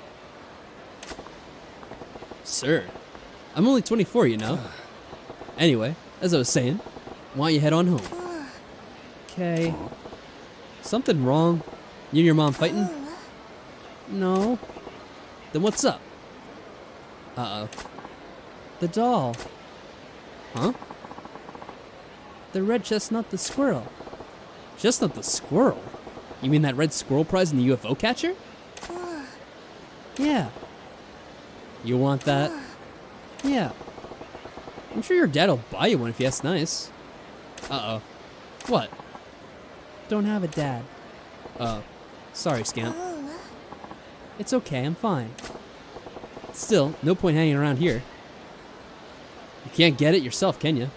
Sir? I'm only 24, you know. Anyway, as I was saying, why don't you head on home? Okay. Something wrong? You and your mom fighting? No. Then what's up? Uh-oh. The doll. Huh? The red chestnut the squirrel. Chestnut the squirrel? You mean that red squirrel prize in the UFO catcher? Yeah. You want that? Yeah. I'm sure your dad'll buy you one if you ask nice. Uh-oh. What? Don't have a dad. Oh. Sorry, Scamp. It's okay, I'm fine. Still, no point hanging around here. You can't get it yourself, can you?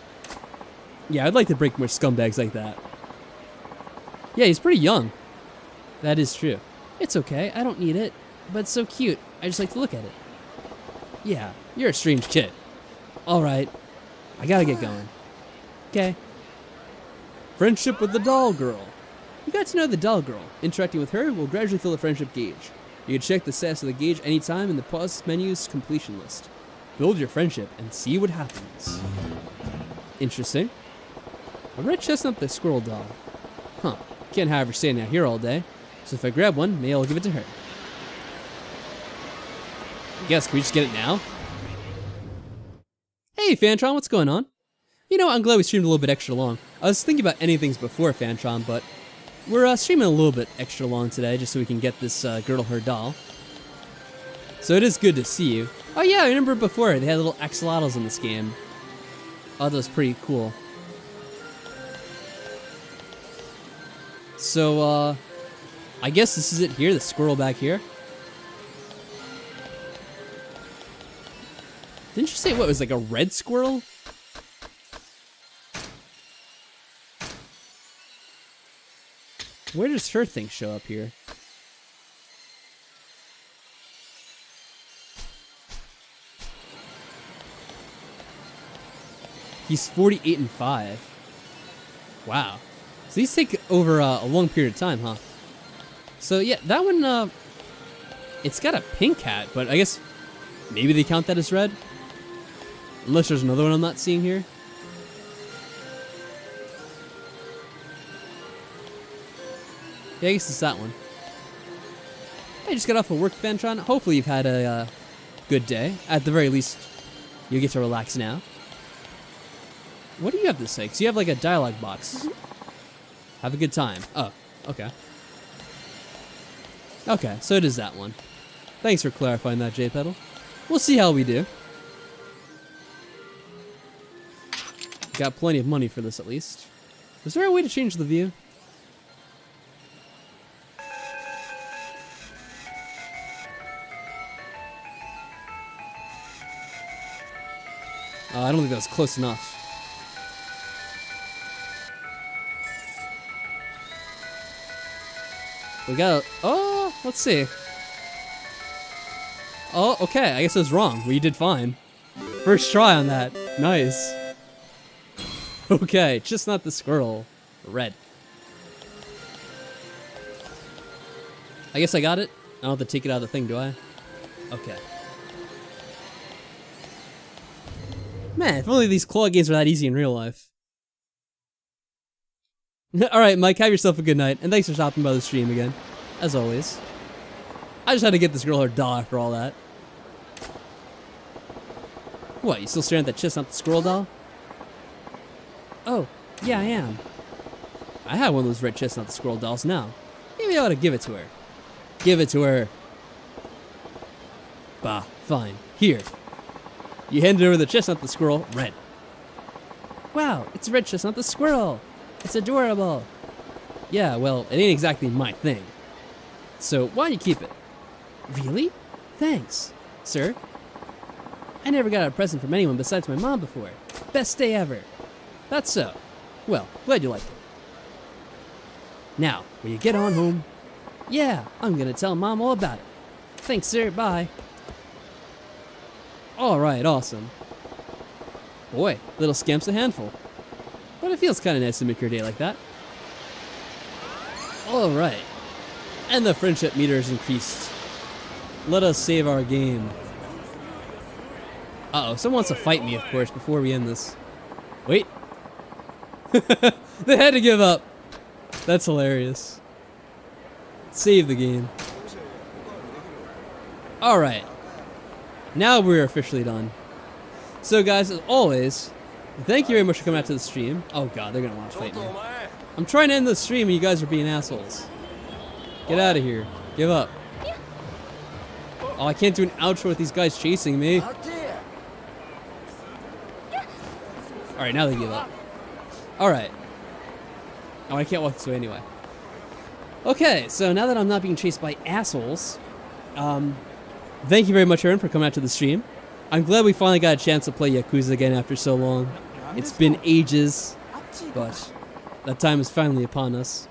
Yeah, I'd like to break more scumbags like that. Yeah, he's pretty young. That is true. It's okay, I don't need it. But it's so cute, I just like to look at it. Yeah, you're a strange kid. Alright, I gotta get going. Okay. Friendship with the doll girl. You got to know the doll girl. Interacting with her will gradually fill the friendship gauge. You can check the status of the gauge anytime in the pause menu's completion list. Build your friendship and see what happens. Interesting. A red chestnut the squirrel doll. Huh. Can't have her standing out here all day. So if I grab one, maybe I'll give it to her. I guess, can we just get it now? Hey, Fantron, what's going on? You know, I'm glad we streamed a little bit extra long. I was thinking about ending things before Fantron, but we're streaming a little bit extra long today just so we can get this girdle her doll. So it is good to see you. Oh yeah, I remember before, they had little axolotls in this game. Oh, that was pretty cool. So, I guess this is it here, the squirrel back here. Didn't you say what, it was like a red squirrel? Where does her thing show up here? He's 48 and 5. Wow. So these take over a long period of time, huh? So yeah, that one, it's got a pink hat, but I guess maybe they count that as red? Unless there's another one I'm not seeing here. Yeah, I guess it's that one. I just got off of work, Fantron. Hopefully you've had a good day. At the very least, you get to relax now. What do you have to say? Because you have like a dialogue box. Have a good time. Oh, okay. Okay, so it is that one. Thanks for clarifying that, Jaypetal. We'll see how we do. Got plenty of money for this, at least. Is there a way to change the view? I don't think that was close enough. We got. Oh, let's see. Oh, okay. I guess I was wrong. We did fine. First try on that. Nice. Okay, just not the squirrel. Red. I guess I got it. I don't have to take it out of the thing, do I? Okay. Man, if only these claw games were that easy in real life. Alright, Mike, have yourself a good night, and thanks for stopping by the stream again. As always. I just had to get this girl her doll after all that. What, you still staring at that chestnut the squirrel doll? Oh, yeah, I am. I have one of those red chestnut the squirrel dolls now. Maybe I ought to give it to her. Give it to her. Bah, fine. Here. You handed over the chestnut the squirrel, red. Wow, it's red chestnut the squirrel. It's adorable. Yeah, well, it ain't exactly my thing. So why don't you keep it? Really? Thanks, sir. I never got a present from anyone besides my mom before. Best day ever. That's so. Well, glad you liked it. Now, will you get on home? Yeah, I'm gonna tell Mom all about it. Thanks, sir. Bye. Alright, awesome. Boy, little scamp's a handful. But it feels kind of nice to make your day like that. Alright. And the friendship meter is increased. Let us save our game. Uh-oh, someone wants to fight me, of course, before we end this. Wait. They had to give up. That's hilarious. Save the game. Alright. Now we're officially done. So guys, as always, Thank you very much for coming out to the stream. Oh god, they're gonna want to fight me. I'm trying to end the stream and you guys are being assholes. Get out of here. Give up. Oh, I can't do an outro with these guys chasing me. Alright, now they give up. Alright. Oh, I can't walk this way anyway. Okay, so now that I'm not being chased by assholes, thank you very much, Aaron, for coming out to the stream. I'm glad we finally got a chance to play Yakuza again after so long. It's been ages, but that time is finally upon us.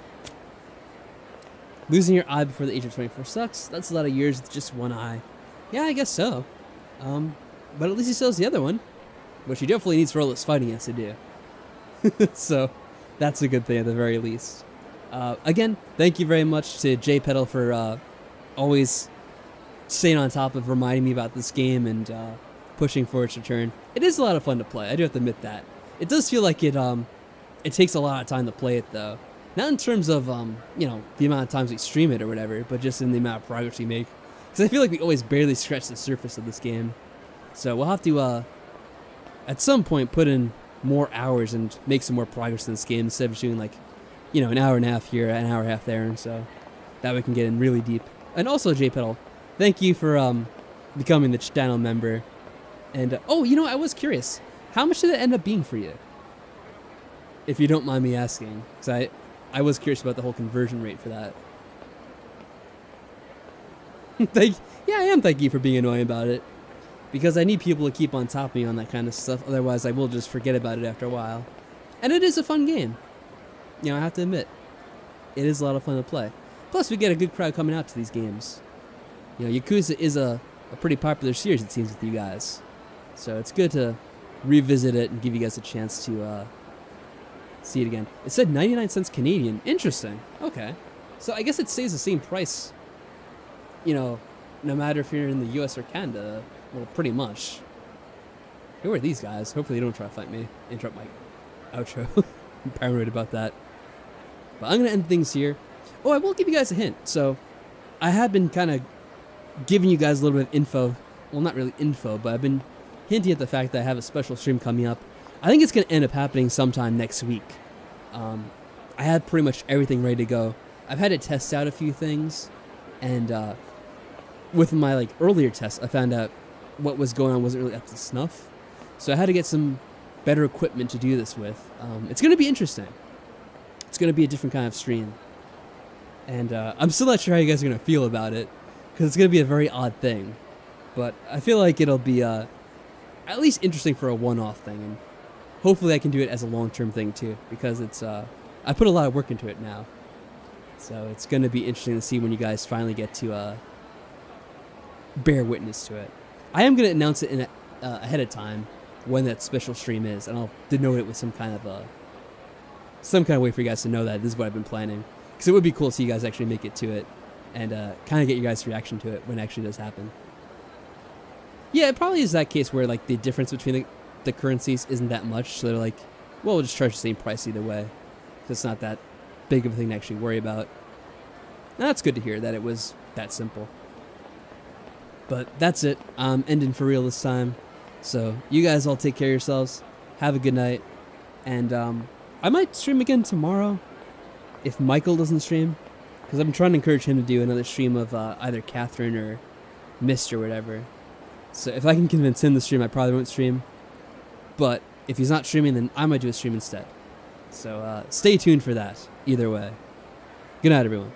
Losing your eye before the age of 24 sucks. That's a lot of years with just one eye. Yeah, I guess so. But at least he still has the other one, which he definitely needs for all this fighting he has to do. So, that's a good thing at the very least. Again, thank you very much to Jaypetal for always staying on top of reminding me about this game and pushing for its return. It is a lot of fun to play, I do have to admit that. It does feel like it takes a lot of time to play it though. Not in terms of, you know, the amount of times we stream it or whatever, but just in the amount of progress we make. Because I feel like we always barely scratch the surface of this game. So we'll have to, at some point, put in more hours and make some more progress in this game instead of doing, like, you know, an hour and a half here, an hour and a half there, and so that we can get in really deep. And also, Jaypetal, thank you for becoming the channel member. And, oh, you know, I was curious. How much did it end up being for you? If you don't mind me asking. Because I was curious about the whole conversion rate for that. Yeah, I am thank you for being annoying about it. Because I need people to keep on top of me on that kind of stuff. Otherwise, I will just forget about it after a while. And it is a fun game. You know, I have to admit. It is a lot of fun to play. Plus, we get a good crowd coming out to these games. You know, Yakuza is a pretty popular series, it seems, with you guys. So it's good to revisit it and give you guys a chance to see it again. It said 99 cents Canadian. Interesting. Okay. So I guess it stays the same price, you know, no matter if you're in the US or Canada. Well, pretty much. Who are these guys? Hopefully they don't try to fight me. Interrupt my outro. I'm paranoid about that. But I'm going to end things here. Oh, I will give you guys a hint. So, I have been kind of giving you guys a little bit of info. Well, not really info, but I've been hinting at the fact that I have a special stream coming up. I think it's going to end up happening sometime next week. I had pretty much everything ready to go. I've had to test out a few things. And with my like earlier tests, I found out what was going on wasn't really up to snuff. So I had to get some better equipment to do this with. It's going to be interesting. It's going to be a different kind of stream. And I'm still not sure how you guys are going to feel about it, because it's going to be a very odd thing. But I feel like it'll be at least interesting for a one-off thing. And hopefully I can do it as a long-term thing too, because it's I put a lot of work into it now. So it's going to be interesting to see when you guys finally get to bear witness to it. I am going to announce it in ahead of time when that special stream is, and I'll denote it with some kind of way for you guys to know that this is what I've been planning. Because it would be cool to see you guys actually make it to it, and kind of get your guys' reaction to it when it actually does happen. Yeah, it probably is that case where like the difference between the currencies isn't that much, so they're like, well, we'll just charge the same price either way, because it's not that big of a thing to actually worry about. And that's good to hear that it was that simple. But that's it. I'm ending for real this time. So you guys all take care of yourselves. Have a good night. And I might stream again tomorrow if Michael doesn't stream. Because I've been trying to encourage him to do another stream of either Catherine or Mist or whatever. So if I can convince him to stream, I probably won't stream. But if he's not streaming, then I might do a stream instead. So stay tuned for that. Either way. Good night, everyone.